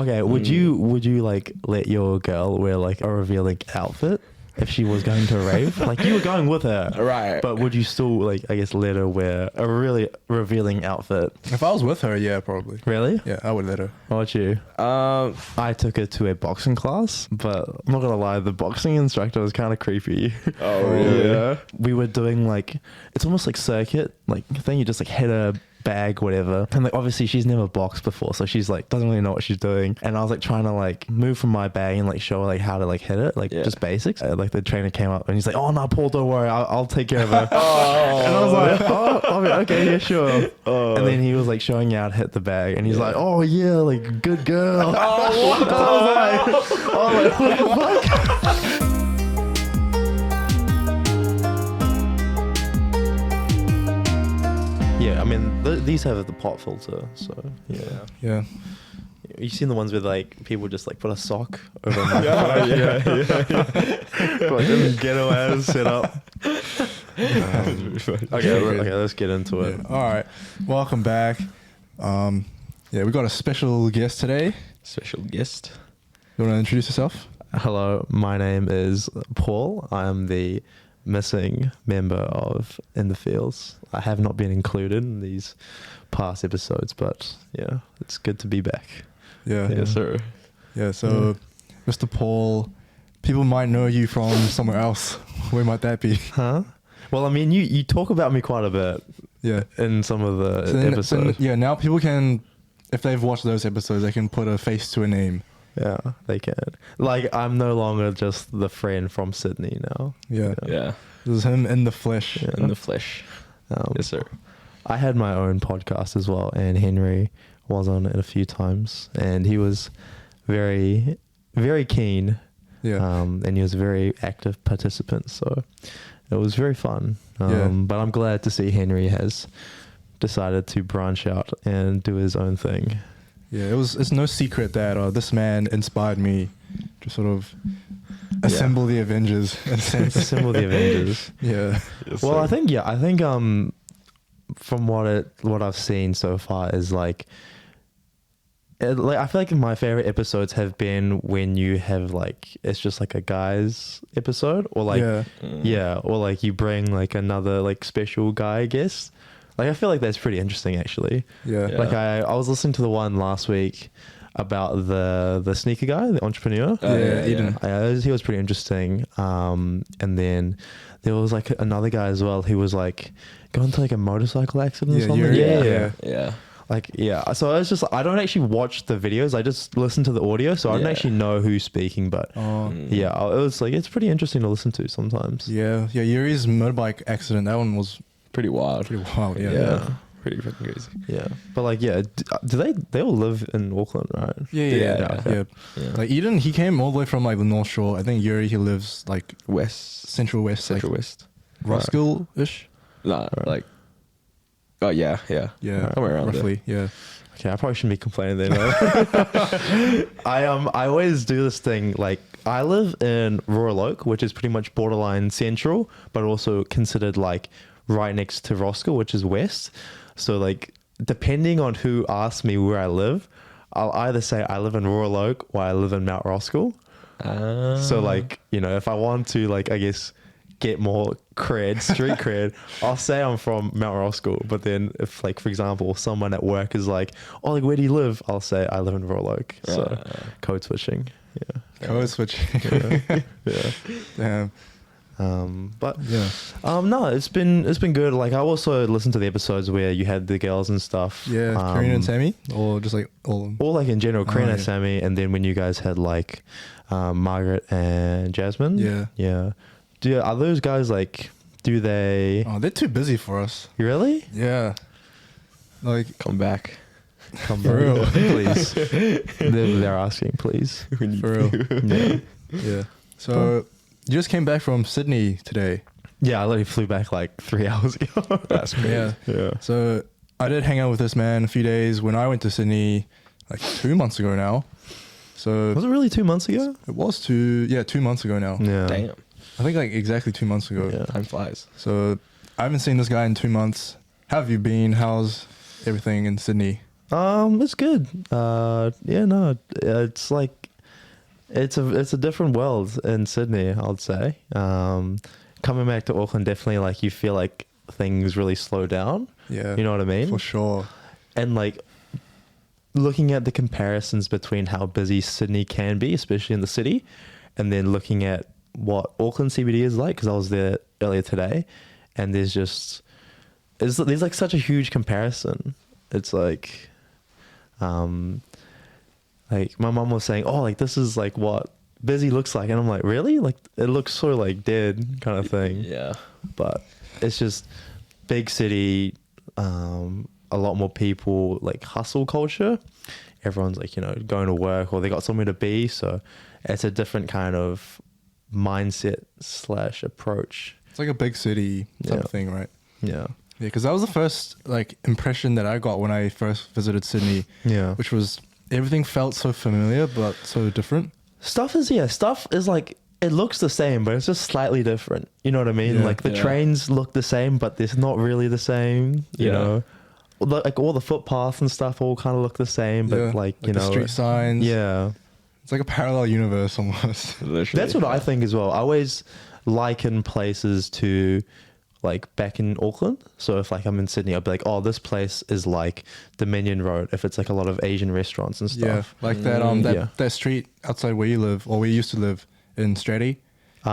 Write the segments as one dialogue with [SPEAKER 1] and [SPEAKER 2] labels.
[SPEAKER 1] Okay, would you like let your girl wear like a revealing outfit if she was going to a rave? Like you were going with her,
[SPEAKER 2] Right.
[SPEAKER 1] but would you still like I guess let her wear a really revealing outfit?
[SPEAKER 3] If I was with her, yeah, probably.
[SPEAKER 1] Really?
[SPEAKER 3] Yeah, I would let her.
[SPEAKER 1] What about you? I took her to a boxing class, but I'm not gonna lie, the boxing instructor was kind of creepy.
[SPEAKER 2] Oh, really?
[SPEAKER 1] Yeah. We were doing like, it's almost like circuit, like thing you just like hit a bag, whatever. And like obviously she's never boxed before, so she's like doesn't really know what she's doing. And I was like trying to like move from my bag and like show her like how to like hit it, like just basics. Like the trainer came up and he's like, "Oh no, Paul, don't worry, I'll take care of her." And I was like, "Oh, I mean, okay, yeah, sure." And then he was like showing you how to hit the bag, and he's like, "Oh yeah, like good girl." I was like, what the fuck? Yeah, I mean, these have the pot filter, so
[SPEAKER 3] Yeah.
[SPEAKER 1] You've seen the ones where like people just like put a sock over a microphone? Like this ghetto ass setup. Okay, let's get into it.
[SPEAKER 3] Yeah. All right, welcome back. We got a special guest today.
[SPEAKER 2] Special guest.
[SPEAKER 3] You want to introduce yourself?
[SPEAKER 1] Hello, my name is Paul. I am the missing member of In the Fields. I have not been included in these past episodes, but yeah, it's good to be back.
[SPEAKER 3] Yeah.
[SPEAKER 1] Yes, sir.
[SPEAKER 3] Yeah. So, Mr. Paul, people might know you from somewhere else. Where might that be?
[SPEAKER 1] Huh? Well, I mean, you talk about me quite a bit.
[SPEAKER 3] Yeah.
[SPEAKER 1] In some of the episodes.
[SPEAKER 3] So, now people can, if they've watched those episodes, they can put a face to a name.
[SPEAKER 1] Yeah, they can. Like, I'm no longer just the friend from Sydney now.
[SPEAKER 3] Yeah.
[SPEAKER 2] Yeah.
[SPEAKER 3] This is him in the flesh.
[SPEAKER 1] Yeah.
[SPEAKER 2] In the flesh. Yes, sir.
[SPEAKER 1] I had my own podcast as well, and Henry was on it a few times, and he was very, very keen.
[SPEAKER 3] Yeah.
[SPEAKER 1] And he was a very active participant, so it was very fun.
[SPEAKER 3] Yeah.
[SPEAKER 1] But I'm glad to see Henry has decided to branch out and do his own thing.
[SPEAKER 3] Yeah, it's no secret that this man inspired me to sort of assemble the Avengers in a sense.
[SPEAKER 1] Assemble the Avengers.
[SPEAKER 3] Yeah.
[SPEAKER 2] Yes,
[SPEAKER 1] Well,
[SPEAKER 2] sir.
[SPEAKER 1] I think from what I've seen so far is like I feel like my favorite episodes have been when you have like it's just like a guys episode, or like or like you bring like another like special guy guest. Like I feel like that's pretty interesting actually.
[SPEAKER 3] Yeah.
[SPEAKER 2] Yeah.
[SPEAKER 1] Like I was listening to the one last week about the sneaker guy, the entrepreneur.
[SPEAKER 3] Eden.
[SPEAKER 1] He was pretty interesting. And then there was like another guy as well. He was like going to like a motorcycle accident or something.
[SPEAKER 3] Yuri.
[SPEAKER 2] Yeah.
[SPEAKER 1] Like, yeah. So I was just, I don't actually watch the videos. I just listen to the audio. So I don't actually know who's speaking, but yeah, it was like, it's pretty interesting to listen to sometimes.
[SPEAKER 3] Yeah. Yeah. Yuri's motorbike accident. That one was
[SPEAKER 2] Pretty wild.
[SPEAKER 3] pretty wild. Yeah.
[SPEAKER 1] Yeah.
[SPEAKER 2] Pretty fucking crazy.
[SPEAKER 1] Yeah. But like, yeah, do they all live in Auckland, right?
[SPEAKER 3] Yeah.
[SPEAKER 1] okay.
[SPEAKER 3] Like Eden, he came all the way from like the North Shore. I think Yuri, he lives like
[SPEAKER 2] West.
[SPEAKER 3] Central West,
[SPEAKER 2] Central West.
[SPEAKER 3] Roskill-ish.
[SPEAKER 2] Nah, like. Oh, yeah.
[SPEAKER 3] Yeah.
[SPEAKER 2] Somewhere around
[SPEAKER 3] roughly.
[SPEAKER 2] there.
[SPEAKER 3] Yeah.
[SPEAKER 1] Okay, I probably shouldn't be complaining then. I always do this thing, like I live in Royal Oak, which is pretty much borderline central, but also considered like right next to Roskill, which is west. So like depending on who asks me where I live, I'll either say I live in Royal Oak or I live in Mount Roskill. So like, you know, if I want to like, I guess, get more street cred, I'll say I'm from Mount Roskill. But then if like, for example, someone at work is like, oh, like, where do you live? I'll say I live in Royal Oak. So code switching. Yeah.
[SPEAKER 3] Code switch.
[SPEAKER 1] Yeah.
[SPEAKER 3] Damn.
[SPEAKER 1] But
[SPEAKER 3] Yeah.
[SPEAKER 1] no, it's been good. Like I also listened to the episodes where you had the girls and stuff.
[SPEAKER 3] Yeah. Karina and Sammy, or just like all.
[SPEAKER 1] Or like in general, Karina,
[SPEAKER 3] yeah.
[SPEAKER 1] Sammy, and then when you guys had like Margaret and Jasmine.
[SPEAKER 3] Yeah.
[SPEAKER 1] Yeah. Are those guys like? Do they?
[SPEAKER 3] Oh, they're too busy for us.
[SPEAKER 1] Really?
[SPEAKER 3] Yeah. Like,
[SPEAKER 2] Come back.
[SPEAKER 1] Come
[SPEAKER 3] For real.
[SPEAKER 1] please. They're asking, please.
[SPEAKER 3] for real.
[SPEAKER 1] Yeah.
[SPEAKER 3] Yeah. So you just came back from Sydney today.
[SPEAKER 1] Yeah, I literally flew back like 3 hours ago.
[SPEAKER 2] That's crazy.
[SPEAKER 3] Yeah.
[SPEAKER 1] Yeah.
[SPEAKER 3] So I did hang out with this man a few days when I went to Sydney, like 2 months ago now. So
[SPEAKER 1] Was it really 2 months ago?
[SPEAKER 3] it was 2 months ago now.
[SPEAKER 1] Yeah.
[SPEAKER 2] Damn.
[SPEAKER 3] I think like exactly 2 months ago.
[SPEAKER 1] Yeah.
[SPEAKER 2] Time flies.
[SPEAKER 3] So I haven't seen this guy in 2 months. How have you been? How's everything in Sydney?
[SPEAKER 1] It's good. Yeah, no, it's like it's a different world in Sydney, I'd say. Coming back to Auckland, definitely like you feel like things really slow down.
[SPEAKER 3] Yeah.
[SPEAKER 1] You know what I mean?
[SPEAKER 3] For sure.
[SPEAKER 1] And like looking at the comparisons between how busy Sydney can be, especially in the city, and then looking at what Auckland CBD is like, because I was there earlier today, and there's like such a huge comparison. It's like my mom was saying, oh, like this is like what busy looks like, and I'm like, really? Like it looks so like dead kind of thing.
[SPEAKER 2] Yeah.
[SPEAKER 1] But it's just big city, a lot more people, like hustle culture. Everyone's like, you know, going to work or they got somewhere to be. So it's a different kind of mindset / approach.
[SPEAKER 3] It's like a big city type of thing, right?
[SPEAKER 1] Yeah.
[SPEAKER 3] Yeah, because that was the first like impression that I got when I first visited Sydney.
[SPEAKER 1] Yeah.
[SPEAKER 3] Which was everything felt so familiar but so different.
[SPEAKER 1] Stuff is like, it looks the same, but it's just slightly different. You know what I mean?
[SPEAKER 3] Yeah.
[SPEAKER 1] Like the trains look the same, but they're not really the same, you know? Like all the footpaths and stuff all kind of look the same, but like you
[SPEAKER 3] the
[SPEAKER 1] know,
[SPEAKER 3] street signs.
[SPEAKER 1] Yeah.
[SPEAKER 3] It's like a parallel universe almost.
[SPEAKER 2] Literally.
[SPEAKER 1] That's what I think as well. I always liken places to like back in Auckland. So if like I'm in Sydney, I'll be like, oh, this place is like Dominion Road. If it's like a lot of Asian restaurants and stuff.
[SPEAKER 3] Yeah, like that street outside where you live, or where you used to live in Stratty.
[SPEAKER 1] You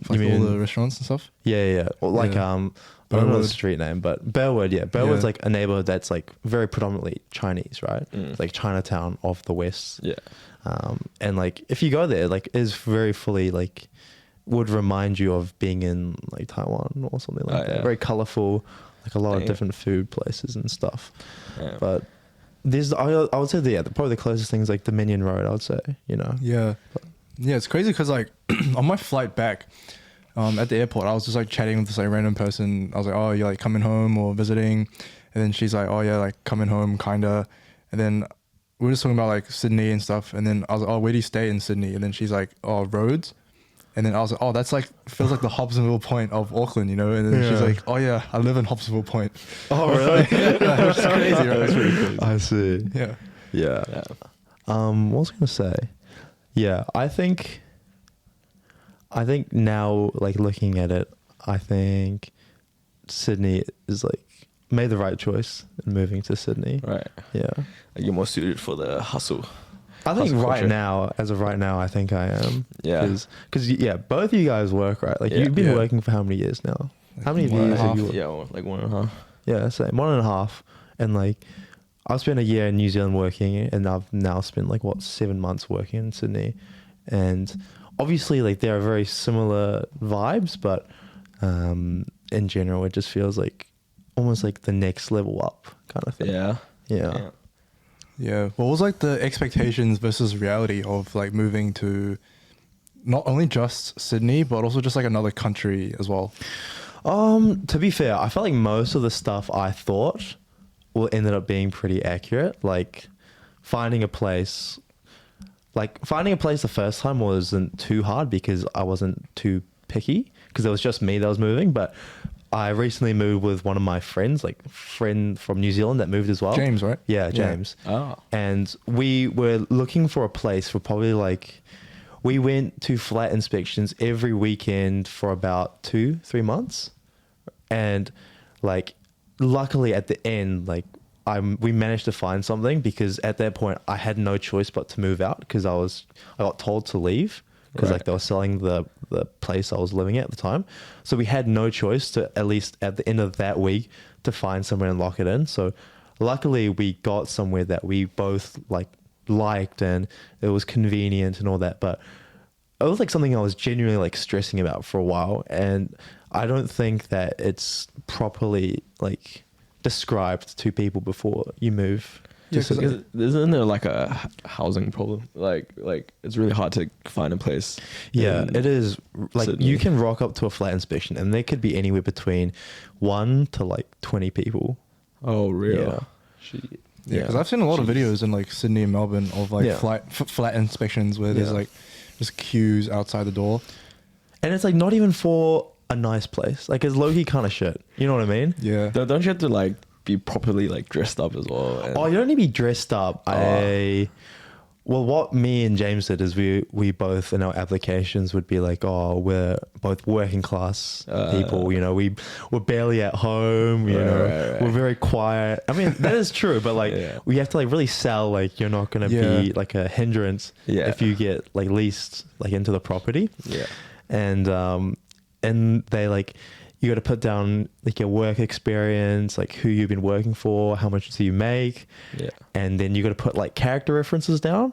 [SPEAKER 3] Like
[SPEAKER 1] mean
[SPEAKER 3] all the restaurants and stuff.
[SPEAKER 1] Yeah. Or like I don't know the
[SPEAKER 3] Burwood.
[SPEAKER 1] street name, but Burwood, yeah. Burwood's like a neighborhood that's like very predominantly Chinese, right? It's like Chinatown of the West.
[SPEAKER 2] Yeah.
[SPEAKER 1] And like if you go there, like is very fully like would remind you of being in like Taiwan or something like that.
[SPEAKER 2] Yeah.
[SPEAKER 1] Very colorful, like a lot of different food places and stuff.
[SPEAKER 2] Yeah.
[SPEAKER 1] But there's I would say probably the closest thing is like Dominion Road, I would say, you know.
[SPEAKER 3] Yeah. Yeah, it's crazy because like on my flight back at the airport, I was just like chatting with this like random person. I was like, oh, you're like coming home or visiting? And then she's like, oh yeah, like coming home kinda. And then we were just talking about like Sydney and stuff. And then I was like, oh, where do you stay in Sydney? And then she's like, oh, Rhodes. And then I was like, oh, that's like, feels like the Hobsonville Point of Auckland, you know? And then she's like, oh yeah, I live in Hobsonville Point.
[SPEAKER 1] Oh really?
[SPEAKER 3] Yeah, which is crazy, right? That's really crazy.
[SPEAKER 1] I see.
[SPEAKER 3] Yeah.
[SPEAKER 1] Yeah. What was I gonna say? Yeah, I think now, like looking at it, I think Sydney is like made the right choice in moving to Sydney.
[SPEAKER 2] Right.
[SPEAKER 1] Yeah.
[SPEAKER 2] Like you're more suited for the hustle.
[SPEAKER 1] I think
[SPEAKER 2] Hustle
[SPEAKER 1] right
[SPEAKER 2] culture.
[SPEAKER 1] now, as of right now, I think I am.
[SPEAKER 2] Yeah.
[SPEAKER 1] Because both of you guys work, right? Like
[SPEAKER 2] Yeah.
[SPEAKER 1] you've been
[SPEAKER 3] Yeah.
[SPEAKER 1] working for how many years now?
[SPEAKER 3] Like
[SPEAKER 1] How many
[SPEAKER 3] 1.5
[SPEAKER 1] years have you?
[SPEAKER 3] years.
[SPEAKER 2] Yeah, well, like 1.5.
[SPEAKER 1] Yeah, same 1.5. And like I've spent a year in New Zealand working, and I've now spent like 7 months working in Sydney, and obviously like there are very similar vibes, but in general it just feels like almost like the next level up kind of thing. Yeah.
[SPEAKER 3] Yeah. What was like the expectations versus reality of like moving to not only just Sydney, but also just like another country as well?
[SPEAKER 1] To be fair, I felt like most of the stuff I thought ended up being pretty accurate. Like finding a place the first time wasn't too hard because I wasn't too picky, because it was just me that was moving. But I recently moved with one of my friends, like friend from New Zealand that moved as well.
[SPEAKER 3] James, right?
[SPEAKER 1] Yeah, James.
[SPEAKER 2] Oh.
[SPEAKER 1] And we were looking for a place for probably like, we went to flat inspections every weekend for about 2-3 months. And like, luckily at the end, like we managed to find something, because at that point I had no choice but to move out, because I got told to leave, because like they were selling the place I was living at the time. So we had no choice to, at least at the end of that week, to find somewhere and lock it in. So luckily we got somewhere that we both liked, and it was convenient and all that. But it was like something I was genuinely like stressing about for a while, and I don't think that it's properly like described to people before you move.
[SPEAKER 2] Yeah, because isn't there like a housing problem? Like it's really hard to find a place.
[SPEAKER 1] Yeah, it is. Like
[SPEAKER 2] Sydney.
[SPEAKER 1] you can rock up to a flat inspection, and there could be anywhere between 1 to like 20 people.
[SPEAKER 2] Oh, real?
[SPEAKER 1] Yeah.
[SPEAKER 2] Shit.
[SPEAKER 3] Yeah, because I've seen a lot of videos in like Sydney and Melbourne of like
[SPEAKER 1] Yeah.
[SPEAKER 3] flat inspections where there's like just queues outside the door.
[SPEAKER 1] And it's like not even for a nice place. Like it's low-key kind of shit. You know what I mean?
[SPEAKER 3] Yeah.
[SPEAKER 2] Don't you have to like be properly like dressed up as well. And
[SPEAKER 1] Oh, you don't need to be dressed up. Well, what me and James did is we both in our applications would be like, oh, we're both working class people. You know, we're barely at home. You know,
[SPEAKER 2] right.
[SPEAKER 1] we're very quiet. I mean, that is true, but like we have to like really sell like you're not gonna be like a hindrance if you get like leased like into the property.
[SPEAKER 2] Yeah.
[SPEAKER 1] And they like you got to put down like your work experience, like who you've been working for, how much do you make, and then you got to put like character references down.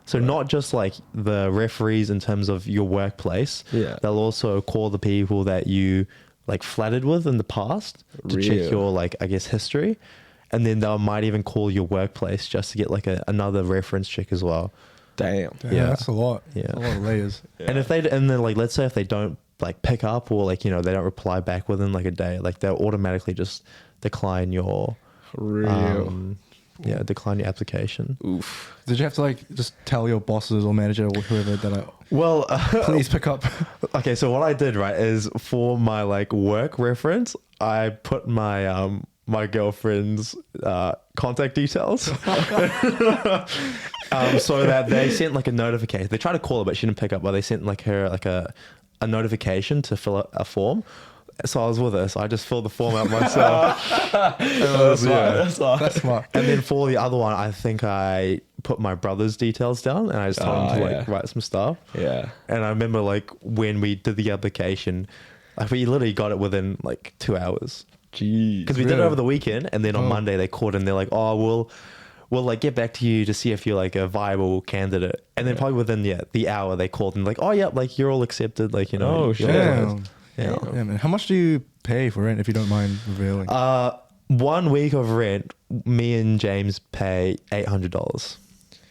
[SPEAKER 1] So not just like the referees in terms of your workplace. Yeah, they'll also call the people that you like flattered with in the past to check your like I guess history, and then they might even call your workplace just to get like another reference check as well.
[SPEAKER 2] Damn.
[SPEAKER 3] Yeah, that's a lot. Yeah, a lot of layers.
[SPEAKER 1] And if then like let's say if they don't like pick up or like, you know, they don't reply back within like a day, like they'll automatically just decline your decline your application.
[SPEAKER 2] Oof.
[SPEAKER 3] Did you have to like just tell your bosses or manager or whoever that please pick up?
[SPEAKER 1] Okay, so what I did right is for my like work reference, I put my my girlfriend's contact details so that they sent like a notification. They tried to call her but she didn't pick up, but they sent like her like a notification to fill out a form. So I was with her, so I just filled the form out myself. That's smart. And then for the other one, I think I put my brother's details down and I just told him to like write some stuff. Yeah. And I remember like when we did the application, like we literally got it within like 2 hours.
[SPEAKER 2] Jeez.
[SPEAKER 1] Because we did it over the weekend, and then on Monday they called and they're like, oh, we'll like get back to you to see if you're like a viable candidate. And then probably within the hour they called and like, oh yeah, like you're all accepted, like, you know.
[SPEAKER 2] Oh shit.
[SPEAKER 3] Yeah, man. How much do you pay for rent if you don't mind revealing?
[SPEAKER 1] 1 week of rent, me and James pay $800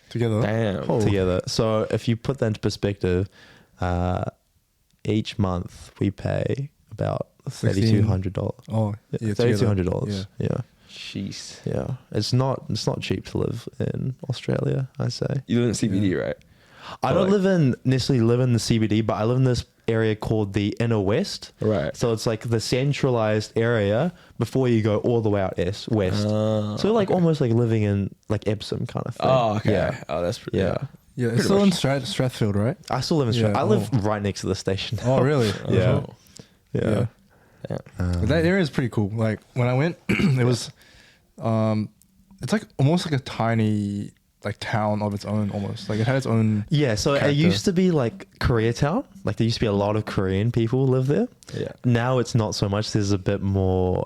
[SPEAKER 3] together.
[SPEAKER 2] Damn.
[SPEAKER 1] Together. So if you put that into perspective, each month we pay about $3,200.
[SPEAKER 3] Oh, yeah,
[SPEAKER 1] $3,200. Yeah.
[SPEAKER 2] Jeez.
[SPEAKER 1] Yeah. It's not cheap to live in Australia, I say.
[SPEAKER 2] You live in CBD, right?
[SPEAKER 1] I don't necessarily live in the CBD, but I live in this area called the Inner West. Right. So it's like the centralized area before you go all the way out west. So like almost like living in like Epsom kind of thing.
[SPEAKER 2] Oh, okay. Yeah. Oh, that's pretty.
[SPEAKER 3] Yeah. Yeah, it's still in Strathfield, right?
[SPEAKER 1] I still live in Strathfield. I live right next to the station.
[SPEAKER 3] Oh, really?
[SPEAKER 1] Yeah.
[SPEAKER 3] Yeah. That area is pretty cool. Like when I went, it was, it's like almost like a tiny like town of its own almost. Like it had its own.
[SPEAKER 1] Yeah. So
[SPEAKER 3] character.
[SPEAKER 1] It used to be like Koreatown. Like there used to be a lot of Korean people live there. Yeah. Now it's not so much. There's it's a bit more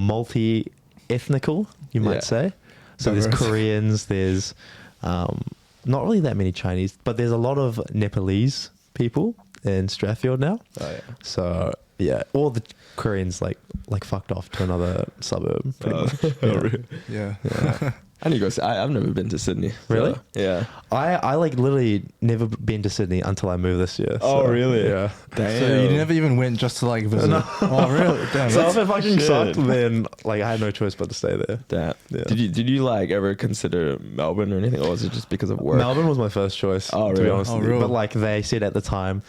[SPEAKER 1] multi-ethnical, you might say. So there's Koreans, there's not really that many Chinese, but there's a lot of Nepalese people in Strathfield now. Oh yeah. So yeah, all the Koreans like fucked off to another suburb. Pretty much.
[SPEAKER 3] Yeah.
[SPEAKER 2] I need to go. I've never been to Sydney.
[SPEAKER 1] Really?
[SPEAKER 2] So, yeah.
[SPEAKER 1] I like literally never been to Sydney until I moved this year.
[SPEAKER 2] Oh really?
[SPEAKER 1] Yeah.
[SPEAKER 3] Damn. So you never even went just to like visit? No. Oh really? Damn.
[SPEAKER 1] So if it fucking sucked, then like I had no choice but to stay there.
[SPEAKER 2] Damn. Yeah. Did you like ever consider Melbourne or anything, or was it just because of work?
[SPEAKER 1] Melbourne was my first choice. Oh really? To be honest with you. Really? But like they said at the time,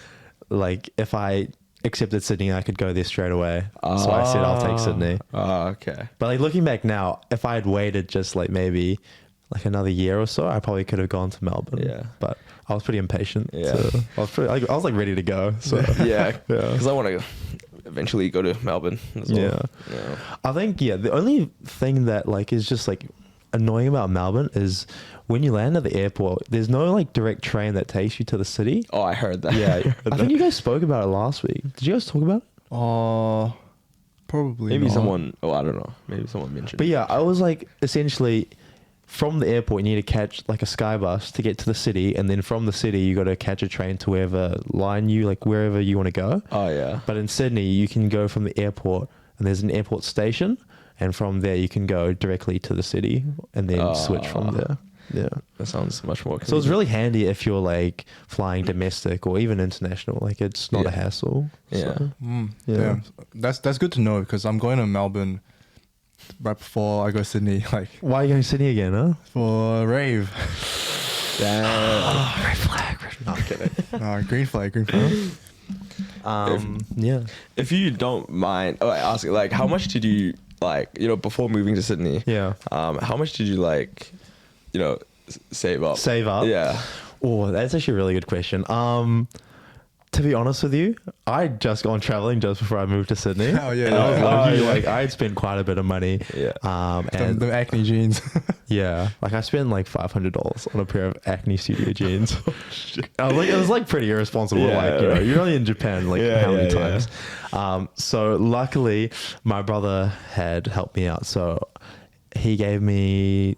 [SPEAKER 1] like if I accepted Sydney, I could go there straight away. So I said I'll take Sydney.
[SPEAKER 2] Oh, okay.
[SPEAKER 1] But like looking back now, if I had waited just like maybe like another year or so, I probably could have gone to Melbourne. Yeah. But I was pretty impatient. Yeah. So I was like ready to go. So
[SPEAKER 2] yeah. Because I want to eventually go to Melbourne as well. Yeah.
[SPEAKER 1] I think the only thing that like is just like annoying about Melbourne is when you land at the airport, there's no like direct train that takes you to the city.
[SPEAKER 2] Oh, I heard that.
[SPEAKER 1] Yeah. I think you guys spoke about it last week. Did you guys talk about it?
[SPEAKER 3] Probably
[SPEAKER 2] maybe
[SPEAKER 3] not.
[SPEAKER 2] Someone. Oh, I don't know. Maybe someone mentioned.
[SPEAKER 1] But yeah, I was like essentially from the airport, you need to catch like a sky bus to get to the city, and then from the city, you got to catch a train to wherever wherever you want to go. Oh yeah. But in Sydney, you can go from the airport, and there's an airport station, and from there you can go directly to the city, and then switch from there. Yeah,
[SPEAKER 2] that sounds much more convenient.
[SPEAKER 1] So it's really handy if you're like flying domestic or even international. Like it's not a hassle.
[SPEAKER 2] Yeah.
[SPEAKER 1] So,
[SPEAKER 3] yeah. That's good to know, because I'm going to Melbourne right before I go to Sydney. Like,
[SPEAKER 1] why are you going to Sydney again, huh?
[SPEAKER 3] For a rave.
[SPEAKER 1] Red flag. No, I'm kidding.
[SPEAKER 3] Green flag.
[SPEAKER 1] Yeah.
[SPEAKER 2] If you don't mind, I ask, like, how much did you like, you know, before moving to Sydney,
[SPEAKER 1] Yeah.
[SPEAKER 2] how much did you like, you know, save up?
[SPEAKER 1] Save up?
[SPEAKER 2] Yeah.
[SPEAKER 1] Oh, that's actually a really good question. To be honest with you, I'd just gone traveling just before I moved to Sydney.
[SPEAKER 3] Oh, yeah,
[SPEAKER 1] And I was
[SPEAKER 3] yeah.
[SPEAKER 1] lucky,
[SPEAKER 2] Oh, yeah.
[SPEAKER 1] like I'd spent quite a bit of money.
[SPEAKER 2] Yeah.
[SPEAKER 1] And
[SPEAKER 3] The acne jeans.
[SPEAKER 1] yeah, like I spent like $500 on a pair of Acne Studio jeans. I was like, it was like pretty irresponsible.
[SPEAKER 2] Yeah.
[SPEAKER 1] Like, you know, you're only in Japan like
[SPEAKER 2] Yeah,
[SPEAKER 1] how many
[SPEAKER 2] yeah,
[SPEAKER 1] times? So luckily my brother had helped me out. So he gave me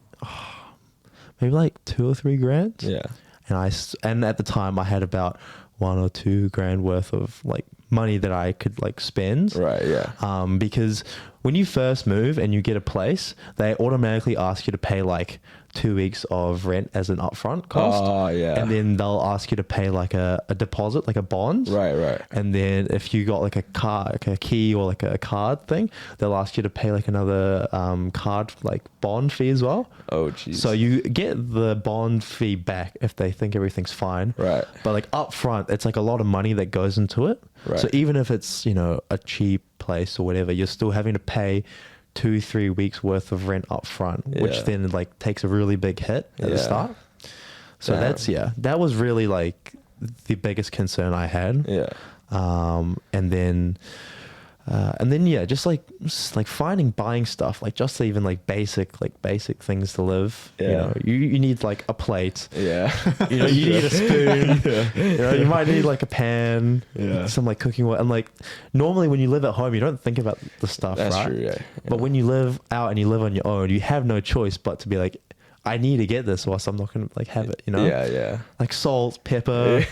[SPEAKER 1] maybe like 2 or 3 grand.
[SPEAKER 2] Yeah.
[SPEAKER 1] And at the time I had about 1 or 2 grand worth of like money that I could like spend.
[SPEAKER 2] Right. Yeah.
[SPEAKER 1] Because when you first move and you get a place, they automatically ask you to pay like 2 weeks of rent as an upfront cost.
[SPEAKER 2] Oh, yeah.
[SPEAKER 1] And then they'll ask you to pay like a deposit, like a bond.
[SPEAKER 2] Right. Right.
[SPEAKER 1] And then if you got like a car, like a key or like a card thing, they'll ask you to pay like another card like bond fee as well.
[SPEAKER 2] Oh, jeez.
[SPEAKER 1] So you get the bond fee back if they think everything's fine.
[SPEAKER 2] Right.
[SPEAKER 1] But like up front, it's like a lot of money that goes into it.
[SPEAKER 2] Right.
[SPEAKER 1] So even if it's, you know, a cheap place or whatever, you're still having to pay 2-3 weeks worth of rent up front, which
[SPEAKER 2] Yeah.
[SPEAKER 1] then like takes a really big hit at the
[SPEAKER 2] Yeah.
[SPEAKER 1] start. So
[SPEAKER 2] Damn.
[SPEAKER 1] that was really like the biggest concern I had.
[SPEAKER 2] Yeah.
[SPEAKER 1] And then yeah, just like buying stuff, like just even like basic things to live.
[SPEAKER 2] Yeah.
[SPEAKER 1] You know, you need like a plate.
[SPEAKER 2] Yeah.
[SPEAKER 1] You know, you need a spoon.
[SPEAKER 2] Yeah.
[SPEAKER 1] You know, you might need like a pan.
[SPEAKER 2] Yeah.
[SPEAKER 1] Some like cooking oil. And like normally when you live at home, you don't think about the stuff,
[SPEAKER 2] That's
[SPEAKER 1] right?
[SPEAKER 2] true. Yeah.
[SPEAKER 1] But when you live out and you live on your own, you have no choice but to be like, I need to get this or else I'm not going to like have it, you know?
[SPEAKER 2] Yeah. Yeah.
[SPEAKER 1] Like salt, pepper,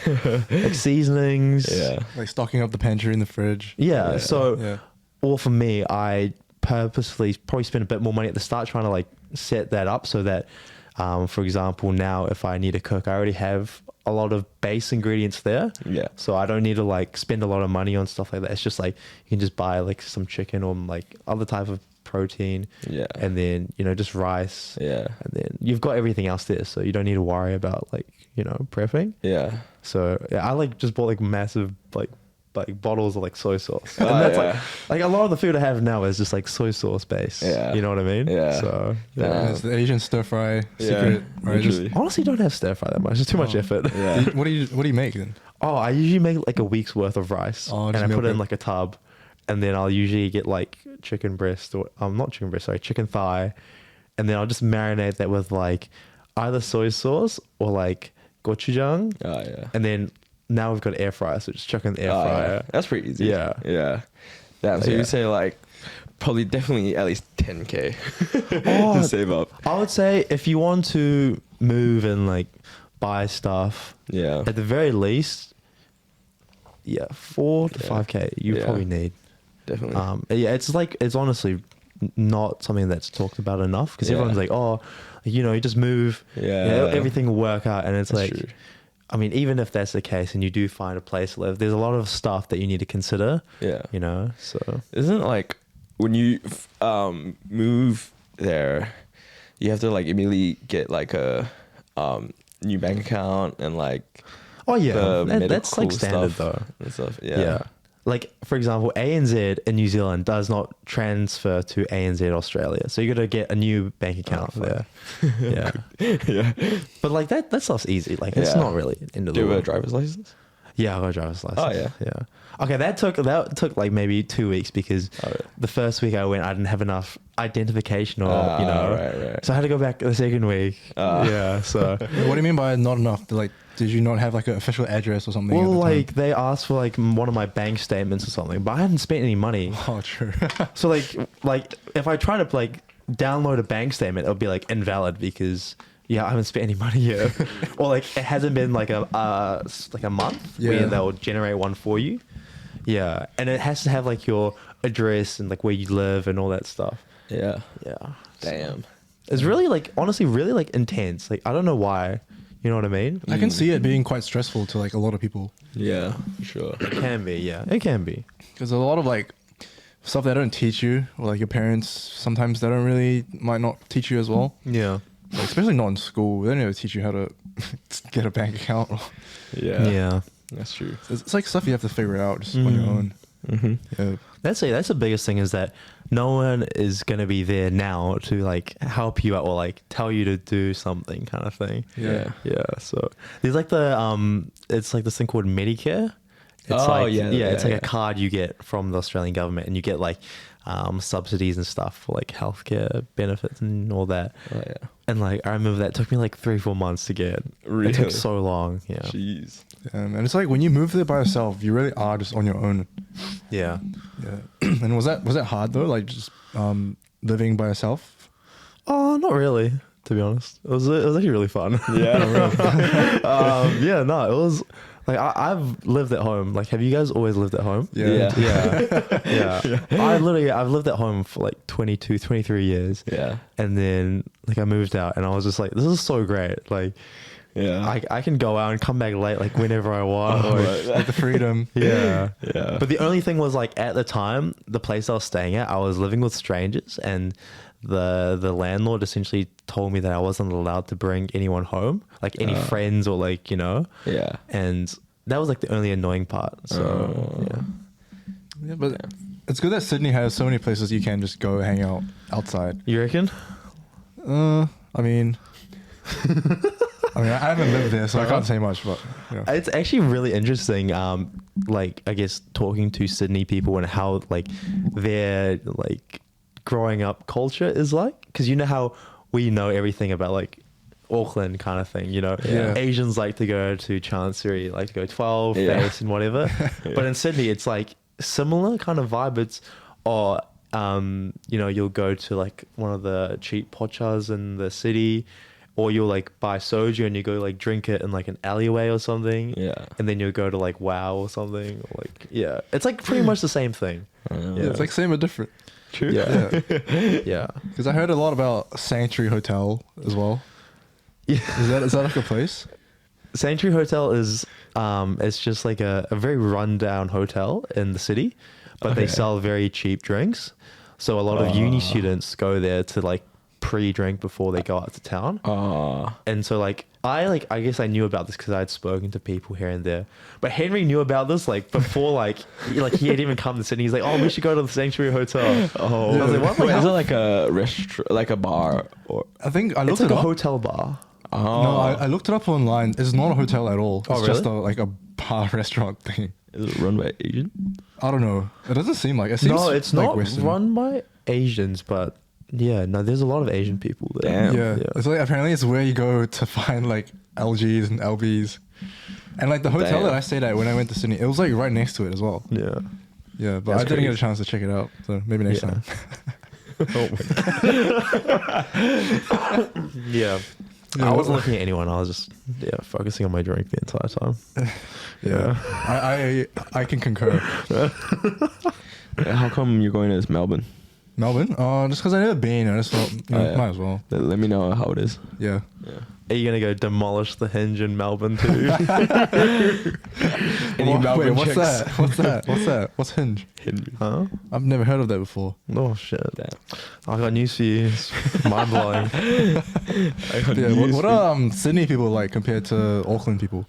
[SPEAKER 1] like seasonings.
[SPEAKER 2] Yeah.
[SPEAKER 3] Like stocking up the pantry in the fridge.
[SPEAKER 1] Yeah.
[SPEAKER 2] Yeah.
[SPEAKER 1] So,
[SPEAKER 3] Yeah.
[SPEAKER 1] or for me, I purposely probably spend a bit more money at the start trying to like set that up so that, for example, now if I need to cook, I already have a lot of base ingredients there.
[SPEAKER 2] Yeah.
[SPEAKER 1] So I don't need to like spend a lot of money on stuff like that. It's just like you can just buy like some chicken or like other type of protein.
[SPEAKER 2] Yeah.
[SPEAKER 1] And then, you know, just rice.
[SPEAKER 2] Yeah.
[SPEAKER 1] And then you've got everything else there. So you don't need to worry about like, you know, prepping.
[SPEAKER 2] Yeah.
[SPEAKER 1] So yeah, I like just bought like massive like bottles of like soy sauce. And
[SPEAKER 2] Oh,
[SPEAKER 1] that's
[SPEAKER 2] yeah.
[SPEAKER 1] like a lot of the food I have now is just like soy sauce based.
[SPEAKER 2] Yeah.
[SPEAKER 1] You know what I mean?
[SPEAKER 2] Yeah.
[SPEAKER 1] So
[SPEAKER 2] Damn.
[SPEAKER 3] It's the Asian stir fry
[SPEAKER 2] Yeah,
[SPEAKER 3] secret. Right? Just,
[SPEAKER 2] literally.
[SPEAKER 1] honestly don't have stir fry that much. It's too much
[SPEAKER 3] Oh.
[SPEAKER 1] effort.
[SPEAKER 2] Yeah.
[SPEAKER 3] what do you make then?
[SPEAKER 1] Oh, I usually make like a week's worth of rice
[SPEAKER 3] Oh,
[SPEAKER 1] and
[SPEAKER 3] just
[SPEAKER 1] I put
[SPEAKER 3] meal
[SPEAKER 1] it in
[SPEAKER 3] prep.
[SPEAKER 1] like a tub and then I'll usually get like chicken breast or not chicken breast, sorry, chicken thigh. And then I'll just marinate that with like either soy sauce or like gochujang.
[SPEAKER 2] Oh, yeah.
[SPEAKER 1] And then now we've got air fryer, so just chuck in the air
[SPEAKER 2] Oh,
[SPEAKER 1] fryer.
[SPEAKER 2] yeah. That's pretty easy.
[SPEAKER 1] Yeah.
[SPEAKER 2] Yeah. Damn. So
[SPEAKER 1] Yeah.
[SPEAKER 2] you say like probably definitely at least 10K
[SPEAKER 1] Oh,
[SPEAKER 2] to save up.
[SPEAKER 1] I would say if you want to move and like buy stuff,
[SPEAKER 2] Yeah.
[SPEAKER 1] at the very least, 4 to
[SPEAKER 2] Yeah.
[SPEAKER 1] 5K you
[SPEAKER 2] Yeah.
[SPEAKER 1] probably need.
[SPEAKER 2] Definitely.
[SPEAKER 1] Yeah, it's honestly not something that's talked about enough because
[SPEAKER 2] Yeah.
[SPEAKER 1] everyone's like, oh, you know, you just move,
[SPEAKER 2] Yeah.
[SPEAKER 1] you know, everything will work out, and it's
[SPEAKER 2] That's
[SPEAKER 1] like,
[SPEAKER 2] true.
[SPEAKER 1] I mean, even if that's the case and you do find a place to live, there's a lot of stuff that you need to consider.
[SPEAKER 2] Yeah.
[SPEAKER 1] You know, so
[SPEAKER 2] Isn't it like when you move there, you have to like immediately get like a new bank account and like
[SPEAKER 1] oh yeah,
[SPEAKER 2] the
[SPEAKER 1] that's like
[SPEAKER 2] medical
[SPEAKER 1] standard
[SPEAKER 2] stuff
[SPEAKER 1] though.
[SPEAKER 2] and stuff.
[SPEAKER 1] Yeah.
[SPEAKER 2] Yeah.
[SPEAKER 1] Like, for example, ANZ in New Zealand does not transfer to ANZ Australia. So you got to get a new bank account
[SPEAKER 2] fuck.
[SPEAKER 1] there. Yeah.
[SPEAKER 2] Yeah.
[SPEAKER 1] But like that stuff's easy. Like it's
[SPEAKER 2] Yeah.
[SPEAKER 1] not really into
[SPEAKER 2] Do
[SPEAKER 1] the
[SPEAKER 2] you have a
[SPEAKER 1] world.
[SPEAKER 2] driver's license?
[SPEAKER 1] Yeah, I got a driver's license.
[SPEAKER 2] Oh, yeah.
[SPEAKER 1] Yeah. Okay, that took like maybe 2 weeks because
[SPEAKER 2] Oh, yeah.
[SPEAKER 1] the first week I went, I didn't have enough identification or,
[SPEAKER 2] Ah,
[SPEAKER 1] you know.
[SPEAKER 2] right.
[SPEAKER 1] So I had to go back the second week.
[SPEAKER 2] Ah.
[SPEAKER 1] Yeah, so.
[SPEAKER 3] What do you mean by not enough? Like, did you not have like an official address or something?
[SPEAKER 1] Well,
[SPEAKER 3] at the time?
[SPEAKER 1] like they asked for like one of my bank statements or something, but I hadn't spent any money.
[SPEAKER 3] Oh, true.
[SPEAKER 1] So like if I try to like download a bank statement, it'll be like invalid because I haven't spent any money yet, or like it hasn't been like a month
[SPEAKER 3] Yeah.
[SPEAKER 1] where they'll generate one for you. Yeah, and it has to have like your address and like where you live and all that stuff.
[SPEAKER 2] Yeah.
[SPEAKER 1] Yeah,
[SPEAKER 2] Damn.
[SPEAKER 1] it's really like honestly really like intense. Like I don't know why, you know what I mean?
[SPEAKER 3] I can see it being quite stressful to like a lot of people
[SPEAKER 2] Yeah. Sure.
[SPEAKER 1] It can be, yeah, it can be.
[SPEAKER 3] because a lot of like stuff they don't teach you, or like your parents sometimes they don't really might not teach you as well.
[SPEAKER 1] Yeah,
[SPEAKER 3] Like, especially not in school. They don't ever teach you how to get a bank account.
[SPEAKER 2] Yeah.
[SPEAKER 1] yeah.
[SPEAKER 2] That's true.
[SPEAKER 3] It's like stuff you have to figure out just on your
[SPEAKER 1] Mm.
[SPEAKER 3] own. Yeah.
[SPEAKER 1] That's the biggest thing, is that no one is gonna be there now to like help you out or like tell you to do something kind of thing.
[SPEAKER 2] Yeah.
[SPEAKER 1] Yeah. So there's like it's like this thing called Medicare. It's
[SPEAKER 2] Oh,
[SPEAKER 1] like,
[SPEAKER 2] yeah,
[SPEAKER 1] it's like
[SPEAKER 2] yeah.
[SPEAKER 1] a card you get from the Australian government, and you get like subsidies and stuff for like healthcare benefits and all that.
[SPEAKER 2] Oh yeah.
[SPEAKER 1] And like I remember that took me like 3-4 months to get.
[SPEAKER 2] Really?
[SPEAKER 1] It took so long. Yeah.
[SPEAKER 2] Jeez.
[SPEAKER 3] And it's like when you move there by yourself, you really are just on your own.
[SPEAKER 1] Yeah.
[SPEAKER 3] Yeah. And was that hard though? Like just living by yourself?
[SPEAKER 1] Oh, not really, to be honest. It was actually really fun.
[SPEAKER 2] Yeah.
[SPEAKER 1] Yeah, no, it was like I've lived at home. Like, have you guys always lived at home?
[SPEAKER 2] Yeah.
[SPEAKER 1] Yeah. I've lived at home for like 22, 23 years.
[SPEAKER 2] Yeah.
[SPEAKER 1] And then like I moved out, and I was just like, this is so great. Like,
[SPEAKER 2] Yeah.
[SPEAKER 1] I can go out and come back late like whenever I want.
[SPEAKER 2] Oh,
[SPEAKER 1] or,
[SPEAKER 2] right.
[SPEAKER 3] Like the freedom.
[SPEAKER 1] yeah.
[SPEAKER 2] Yeah.
[SPEAKER 1] But the only thing was like at the time, the place I was staying at, I was living with strangers, and the landlord essentially told me that I wasn't allowed to bring anyone home, like any friends or like, you know.
[SPEAKER 2] Yeah.
[SPEAKER 1] And that was like the only annoying part. So yeah.
[SPEAKER 3] Yeah, but it's good that Sydney has so many places you can just go hang out outside.
[SPEAKER 1] You reckon?
[SPEAKER 3] I mean, I haven't lived there, so I can't say much. But yeah.
[SPEAKER 1] It's actually really interesting. Like I guess talking to Sydney people and how like their like growing up culture is like, because you know how we know everything about like Auckland kind of thing, you know.
[SPEAKER 3] Yeah.
[SPEAKER 1] Asians like to go to Chancery, like to go 12
[SPEAKER 2] Yeah.
[SPEAKER 1] face and whatever. But in Sydney it's like similar kind of vibe. It's or you know, you'll go to like one of the cheap pochas in the city, or you'll like buy soju and you go like drink it in like an alleyway or something.
[SPEAKER 2] Yeah.
[SPEAKER 1] And then you'll go to like WOW or something. Or like, yeah, it's like pretty much the same thing.
[SPEAKER 3] Yeah, it's like same but different.
[SPEAKER 2] True.
[SPEAKER 1] Yeah. Yeah.
[SPEAKER 3] Because I heard a lot about Sanctuary Hotel as well.
[SPEAKER 1] Yeah.
[SPEAKER 3] Is that like a place?
[SPEAKER 1] Sanctuary Hotel is it's just like a very rundown hotel in the city, but they
[SPEAKER 2] Okay.
[SPEAKER 1] sell very cheap drinks. So a lot of uni students go there to like pre-drink before they go out to town. And so like I guess I knew about this because I had spoken to people here and there. But Henry knew about this like before like he had even come to Sydney. He's like, oh, we should go to the Sanctuary Hotel.
[SPEAKER 2] Oh.
[SPEAKER 1] I was like, what?
[SPEAKER 2] Wait, is it like a restaurant, like a bar, or?
[SPEAKER 3] I think I
[SPEAKER 1] It's
[SPEAKER 3] looked
[SPEAKER 1] like
[SPEAKER 3] it
[SPEAKER 1] a
[SPEAKER 3] up.
[SPEAKER 1] hotel bar.
[SPEAKER 2] Oh.
[SPEAKER 3] No, I looked it up online. It's not a hotel at all. It's
[SPEAKER 1] Oh,
[SPEAKER 3] just
[SPEAKER 1] really?
[SPEAKER 3] like a bar restaurant thing.
[SPEAKER 2] Is it run by Asian?
[SPEAKER 3] I don't know. It doesn't seem like it. Seems
[SPEAKER 1] No, it's
[SPEAKER 3] like
[SPEAKER 1] not
[SPEAKER 3] Western.
[SPEAKER 1] run by Asians, but yeah, no, there's a lot of Asian people there.
[SPEAKER 2] Damn.
[SPEAKER 3] Yeah. It's like apparently it's where you go to find like LGs and LBs. And like the hotel
[SPEAKER 2] Damn.
[SPEAKER 3] that I stayed at when I went to Sydney, it was like right next to it as well.
[SPEAKER 1] Yeah.
[SPEAKER 3] Yeah, but
[SPEAKER 1] That's
[SPEAKER 3] I didn't get a
[SPEAKER 1] crazy.
[SPEAKER 3] chance to check it out. So maybe next
[SPEAKER 1] Yeah.
[SPEAKER 3] time.
[SPEAKER 1] Yeah.
[SPEAKER 3] Yeah,
[SPEAKER 1] I
[SPEAKER 3] what-
[SPEAKER 1] wasn't looking at anyone. I was just focusing on my drink the entire time.
[SPEAKER 3] Yeah. I can concur.
[SPEAKER 2] How come you're going to Melbourne?
[SPEAKER 3] Melbourne? Just because I never been. I just thought,
[SPEAKER 2] Yeah.
[SPEAKER 3] might as well.
[SPEAKER 2] Let me know how it is.
[SPEAKER 3] Yeah.
[SPEAKER 2] Yeah.
[SPEAKER 1] Are you gonna go demolish the Hinge in Melbourne too?
[SPEAKER 2] Any Melbourne
[SPEAKER 3] what's
[SPEAKER 2] chicks?
[SPEAKER 3] that? What's that? What's that? What's Hinge?
[SPEAKER 1] Huh?
[SPEAKER 3] I've never heard of that before.
[SPEAKER 1] Oh shit!
[SPEAKER 2] Damn.
[SPEAKER 1] I got news for you. It's mind blowing.
[SPEAKER 3] Yeah. What are Sydney people like compared to Auckland people?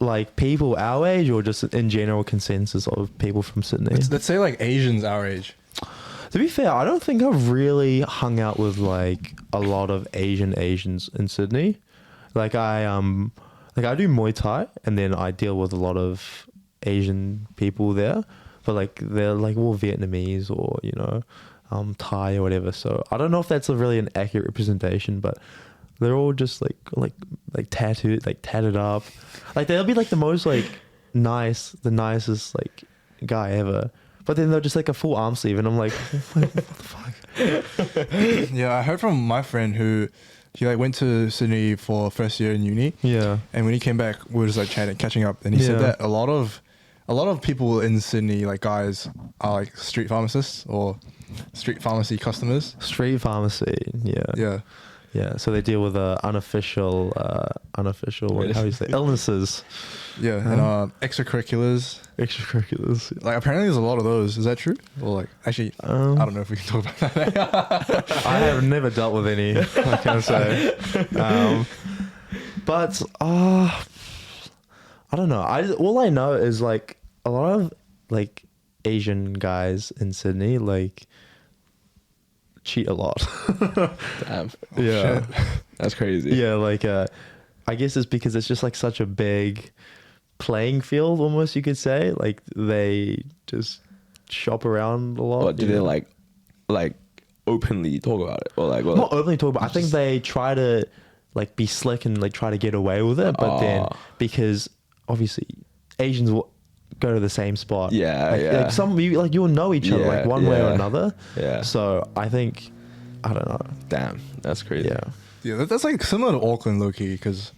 [SPEAKER 1] Like people our age, or just in general consensus of people from Sydney?
[SPEAKER 3] Let's say like Asians our age.
[SPEAKER 1] To be fair, I don't think I've really hung out with like a lot of Asians in Sydney. Like I do Muay Thai, and then I deal with a lot of Asian people there, but like they're like all Vietnamese or you know Thai or whatever. So I don't know if that's really an accurate representation, but they're all just like tattooed, like tatted up. Like they'll be like the most like the nicest like guy ever. But then they're just like a full arm sleeve, and I'm like, what the fuck?
[SPEAKER 3] Yeah, I heard from my friend who he like went to Sydney for first year in uni.
[SPEAKER 1] Yeah.
[SPEAKER 3] And when he came back, we were just like catching up, and he said
[SPEAKER 1] Yeah.
[SPEAKER 3] that a lot of people in Sydney, like guys, are like street pharmacists or street pharmacy customers.
[SPEAKER 1] Street pharmacy. Yeah.
[SPEAKER 3] Yeah.
[SPEAKER 1] Yeah. So they deal with unofficial, how do you say, illnesses,
[SPEAKER 3] Yeah. And extracurriculars.
[SPEAKER 1] extracurriculars.
[SPEAKER 3] Like apparently there's a lot of those. Is that true? Or like actually, I don't know if we can talk about that.
[SPEAKER 1] I have never dealt with any. What can I say? But I don't know. All I know is like a lot of like Asian guys in Sydney like cheat a lot.
[SPEAKER 2] Damn.
[SPEAKER 1] Yeah.
[SPEAKER 3] Shit.
[SPEAKER 2] That's crazy.
[SPEAKER 1] Yeah, like I guess it's because it's just like such a big playing field almost, you could say. Like they just shop around a lot.
[SPEAKER 2] What do
[SPEAKER 1] you
[SPEAKER 2] they
[SPEAKER 1] know?
[SPEAKER 2] like openly talk about it, or like what?
[SPEAKER 1] Not openly talk, but I think they try to like be slick and like try to get away with it, but then because obviously Asians will go to the same spot.
[SPEAKER 2] Yeah,
[SPEAKER 1] like,
[SPEAKER 2] yeah.
[SPEAKER 1] Like some you like you'll know each other
[SPEAKER 2] Yeah,
[SPEAKER 1] like one way or
[SPEAKER 2] yeah.
[SPEAKER 1] another.
[SPEAKER 2] Yeah.
[SPEAKER 1] So I think I don't know.
[SPEAKER 2] Damn, that's crazy.
[SPEAKER 1] Yeah.
[SPEAKER 3] Yeah, that's like similar to Auckland, low key, because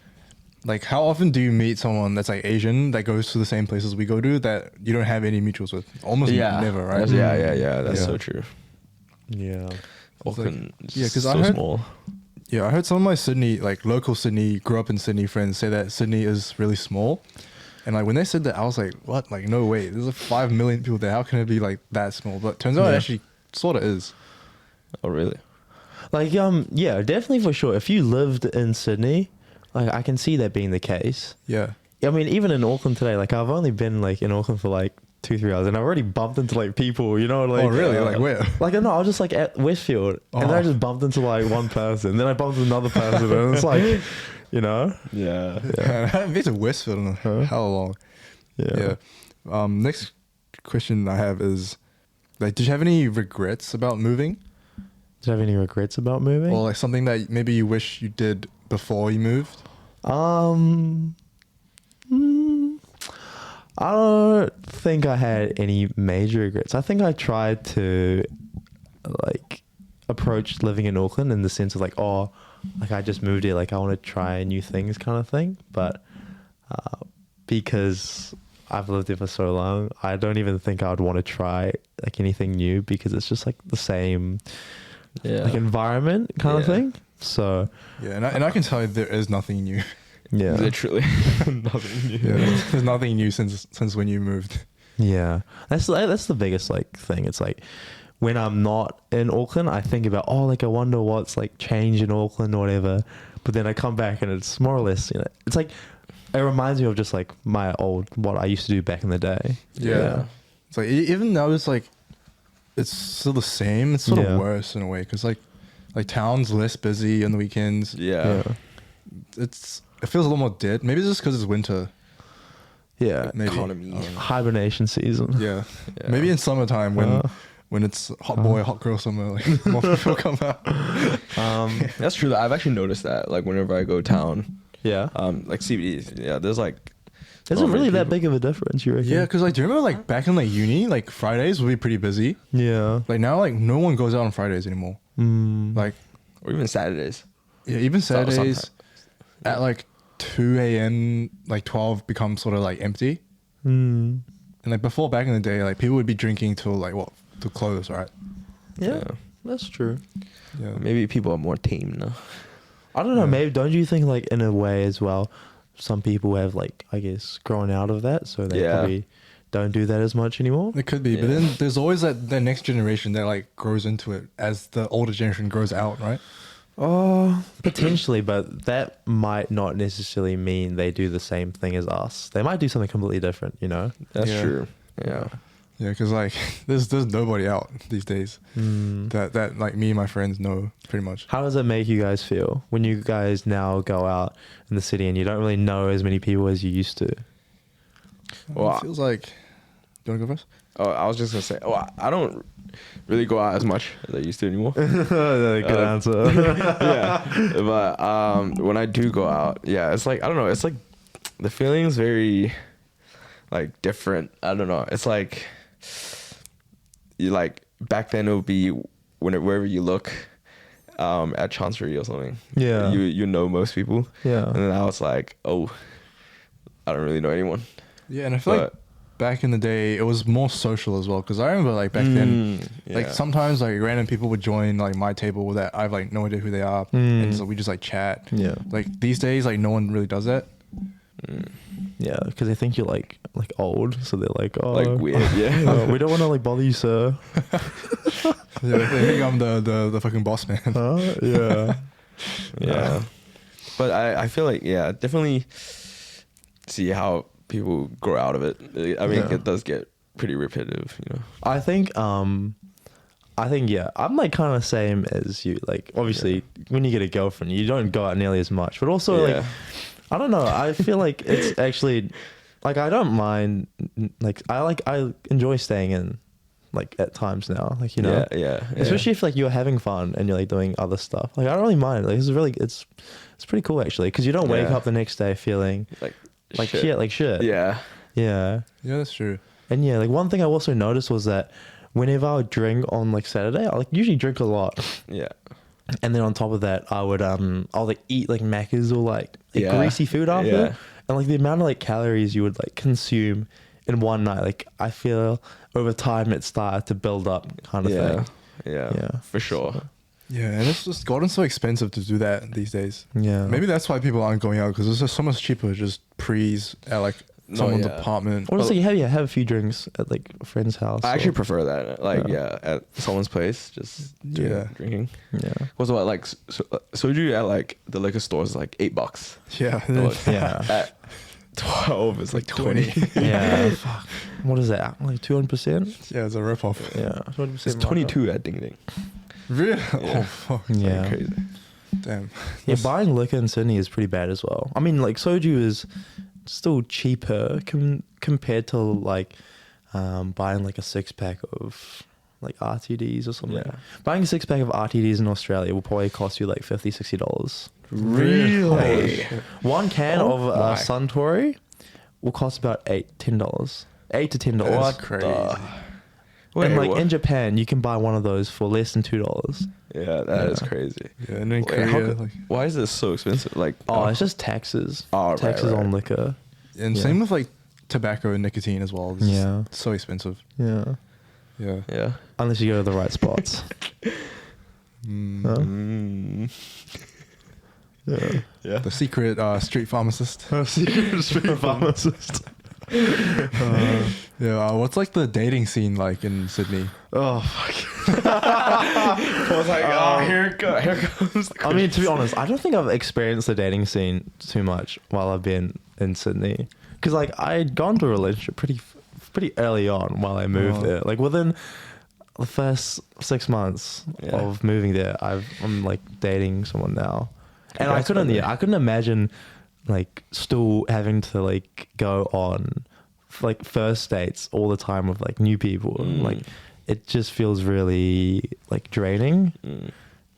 [SPEAKER 3] like how often do you meet someone that's like Asian that goes to the same places we go to that you don't have any mutuals with? Almost never, right?
[SPEAKER 2] Yeah. That's
[SPEAKER 3] Yeah.
[SPEAKER 2] so true.
[SPEAKER 1] Yeah.
[SPEAKER 2] Auckland,
[SPEAKER 3] yeah, 'cause
[SPEAKER 2] so
[SPEAKER 3] I heard-
[SPEAKER 2] small.
[SPEAKER 3] Yeah, I heard some of my Sydney, like local Sydney, grew up in Sydney friends say that Sydney is really small. And like when they said that, I was like, what? Like, no way. There's like 5 million people there. How can it be like that small? But turns out it
[SPEAKER 1] Yeah.
[SPEAKER 3] actually sort of is.
[SPEAKER 2] Oh really?
[SPEAKER 1] Like yeah, definitely for sure. If you lived in Sydney, like I can see that being the case.
[SPEAKER 3] Yeah.
[SPEAKER 1] I mean, even in Auckland today, like I've only been like in Auckland for like 2-3 hours, and I've already bumped into like people, you know, like
[SPEAKER 3] Oh, really? Like where?
[SPEAKER 1] Like no, I was just like at Westfield, and then I
[SPEAKER 3] Oh.
[SPEAKER 1] just bumped into like one person, then I bumped into another person, and it's like, you know,
[SPEAKER 2] Yeah.
[SPEAKER 3] I haven't been to Westfield in how long?
[SPEAKER 1] yeah.
[SPEAKER 3] Yeah. Next question I have is, like, did you have any regrets about moving?
[SPEAKER 1] Did you have any regrets about moving?
[SPEAKER 3] Or like something that maybe you wish you did before you moved?
[SPEAKER 1] I don't think I had any major regrets. I think I tried to like approach living in Auckland in the sense of like, oh, like I just moved here, like I want to try new things kind of thing. But because I've lived here for so long, I don't even think I would want to try like anything new because it's just like the same like environment kind of
[SPEAKER 2] Yeah.
[SPEAKER 1] thing. So
[SPEAKER 3] Yeah, and I can tell you there is nothing new.
[SPEAKER 1] yeah.
[SPEAKER 2] Literally nothing new.
[SPEAKER 3] Yeah, there's nothing new since when you moved.
[SPEAKER 1] Yeah, that's the biggest like thing. It's like when I'm not in Auckland, I think about like I wonder what's like changed in Auckland or whatever. But then I come back and it's more or less, you know, it's like it reminds me of just like what I used to do back in the day.
[SPEAKER 3] Yeah. It's like even though it's like it's still the same, it's sort
[SPEAKER 1] Yeah.
[SPEAKER 3] of worse in a way because like town's less busy on the weekends.
[SPEAKER 2] Yeah.
[SPEAKER 3] It feels a little more dead. Maybe it's just because it's winter.
[SPEAKER 1] Yeah.
[SPEAKER 3] Maybe.
[SPEAKER 2] Economy.
[SPEAKER 1] Hibernation season.
[SPEAKER 3] Yeah.
[SPEAKER 2] Yeah.
[SPEAKER 3] Maybe in summertime when it's hot boy, hot girl summer, like more people come out.
[SPEAKER 2] That's true. I've actually noticed that. Like whenever I go town,
[SPEAKER 1] Yeah.
[SPEAKER 2] like CBD, yeah, there's like.
[SPEAKER 1] Is it
[SPEAKER 2] not many
[SPEAKER 1] really that
[SPEAKER 2] people.
[SPEAKER 1] big of a difference, you reckon?
[SPEAKER 3] Yeah, because like do you remember like back in like uni, like Fridays would be pretty busy.
[SPEAKER 1] Yeah.
[SPEAKER 3] Like now, like no one goes out on Fridays anymore. Like
[SPEAKER 2] Or even Saturdays.
[SPEAKER 3] yeah, even Saturdays
[SPEAKER 2] sometimes.
[SPEAKER 3] at like 2 a.m. like 12 becomes sort of like empty.
[SPEAKER 1] Mm.
[SPEAKER 3] And like before, back in the day, like people would be drinking till like what to close, right?
[SPEAKER 1] Yeah, that's true.
[SPEAKER 3] Yeah,
[SPEAKER 2] Maybe people are more tame now.
[SPEAKER 1] I don't know.
[SPEAKER 3] Yeah.
[SPEAKER 1] Maybe don't you think like in a way as well, some people have like I guess grown out of that, so they
[SPEAKER 2] Yeah.
[SPEAKER 1] probably don't do that as much anymore.
[SPEAKER 3] it could be, but
[SPEAKER 2] Yeah.
[SPEAKER 3] then there's always that next generation that like grows into it as the older generation grows out, right?
[SPEAKER 1] Oh, potentially, but that might not necessarily mean they do the same thing as us. They might do something completely different, you know?
[SPEAKER 2] That's
[SPEAKER 3] Yeah.
[SPEAKER 2] true. Yeah.
[SPEAKER 3] Yeah, because like there's nobody out these days that like me and my friends know pretty much.
[SPEAKER 1] How does it make you guys feel when you guys now go out in the city and you don't really know as many people as you used to?
[SPEAKER 2] Well,
[SPEAKER 3] It feels like. Do you want to go first?
[SPEAKER 2] Oh, I was just gonna say. Oh, I don't really go out as much as I used to anymore.
[SPEAKER 1] Good answer.
[SPEAKER 2] Yeah, but when I do go out, yeah, it's like I don't know. It's like the feeling's very like different. I don't know. It's like you like back then it would be wherever you look at Chancery or something.
[SPEAKER 1] Yeah.
[SPEAKER 2] you know most people.
[SPEAKER 1] Yeah.
[SPEAKER 2] And then now it's like, oh, I don't really know anyone.
[SPEAKER 3] Yeah, and I feel like back in the day it was more social as well because I remember like back then like
[SPEAKER 2] yeah.
[SPEAKER 3] sometimes like random people would join like my table that I've like no idea who they are and so we just like chat.
[SPEAKER 1] Yeah.
[SPEAKER 3] Like these days like no one really does that.
[SPEAKER 1] Yeah, because they think you're like old, so they're like, oh,
[SPEAKER 2] like weird. Yeah.
[SPEAKER 1] we don't want to like bother you, sir.
[SPEAKER 3] Yeah, they think I'm the fucking boss man.
[SPEAKER 1] Yeah.
[SPEAKER 2] Yeah. But I feel like, yeah, definitely see how people grow out of it. I mean,
[SPEAKER 1] Yeah.
[SPEAKER 2] it does get pretty repetitive, you know.
[SPEAKER 1] I think yeah, I'm like kind of same as you. Like obviously when you get a girlfriend, you don't go out nearly as much, but also like I don't know, I feel like it's actually like I don't mind, like I enjoy staying in like at times now, like, you know.
[SPEAKER 2] Yeah.
[SPEAKER 1] Especially if like you're having fun and you're like doing other stuff. Like I don't really mind. Like it's pretty cool actually, because you don't wake up the next day feeling like shit.
[SPEAKER 2] Yeah.
[SPEAKER 1] Yeah.
[SPEAKER 3] Yeah, that's true.
[SPEAKER 1] And yeah, like one thing I also noticed was that whenever I would drink on like Saturday, I like usually drink a lot.
[SPEAKER 2] Yeah.
[SPEAKER 1] And then on top of that, I'll like eat like Macca's or like
[SPEAKER 2] Yeah.
[SPEAKER 1] greasy food after.
[SPEAKER 2] Yeah.
[SPEAKER 1] And like the amount of like calories you would like consume in one night, like I feel over time it started to build up kind of thing.
[SPEAKER 2] Yeah. For sure.
[SPEAKER 1] So,
[SPEAKER 3] Yeah, and it's just gotten so expensive to do that these days.
[SPEAKER 1] yeah.
[SPEAKER 3] Maybe that's why people aren't going out, because it's just so much cheaper to just prees at like someone's apartment.
[SPEAKER 1] Honestly, have a few drinks at like a friend's house.
[SPEAKER 2] I actually
[SPEAKER 1] or-
[SPEAKER 2] prefer that. Like, at someone's place, just drinking.
[SPEAKER 1] yeah.
[SPEAKER 2] What's what, like, soju at like the liquor store is like $8.
[SPEAKER 3] Yeah,
[SPEAKER 1] Yeah.
[SPEAKER 2] At 12, it's like 20.
[SPEAKER 1] Yeah. Fuck. What is that? Like 200%?
[SPEAKER 3] yeah, it's a ripoff.
[SPEAKER 1] Yeah. 200%.
[SPEAKER 2] It's 22 at Ding Ding.
[SPEAKER 3] Really?
[SPEAKER 2] Yeah.
[SPEAKER 3] Oh fuck.
[SPEAKER 1] Yeah.
[SPEAKER 2] Crazy.
[SPEAKER 3] Damn.
[SPEAKER 1] Yeah, buying liquor in Sydney is pretty bad as well. I mean, like soju is still cheaper compared to like buying like a 6-pack of like RTDs or something.
[SPEAKER 2] Yeah.
[SPEAKER 1] Buying a 6-pack of RTDs in Australia will probably cost you like $50-$60.
[SPEAKER 2] Really?
[SPEAKER 1] One can
[SPEAKER 2] Oh
[SPEAKER 1] of
[SPEAKER 2] my.
[SPEAKER 1] Suntory will cost about $10. $8 to $10.
[SPEAKER 3] That's crazy.
[SPEAKER 2] Wait,
[SPEAKER 1] and like
[SPEAKER 2] what?
[SPEAKER 1] in Japan, you can buy one of those for less than $2.
[SPEAKER 2] Yeah, that is crazy.
[SPEAKER 3] Yeah, and then
[SPEAKER 2] Wait, how
[SPEAKER 3] Korea,
[SPEAKER 2] co-
[SPEAKER 3] like,
[SPEAKER 2] why is this so expensive? Like,
[SPEAKER 1] It's just taxes.
[SPEAKER 2] Oh, right,
[SPEAKER 1] Taxes
[SPEAKER 2] right.
[SPEAKER 1] on liquor.
[SPEAKER 3] and
[SPEAKER 1] Yeah.
[SPEAKER 3] same with like tobacco and nicotine as well. It's just
[SPEAKER 1] Yeah.
[SPEAKER 3] so expensive.
[SPEAKER 1] Yeah.
[SPEAKER 3] Yeah.
[SPEAKER 2] yeah.
[SPEAKER 1] Unless you go to the right spots.
[SPEAKER 3] Mm.
[SPEAKER 1] Huh?
[SPEAKER 2] Mm.
[SPEAKER 1] Yeah.
[SPEAKER 2] Yeah.
[SPEAKER 3] The secret street pharmacist.
[SPEAKER 1] Secret street pharmacist.
[SPEAKER 3] Yeah. What's like the dating scene like in Sydney?
[SPEAKER 1] Oh, fuck.
[SPEAKER 2] I was like, here comes.
[SPEAKER 1] I mean, to be honest, I don't think I've experienced the dating scene too much while I've been in Sydney. Because, like, I had gone to a relationship pretty early on while I moved there. Like, within the first 6 months of moving there, I'm, like, dating someone now. And I couldn't imagine, like, still having to, like, go on, like, first dates all the time with, like, new people. Like, it just feels really, like, draining.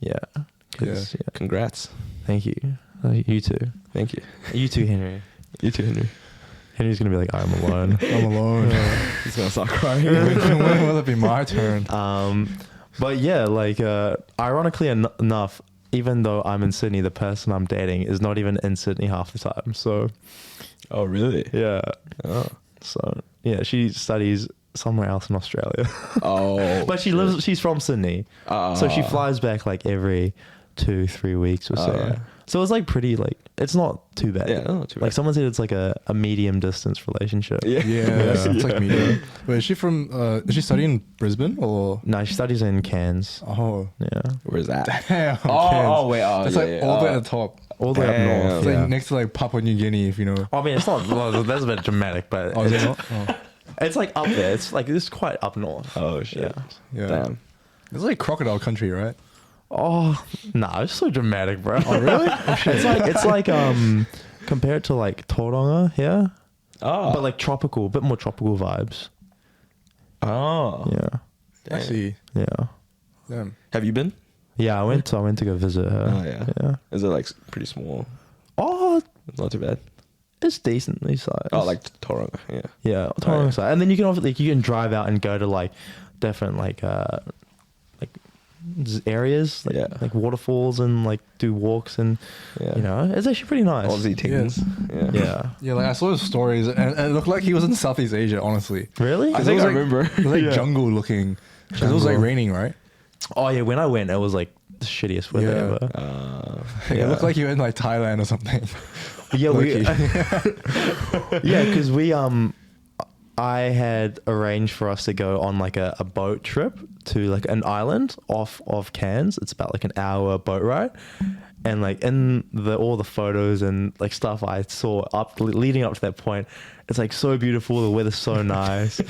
[SPEAKER 1] Yeah. 'Cause, yeah.
[SPEAKER 2] Congrats.
[SPEAKER 1] Thank you. You too.
[SPEAKER 2] Thank you.
[SPEAKER 1] You too, Henry.
[SPEAKER 2] You too, Henry.
[SPEAKER 1] Henry's gonna be like, I'm alone.
[SPEAKER 3] I'm alone.
[SPEAKER 2] He's gonna start crying.
[SPEAKER 3] When will it be my turn?
[SPEAKER 1] But yeah, like, ironically enough, even though I'm in Sydney, the person I'm dating is not even in Sydney half the time. So,
[SPEAKER 2] Oh, really?
[SPEAKER 1] yeah.
[SPEAKER 2] Oh.
[SPEAKER 1] So, yeah, she studies somewhere else in Australia.
[SPEAKER 2] Oh.
[SPEAKER 1] But she's from Sydney. So she flies back like every 2-3 weeks or so.
[SPEAKER 2] Yeah.
[SPEAKER 1] So it's like pretty, like, it's not too bad.
[SPEAKER 2] Yeah, not too bad.
[SPEAKER 1] Like someone said it's like a medium distance relationship.
[SPEAKER 2] Yeah.
[SPEAKER 3] Yeah, it's like medium. Wait, is she from? Is she studying in Brisbane or?
[SPEAKER 1] No, she studies in Cairns.
[SPEAKER 3] Oh,
[SPEAKER 1] Yeah.
[SPEAKER 2] Where's that?
[SPEAKER 3] damn.
[SPEAKER 2] Oh,
[SPEAKER 3] Cairns.
[SPEAKER 2] wait. Oh,
[SPEAKER 3] It's
[SPEAKER 2] yeah,
[SPEAKER 3] like
[SPEAKER 2] yeah.
[SPEAKER 3] all the way
[SPEAKER 2] Oh.
[SPEAKER 3] at the top.
[SPEAKER 1] All the way up
[SPEAKER 2] Damn.
[SPEAKER 1] north.
[SPEAKER 3] It's
[SPEAKER 1] Yeah.
[SPEAKER 3] like next to like Papua New Guinea, if you know.
[SPEAKER 1] I mean, it's not, well, that's a bit dramatic, but
[SPEAKER 3] Oh, is it
[SPEAKER 1] it's,
[SPEAKER 3] not? Oh,
[SPEAKER 1] it's like up there. It's like, it's quite up north.
[SPEAKER 2] Oh, shit.
[SPEAKER 1] Yeah.
[SPEAKER 3] yeah.
[SPEAKER 2] Damn.
[SPEAKER 3] It's like crocodile country, right?
[SPEAKER 1] Oh, nah, it's so dramatic, bro.
[SPEAKER 3] Oh, really?
[SPEAKER 1] it's like, compared to like Tauranga here,
[SPEAKER 2] Oh.
[SPEAKER 1] but like tropical, a bit more tropical vibes.
[SPEAKER 2] Oh.
[SPEAKER 1] Yeah.
[SPEAKER 3] I see.
[SPEAKER 1] Yeah.
[SPEAKER 3] Damn.
[SPEAKER 2] Have you been?
[SPEAKER 1] Yeah, I went to go visit her.
[SPEAKER 2] Oh, yeah.
[SPEAKER 1] Yeah.
[SPEAKER 2] Is it like pretty small?
[SPEAKER 1] Oh,
[SPEAKER 2] It's not too bad.
[SPEAKER 1] it's decently sized.
[SPEAKER 2] Oh, like Tauranga. Yeah.
[SPEAKER 1] yeah, Tauranga side. And then you can also, like, you can drive out and go to like different like areas, like,
[SPEAKER 2] Yeah.
[SPEAKER 1] like waterfalls, and like do walks, and
[SPEAKER 2] Yeah.
[SPEAKER 1] you know, it's actually pretty nice.
[SPEAKER 2] Aussie things. Yeah.
[SPEAKER 1] Yeah.
[SPEAKER 3] Yeah, like I saw his stories, and it looked like he was in Southeast Asia. Honestly,
[SPEAKER 1] Really?
[SPEAKER 2] I
[SPEAKER 3] It
[SPEAKER 2] think
[SPEAKER 3] was
[SPEAKER 2] I
[SPEAKER 3] like-
[SPEAKER 2] remember.
[SPEAKER 3] it was like
[SPEAKER 1] Yeah.
[SPEAKER 3] jungle looking. 'Cause it was like
[SPEAKER 1] Jungle.
[SPEAKER 3] raining, right?
[SPEAKER 1] Oh yeah, when I went, it was like the shittiest weather
[SPEAKER 3] Yeah.
[SPEAKER 1] ever.
[SPEAKER 3] Like, it looked like you were in like Thailand or something.
[SPEAKER 1] Yeah, we,
[SPEAKER 3] Low-key.
[SPEAKER 1] yeah, because I had arranged for us to go on like a boat trip to like an island off of Cairns. It's about like an hour boat ride. And like in all the photos and like stuff I saw leading up to that point, it's like so beautiful. The weather's so nice.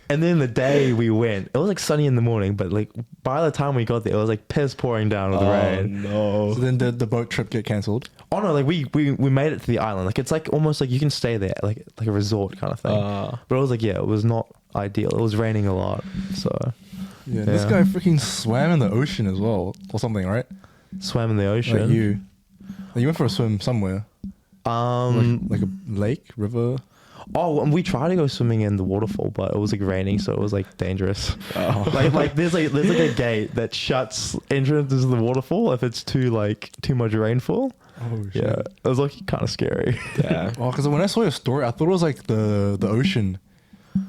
[SPEAKER 1] And then the day we went, it was like sunny in the morning, but like by the time we got there, it was like piss pouring down with the rain.
[SPEAKER 2] No.
[SPEAKER 3] So then the boat trip get cancelled?
[SPEAKER 1] Oh no, like we made it to the island. Like it's like almost like you can stay there, like a resort kind of thing. But it was like, yeah, it was not ideal. It was raining a lot, so
[SPEAKER 3] Yeah, this guy freaking swam in the ocean as well, or something, right?
[SPEAKER 1] swam in the ocean.
[SPEAKER 3] Like you. Like you went for a swim somewhere. Like a lake, river.
[SPEAKER 1] Oh, and we tried to go swimming in the waterfall, but it was like raining, so it was like dangerous. Like there's like a gate that shuts entrance to the waterfall if it's too much rainfall.
[SPEAKER 3] Oh shit.
[SPEAKER 1] Yeah, it was like kind of scary.
[SPEAKER 2] Yeah.
[SPEAKER 3] Oh, because when I saw your story, I thought it was like the ocean,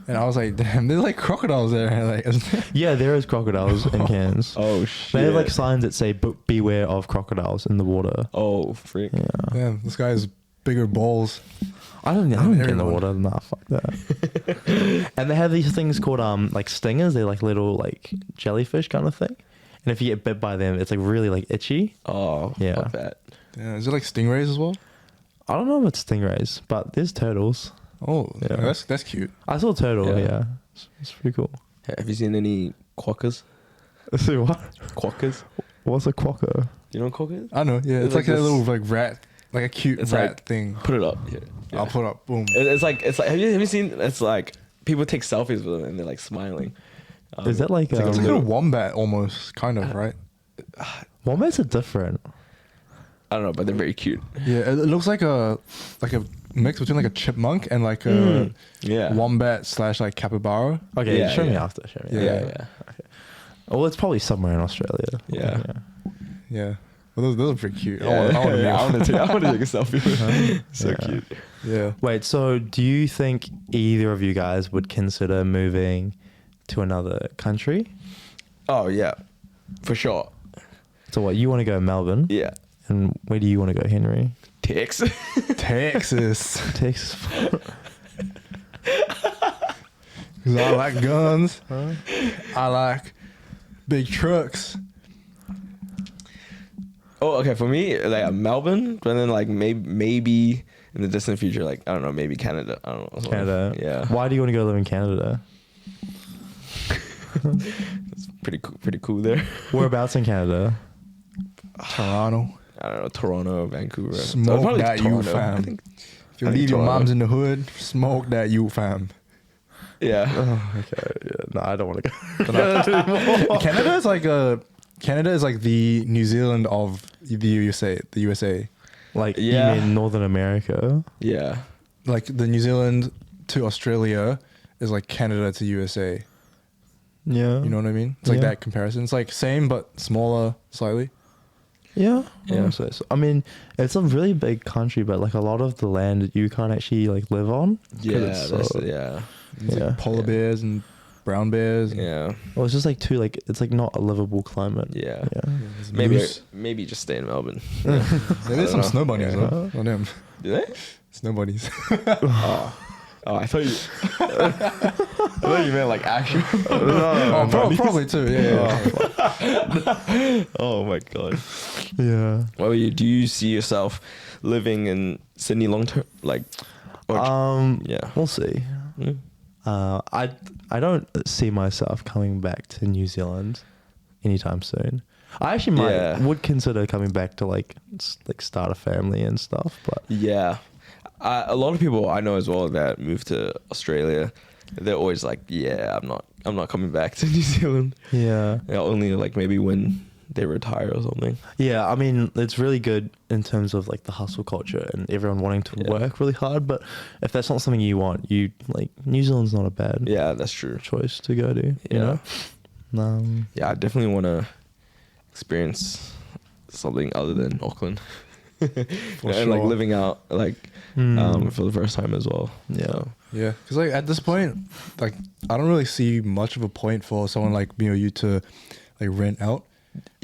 [SPEAKER 3] and I was like, damn, there's like crocodiles there. Like,
[SPEAKER 1] Yeah, there is crocodiles in Cairns.
[SPEAKER 2] Oh shit.
[SPEAKER 1] They have like signs that say beware of crocodiles in the water.
[SPEAKER 2] Oh freak.
[SPEAKER 1] Yeah.
[SPEAKER 3] damn, this guy has bigger balls.
[SPEAKER 1] I don't get in the
[SPEAKER 3] everyone.
[SPEAKER 1] water. Nah, fuck that. And they have these things called like stingers. They're like little like jellyfish kind of thing. And if you get bit by them, it's like really like itchy.
[SPEAKER 2] Oh
[SPEAKER 1] Yeah.
[SPEAKER 2] fuck that.
[SPEAKER 3] Yeah, is it like stingrays as well?
[SPEAKER 1] I don't know if it's stingrays, but there's turtles.
[SPEAKER 3] Oh,
[SPEAKER 1] Yeah.
[SPEAKER 3] that's cute.
[SPEAKER 1] I saw a turtle.
[SPEAKER 2] Yeah.
[SPEAKER 1] Yeah, it's pretty cool.
[SPEAKER 2] Have you seen any quokkas?
[SPEAKER 1] So what?
[SPEAKER 2] Quokkas?
[SPEAKER 1] What's a quokka?
[SPEAKER 2] You know what quokka is?
[SPEAKER 3] I know. Yeah, it's like a
[SPEAKER 2] this-
[SPEAKER 3] little like rat, like a cute
[SPEAKER 2] It's
[SPEAKER 3] rat
[SPEAKER 2] like-
[SPEAKER 3] thing.
[SPEAKER 2] Put it up here. Yeah.
[SPEAKER 3] I'll put up. Boom.
[SPEAKER 2] It's like have you seen? It's like people take selfies with them and they're like smiling.
[SPEAKER 1] Is that like
[SPEAKER 3] It's like a
[SPEAKER 1] little
[SPEAKER 3] wombat almost, kind of, right?
[SPEAKER 1] wombats are different?
[SPEAKER 2] I don't know, but they're very cute.
[SPEAKER 3] Yeah, it looks like a mix between like a chipmunk and like a
[SPEAKER 2] Yeah.
[SPEAKER 3] wombat / like capybara.
[SPEAKER 1] Okay,
[SPEAKER 2] Yeah,
[SPEAKER 1] show me
[SPEAKER 2] yeah.
[SPEAKER 1] after. Show me.
[SPEAKER 3] Yeah.
[SPEAKER 1] after. Oh, well, it's probably somewhere in Australia.
[SPEAKER 2] Yeah.
[SPEAKER 3] Yeah, well, those are pretty cute.
[SPEAKER 2] Yeah.
[SPEAKER 3] I want to
[SPEAKER 2] I want to take a selfie. So
[SPEAKER 1] Yeah.
[SPEAKER 2] cute.
[SPEAKER 3] Yeah.
[SPEAKER 1] Wait, so do you think either of you guys would consider moving to another country?
[SPEAKER 2] Oh yeah, for sure.
[SPEAKER 3] Mm-hmm.
[SPEAKER 1] So what, you want to go Melbourne?
[SPEAKER 2] Yeah.
[SPEAKER 1] And where do you want to go, Henry?
[SPEAKER 2] Texas.
[SPEAKER 3] Texas.
[SPEAKER 1] Texas.
[SPEAKER 3] Because I like guns. I like big trucks.
[SPEAKER 2] Oh, okay. For me, like Melbourne, but then like maybe in the distant future, like I don't know, maybe Canada. I don't know.
[SPEAKER 1] Canada.
[SPEAKER 2] Yeah.
[SPEAKER 1] Why do you want to go live in Canada?
[SPEAKER 2] It's pretty cool there.
[SPEAKER 1] Whereabouts in Canada?
[SPEAKER 3] Toronto.
[SPEAKER 2] I don't know, Toronto, Vancouver.
[SPEAKER 3] Smoke
[SPEAKER 2] Probably
[SPEAKER 3] that you,
[SPEAKER 2] Toronto.
[SPEAKER 3] fam.
[SPEAKER 2] I think,
[SPEAKER 3] If you
[SPEAKER 2] I think
[SPEAKER 3] leave your
[SPEAKER 2] Toronto.
[SPEAKER 3] moms in the hood, smoke that you, fam.
[SPEAKER 2] yeah.
[SPEAKER 1] Oh, okay. Yeah. No, I don't want to go.
[SPEAKER 3] Canada is like the New Zealand of the USA. The USA.
[SPEAKER 1] Like,
[SPEAKER 2] Yeah.
[SPEAKER 1] you mean Northern America?
[SPEAKER 2] Yeah.
[SPEAKER 3] Like the New Zealand to Australia is like Canada to USA.
[SPEAKER 1] Yeah.
[SPEAKER 3] You know what I mean? It's like
[SPEAKER 1] Yeah.
[SPEAKER 3] that comparison. It's like same but smaller slightly.
[SPEAKER 1] Yeah.
[SPEAKER 2] Yeah.
[SPEAKER 1] So, I mean, it's a really big country, but like a lot of the land you can't actually like live on. 'cause
[SPEAKER 2] Yeah.
[SPEAKER 1] it's
[SPEAKER 2] That's,
[SPEAKER 1] so-
[SPEAKER 2] yeah.
[SPEAKER 3] It's
[SPEAKER 1] Yeah.
[SPEAKER 3] like polar bears and brown bears. and
[SPEAKER 2] Yeah.
[SPEAKER 1] Well, it's just like too like it's like not a livable climate.
[SPEAKER 2] Yeah.
[SPEAKER 1] Yeah.
[SPEAKER 3] there's
[SPEAKER 2] Maybe
[SPEAKER 3] moose.
[SPEAKER 2] maybe just stay in Melbourne.
[SPEAKER 3] There
[SPEAKER 2] I
[SPEAKER 3] is some
[SPEAKER 2] don't
[SPEAKER 3] snow bunnies
[SPEAKER 1] Yeah.
[SPEAKER 3] though. Oh damn.
[SPEAKER 2] Do they?
[SPEAKER 3] Snow bunnies.
[SPEAKER 2] Oh, I thought you. I thought you meant like actual.
[SPEAKER 3] Oh, probably too. Yeah.
[SPEAKER 2] Oh my god.
[SPEAKER 1] Yeah.
[SPEAKER 2] What about you? Do you see yourself living in Sydney long term? Like, or, yeah.
[SPEAKER 1] We'll see.
[SPEAKER 2] Mm.
[SPEAKER 1] I don't see myself coming back to New Zealand anytime soon. I actually would consider coming back to like start a family and stuff, but
[SPEAKER 2] Yeah. A lot of people I know as well that move to Australia, they're always like, yeah, I'm not coming back to New Zealand.
[SPEAKER 1] yeah.
[SPEAKER 2] Yeah, only like maybe when they retire or something.
[SPEAKER 1] Yeah, I mean, it's really good in terms of like the hustle culture and everyone wanting to
[SPEAKER 2] Yeah.
[SPEAKER 1] work really hard, but if that's not something you want, you like New Zealand's not a bad
[SPEAKER 2] Yeah, that's true.
[SPEAKER 1] choice to go to, you know?
[SPEAKER 2] Yeah, I definitely want to experience something other than Auckland. And like
[SPEAKER 3] sure.
[SPEAKER 2] living out like for the first time as well.
[SPEAKER 1] Yeah.
[SPEAKER 2] So,
[SPEAKER 3] Yeah, because like at this point, like I don't really see much of a point for someone like me or you to like rent out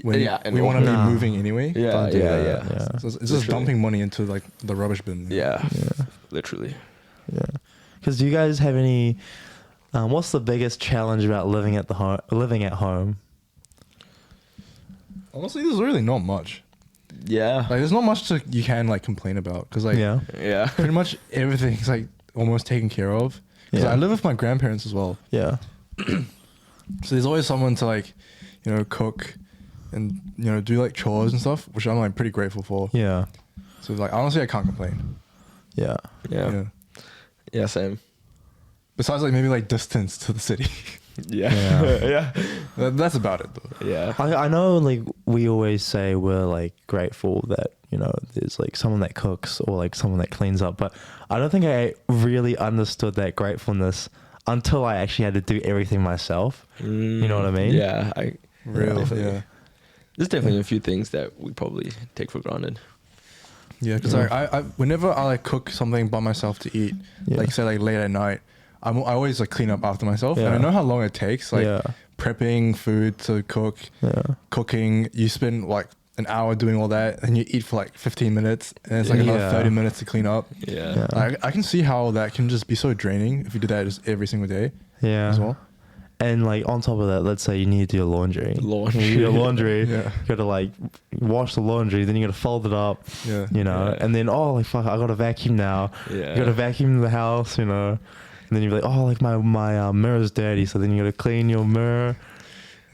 [SPEAKER 3] when
[SPEAKER 2] Yeah, and
[SPEAKER 3] we want to be
[SPEAKER 1] Nah.
[SPEAKER 3] moving anyway.
[SPEAKER 2] yeah,
[SPEAKER 1] Don't do
[SPEAKER 2] yeah,
[SPEAKER 1] that,
[SPEAKER 2] yeah,
[SPEAKER 1] yeah.
[SPEAKER 3] So it's just
[SPEAKER 2] Literally.
[SPEAKER 3] dumping money into like the rubbish bin.
[SPEAKER 2] Yeah,
[SPEAKER 1] Yeah.
[SPEAKER 2] literally.
[SPEAKER 1] Yeah. Because do you guys have any What's the biggest challenge about living at home?
[SPEAKER 3] Honestly, there's really not much.
[SPEAKER 2] Yeah.
[SPEAKER 3] Like, there's not much you can like complain about because like
[SPEAKER 1] Yeah.
[SPEAKER 2] Yeah.
[SPEAKER 3] pretty much everything's like almost taken care of. Because
[SPEAKER 1] Yeah.
[SPEAKER 3] I live with my grandparents as well,
[SPEAKER 1] Yeah.
[SPEAKER 3] so there's always someone to like, cook and do like chores and stuff, which I'm like pretty grateful for.
[SPEAKER 1] Yeah.
[SPEAKER 3] So like honestly, I can't complain.
[SPEAKER 1] Yeah.
[SPEAKER 2] Yeah. Yeah, same.
[SPEAKER 3] Besides like maybe like distance to the city.
[SPEAKER 2] Yeah.
[SPEAKER 1] Yeah.
[SPEAKER 2] Yeah.
[SPEAKER 3] That's about it though.
[SPEAKER 2] Yeah.
[SPEAKER 1] I know, like, we always say we're like grateful that there's like someone that cooks or like someone that cleans up, but I don't think I really understood that gratefulness until I actually had to do everything myself. You know what I mean?
[SPEAKER 2] Yeah.
[SPEAKER 3] Real,
[SPEAKER 2] definitely.
[SPEAKER 3] yeah.
[SPEAKER 2] There's definitely a few things that we probably take for granted.
[SPEAKER 3] Yeah, because like I whenever I like cook something by myself to eat,
[SPEAKER 1] Yeah.
[SPEAKER 3] like say like late at night, I always like clean up after myself, and
[SPEAKER 1] Yeah.
[SPEAKER 3] I know how long it takes. Like
[SPEAKER 1] Yeah.
[SPEAKER 3] prepping food to cook,
[SPEAKER 1] Yeah.
[SPEAKER 3] cooking. You spend like an hour doing all that, and you eat for like 15 minutes, and it's like another
[SPEAKER 1] Yeah.
[SPEAKER 3] 30 minutes to clean up.
[SPEAKER 2] Yeah.
[SPEAKER 1] Yeah.
[SPEAKER 3] I can see how that can just be so draining if you do that just every single day
[SPEAKER 1] Yeah.
[SPEAKER 3] as well.
[SPEAKER 1] And like on top of that, let's say you need to do your laundry.
[SPEAKER 2] Laundry.
[SPEAKER 1] You do your laundry.
[SPEAKER 3] Yeah.
[SPEAKER 1] You gotta like wash the laundry, then you gotta fold it up.
[SPEAKER 3] Yeah.
[SPEAKER 1] And then like fuck, I gotta vacuum now.
[SPEAKER 2] Yeah.
[SPEAKER 1] You gotta vacuum the house. And then you're like, oh, like my mirror's dirty, so then you gotta clean your mirror.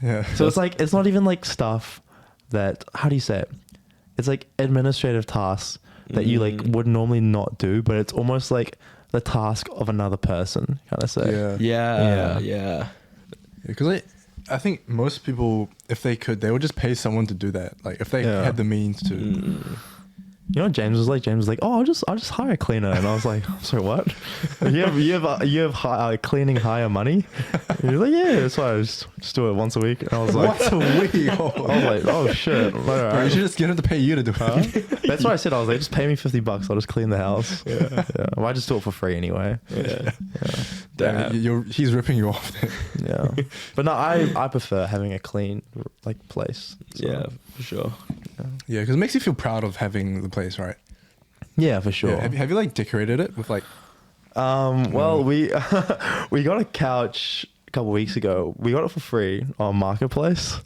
[SPEAKER 3] Yeah.
[SPEAKER 1] So it's like it's not even like stuff that, how do you say it? It's like administrative tasks that you like would normally not do, but it's almost like the task of another person, kind of say.
[SPEAKER 3] Yeah.
[SPEAKER 2] Yeah. Yeah.
[SPEAKER 3] Because I think most people, if they could, they would just pay someone to do that. Like if they
[SPEAKER 1] Yeah.
[SPEAKER 3] had the means to.
[SPEAKER 1] You know what James was like? James was like, oh, I'll just hire a cleaner. And I was like, sorry, what? you have cleaning hire money? And he's like, yeah, that's why I just do it once a week. And I was like,
[SPEAKER 3] Once a week.
[SPEAKER 1] I was like, oh shit. All
[SPEAKER 3] Bro, you
[SPEAKER 1] right.
[SPEAKER 3] should just get him to pay you to do it.
[SPEAKER 1] That's what I said. I was like, just pay me $50. I'll just clean the house. Yeah. Well, I just do it for free anyway.
[SPEAKER 2] Yeah.
[SPEAKER 3] Damn, he's ripping you off there.
[SPEAKER 1] Yeah. But no, I prefer having a clean like place. So,
[SPEAKER 2] Yeah, for sure.
[SPEAKER 3] Yeah, because it makes you feel proud of having the place, right?
[SPEAKER 1] Yeah, for sure.
[SPEAKER 3] Yeah. Have you like decorated it with like?
[SPEAKER 1] Well, we we got a couch a couple weeks ago. We got it for free on Marketplace.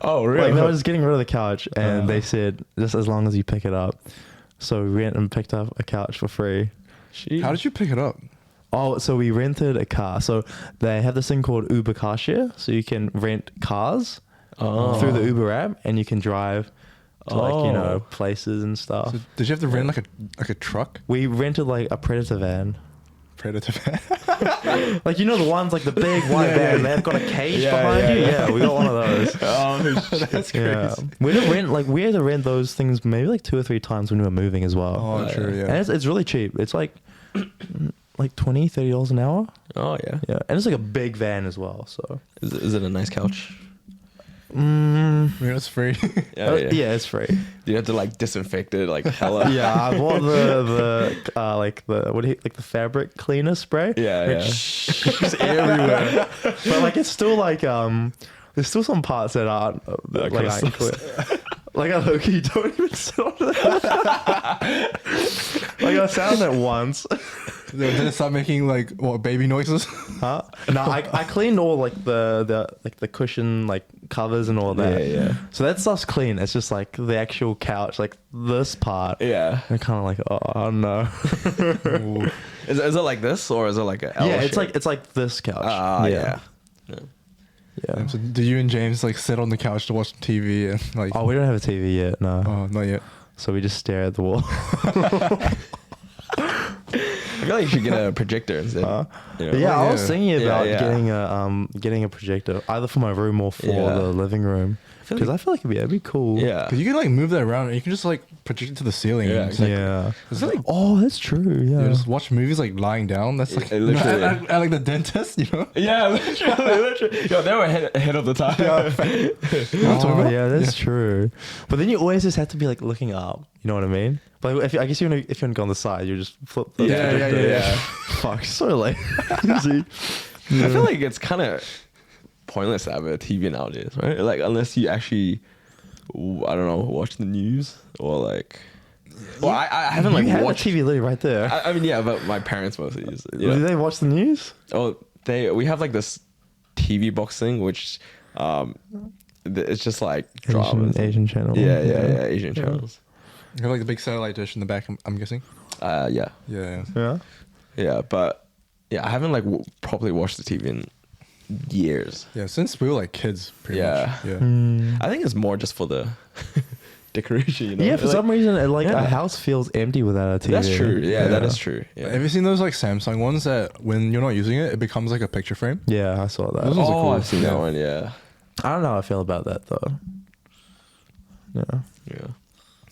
[SPEAKER 2] Oh,
[SPEAKER 1] Like they were just getting rid of the couch, and they said just as long as you pick it up. So we went and picked up a couch for free.
[SPEAKER 3] How did you pick it up?
[SPEAKER 1] Oh, so we rented a car. So they have this thing called Uber Car Share. So you can rent cars through the Uber app, and you can drive to like places and stuff.
[SPEAKER 3] So did you have to rent like a truck?
[SPEAKER 1] We rented like a Predator van.
[SPEAKER 3] Predator van.
[SPEAKER 1] Like, the ones like the big white van, they've got a cage behind you. Yeah, we got one of those.
[SPEAKER 3] That's crazy.
[SPEAKER 1] Yeah. We had to rent those things maybe like 2 or 3 times when we were moving as well.
[SPEAKER 3] Oh, true. Yeah.
[SPEAKER 1] And it's really cheap. It's like $20-$30 an hour.
[SPEAKER 2] Oh, yeah.
[SPEAKER 1] Yeah, and it's like a big van as well. So
[SPEAKER 2] Is it a nice couch?
[SPEAKER 3] I mean, it's free.
[SPEAKER 1] yeah, it's free.
[SPEAKER 2] You have to like disinfect it like hella.
[SPEAKER 1] Yeah, I bought the fabric cleaner spray.
[SPEAKER 2] Yeah,
[SPEAKER 1] It's everywhere. But like it's still like there's still some parts that aren't like I can clear. Like I low-key don't even sit on that. Like I sound it once.
[SPEAKER 3] Did it start making like what, baby noises?
[SPEAKER 1] Huh? No, I cleaned all like the cushion like covers and all that.
[SPEAKER 2] Yeah.
[SPEAKER 1] So that stuff's clean. It's just like the actual couch, like this part.
[SPEAKER 2] Yeah.
[SPEAKER 1] I'm kind of like, oh no.
[SPEAKER 3] Ooh.
[SPEAKER 2] Is it like this or is it like a L
[SPEAKER 1] Yeah,
[SPEAKER 2] shape?
[SPEAKER 1] it's like this couch.
[SPEAKER 2] Yeah.
[SPEAKER 1] Yeah.
[SPEAKER 3] So do you and James like sit on the couch to watch TV and like?
[SPEAKER 1] Oh, we don't have a TV yet. No.
[SPEAKER 3] Oh, not yet.
[SPEAKER 1] So we just stare at the wall.
[SPEAKER 2] I feel like you should get a projector instead.
[SPEAKER 1] Yeah, I was thinking about
[SPEAKER 2] Yeah.
[SPEAKER 1] getting a projector either for my room or for
[SPEAKER 2] Yeah.
[SPEAKER 1] the living room, because I feel like it'd be cool.
[SPEAKER 2] Yeah.
[SPEAKER 3] Cause you can like move that around and you can just like project it to the ceiling.
[SPEAKER 2] Yeah,
[SPEAKER 3] and it's, like,
[SPEAKER 1] Yeah.
[SPEAKER 3] it's like
[SPEAKER 1] Oh, that's true.
[SPEAKER 3] you
[SPEAKER 1] Yeah.
[SPEAKER 3] just watch movies like lying down. That's like
[SPEAKER 2] It literally-
[SPEAKER 3] at like the dentist,
[SPEAKER 2] Yeah, literally. Yo, they were ahead of the time.
[SPEAKER 1] Oh, yeah, that's true. But then you always just have to be like looking up. You know what I mean? But I guess if you want to go on the side, you just flip the
[SPEAKER 3] Yeah.
[SPEAKER 1] Fuck, so late. Easy.
[SPEAKER 2] I feel like it's kind of pointless to have a TV nowadays, right? Like unless you actually, I don't know, watch the news or like. Well, I haven't like
[SPEAKER 1] You have
[SPEAKER 2] watched
[SPEAKER 1] a TV literally right there.
[SPEAKER 2] I mean, yeah, but my parents mostly use it.
[SPEAKER 1] Do they watch the news?
[SPEAKER 2] Oh, we have like this TV box thing, which it's just like dramas.
[SPEAKER 1] Asian channel.
[SPEAKER 2] Yeah, Asian channels.
[SPEAKER 3] You have like the big satellite dish in the back. I'm guessing.
[SPEAKER 2] Yeah.
[SPEAKER 1] Yeah.
[SPEAKER 2] But yeah, I haven't like properly watched the TV in years.
[SPEAKER 3] Yeah, since we were like kids, pretty
[SPEAKER 2] Yeah.
[SPEAKER 3] much. Yeah.
[SPEAKER 1] Mm.
[SPEAKER 2] I think it's more just for the decoration, you know.
[SPEAKER 1] Yeah, for
[SPEAKER 2] Like,
[SPEAKER 1] some reason,
[SPEAKER 2] yeah.
[SPEAKER 1] a house feels empty without a TV.
[SPEAKER 2] that's true. Yeah, that
[SPEAKER 1] Yeah.
[SPEAKER 2] is true. Yeah.
[SPEAKER 3] Have you seen those like Samsung ones that when you're not using it, it becomes like a picture frame?
[SPEAKER 1] Yeah, I saw that.
[SPEAKER 3] Those ones are
[SPEAKER 2] Oh,
[SPEAKER 3] cool.
[SPEAKER 2] I've seen
[SPEAKER 3] Yeah.
[SPEAKER 2] that one. Yeah.
[SPEAKER 1] I don't know how I feel about that though. Yeah.
[SPEAKER 2] Yeah.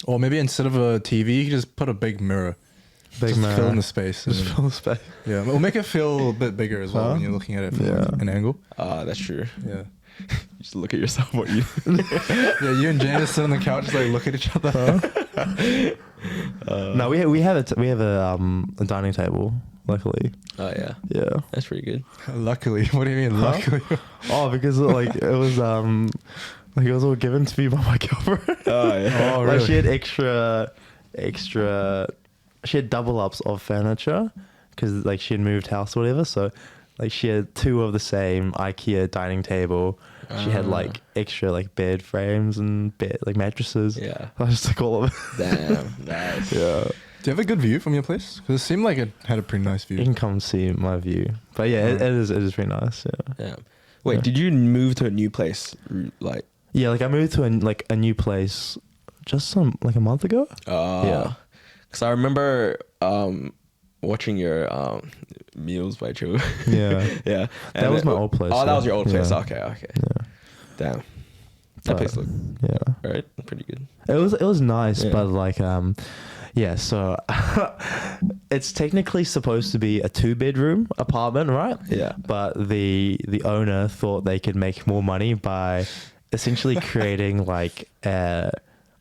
[SPEAKER 3] Or maybe instead of a TV, you can just put a big mirror.
[SPEAKER 1] Big
[SPEAKER 3] Just
[SPEAKER 1] mirror.
[SPEAKER 3] fill in the space.
[SPEAKER 1] Just
[SPEAKER 3] and-
[SPEAKER 1] fill the space.
[SPEAKER 3] Yeah, it'll make it feel a bit bigger as well
[SPEAKER 1] Huh?
[SPEAKER 3] when you're looking at it from
[SPEAKER 1] Yeah.
[SPEAKER 3] an angle.
[SPEAKER 2] That's true.
[SPEAKER 3] Yeah.
[SPEAKER 2] You just look at yourself. What you?
[SPEAKER 3] Yeah, you and Janice sit on the couch, just like look at each other.
[SPEAKER 1] No, we have a dining table. Luckily.
[SPEAKER 2] Oh yeah.
[SPEAKER 1] Yeah.
[SPEAKER 2] That's pretty good.
[SPEAKER 3] Luckily, what do you mean?
[SPEAKER 1] Huh?
[SPEAKER 3] Luckily,
[SPEAKER 1] Oh, because like it was all given to me by my girlfriend.
[SPEAKER 2] Oh yeah.
[SPEAKER 3] Oh,
[SPEAKER 1] Like
[SPEAKER 3] really?
[SPEAKER 1] she had extra. She had double ups of furniture because like she had moved house or whatever. So like she had two of the same IKEA dining table. She had like extra like bed frames and bed like mattresses.
[SPEAKER 2] Yeah.
[SPEAKER 1] I just took all of it.
[SPEAKER 2] Damn. That's
[SPEAKER 1] Yeah.
[SPEAKER 3] Do you have a good view from your place? Because it seemed like it had a pretty nice
[SPEAKER 1] You
[SPEAKER 3] view.
[SPEAKER 1] can come see my view. But yeah, it is pretty nice. Yeah.
[SPEAKER 2] Damn. Wait,
[SPEAKER 1] Yeah.
[SPEAKER 2] did you move to a new place? Like,
[SPEAKER 1] Yeah, like I moved to a new place just a month ago. Yeah.
[SPEAKER 2] Because I remember watching your Meals by Joe.
[SPEAKER 1] Yeah.
[SPEAKER 2] Yeah.
[SPEAKER 1] That was my old place,
[SPEAKER 2] Oh, that was
[SPEAKER 1] yeah.
[SPEAKER 2] your old place.
[SPEAKER 1] Yeah.
[SPEAKER 2] Okay.
[SPEAKER 1] Yeah.
[SPEAKER 2] Damn. That
[SPEAKER 1] But,
[SPEAKER 2] place looked
[SPEAKER 1] Yeah.
[SPEAKER 2] right. Pretty good.
[SPEAKER 1] It was nice,
[SPEAKER 2] Yeah.
[SPEAKER 1] but like yeah, so it's technically supposed to be a 2-bedroom apartment, right?
[SPEAKER 2] Yeah.
[SPEAKER 1] But the owner thought they could make more money by essentially creating like a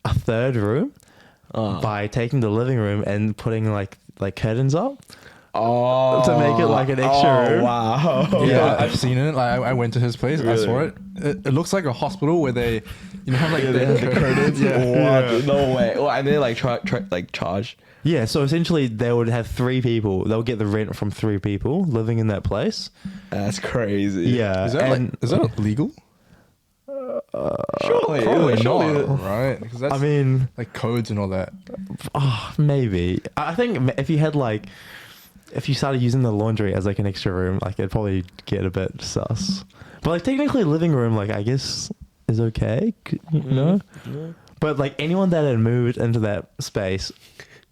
[SPEAKER 1] third room by taking the living room and putting like curtains up.
[SPEAKER 2] Oh.
[SPEAKER 1] To make it like an extra room.
[SPEAKER 2] Wow.
[SPEAKER 3] Yeah, I've seen it. Like, I went to his place. I saw
[SPEAKER 2] Really?
[SPEAKER 3] it. It looks like a hospital where they, have like
[SPEAKER 2] They have the curtains.
[SPEAKER 3] Yeah.
[SPEAKER 2] What? No way. Oh, and they like charge.
[SPEAKER 1] Yeah, so essentially they would have 3 people. They'll get the rent from 3 people living in that place.
[SPEAKER 2] That's crazy.
[SPEAKER 1] Yeah.
[SPEAKER 3] Is that
[SPEAKER 1] and
[SPEAKER 3] is that illegal?
[SPEAKER 2] Surely.
[SPEAKER 3] Probably
[SPEAKER 2] surely.
[SPEAKER 3] not, right? Because that's
[SPEAKER 1] I mean,
[SPEAKER 3] like codes and all that.
[SPEAKER 1] maybe. I think if you had like, if you started using the laundry as like an extra room, like it'd probably get a bit sus. But like technically living room, like I guess is okay, you know?
[SPEAKER 2] Yeah.
[SPEAKER 1] But like anyone that had moved into that space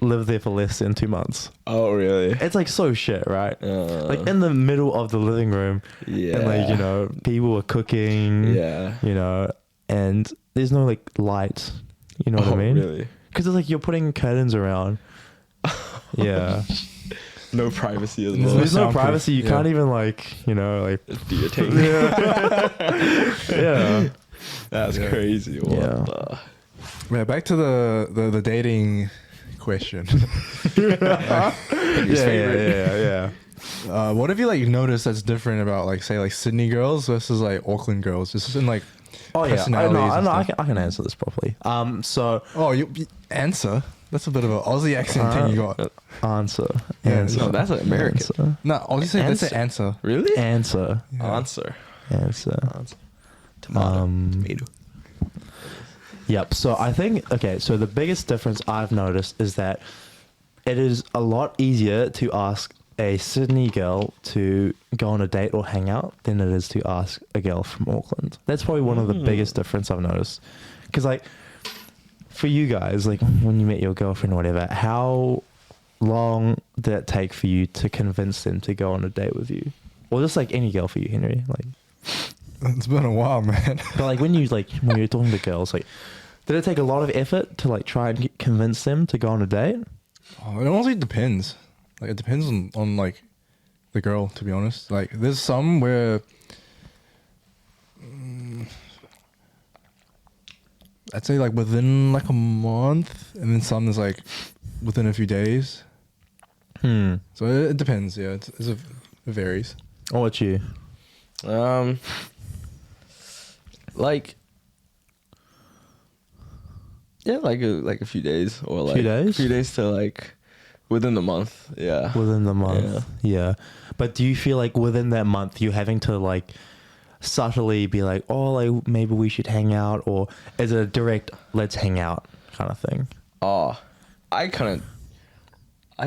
[SPEAKER 1] lived there for less than 2 months.
[SPEAKER 2] Oh, really?
[SPEAKER 1] It's like so shit, right? Like in the middle of the living room.
[SPEAKER 2] Yeah.
[SPEAKER 1] And like, people were cooking.
[SPEAKER 2] Yeah.
[SPEAKER 1] And there's no like light. You know what I mean?
[SPEAKER 2] Really?
[SPEAKER 1] Because it's like you're putting curtains around. Yeah.
[SPEAKER 2] No privacy as
[SPEAKER 3] There's
[SPEAKER 2] well.
[SPEAKER 1] There's no
[SPEAKER 3] soundproof.
[SPEAKER 1] privacy. You
[SPEAKER 3] Yeah.
[SPEAKER 1] can't even like, like.
[SPEAKER 2] Do your thing.
[SPEAKER 1] Yeah.
[SPEAKER 2] That's crazy. What
[SPEAKER 1] Yeah.
[SPEAKER 2] the?
[SPEAKER 3] Yeah, back to the dating question.
[SPEAKER 1] Yeah.
[SPEAKER 3] What have you like noticed that's different about like say like Sydney girls versus like Auckland girls? Just in like
[SPEAKER 1] Oh yeah. I
[SPEAKER 3] personalities and
[SPEAKER 1] know. I
[SPEAKER 3] stuff.
[SPEAKER 1] can answer this properly. So
[SPEAKER 3] you answer. That's a bit of an Aussie accent thing you got.
[SPEAKER 1] answer.
[SPEAKER 3] Yeah,
[SPEAKER 1] Answer.
[SPEAKER 2] No, that's an American.
[SPEAKER 1] Answer.
[SPEAKER 3] No, Aussie say that's an answer.
[SPEAKER 2] Really?
[SPEAKER 1] Answer.
[SPEAKER 3] Yeah.
[SPEAKER 2] Answer.
[SPEAKER 1] Answer.
[SPEAKER 2] Tomato. Tomato.
[SPEAKER 1] Yep. So I think so the biggest difference I've noticed is that it is a lot easier to ask a Sydney girl to go on a date or hang out than it is to ask a girl from Auckland. That's probably one of the biggest difference I've noticed. Because like for you guys, like when you met your girlfriend or whatever, how long did it take for you to convince them to go on a date with you? Or just like any girl for you, Henry? Like,
[SPEAKER 3] It's been a while, man.
[SPEAKER 1] but like when you're talking to girls, like, did it take a lot of effort to like try and convince them to go on a date?
[SPEAKER 3] Oh, it honestly depends. Like it depends on like the girl, to be honest. Like there's some where I'd say like within like a month, and then some is like within a few days. So it depends. Yeah, it varies.
[SPEAKER 1] What about you?
[SPEAKER 2] Like, yeah, like a few days or like
[SPEAKER 1] Few days?
[SPEAKER 2] a few days to like Within the month, yeah.
[SPEAKER 1] Within the month, yeah. But do you feel like within that month you're having to like subtly be like, oh, like maybe we should hang out, or is it a direct let's hang out kind of thing?
[SPEAKER 2] Oh, I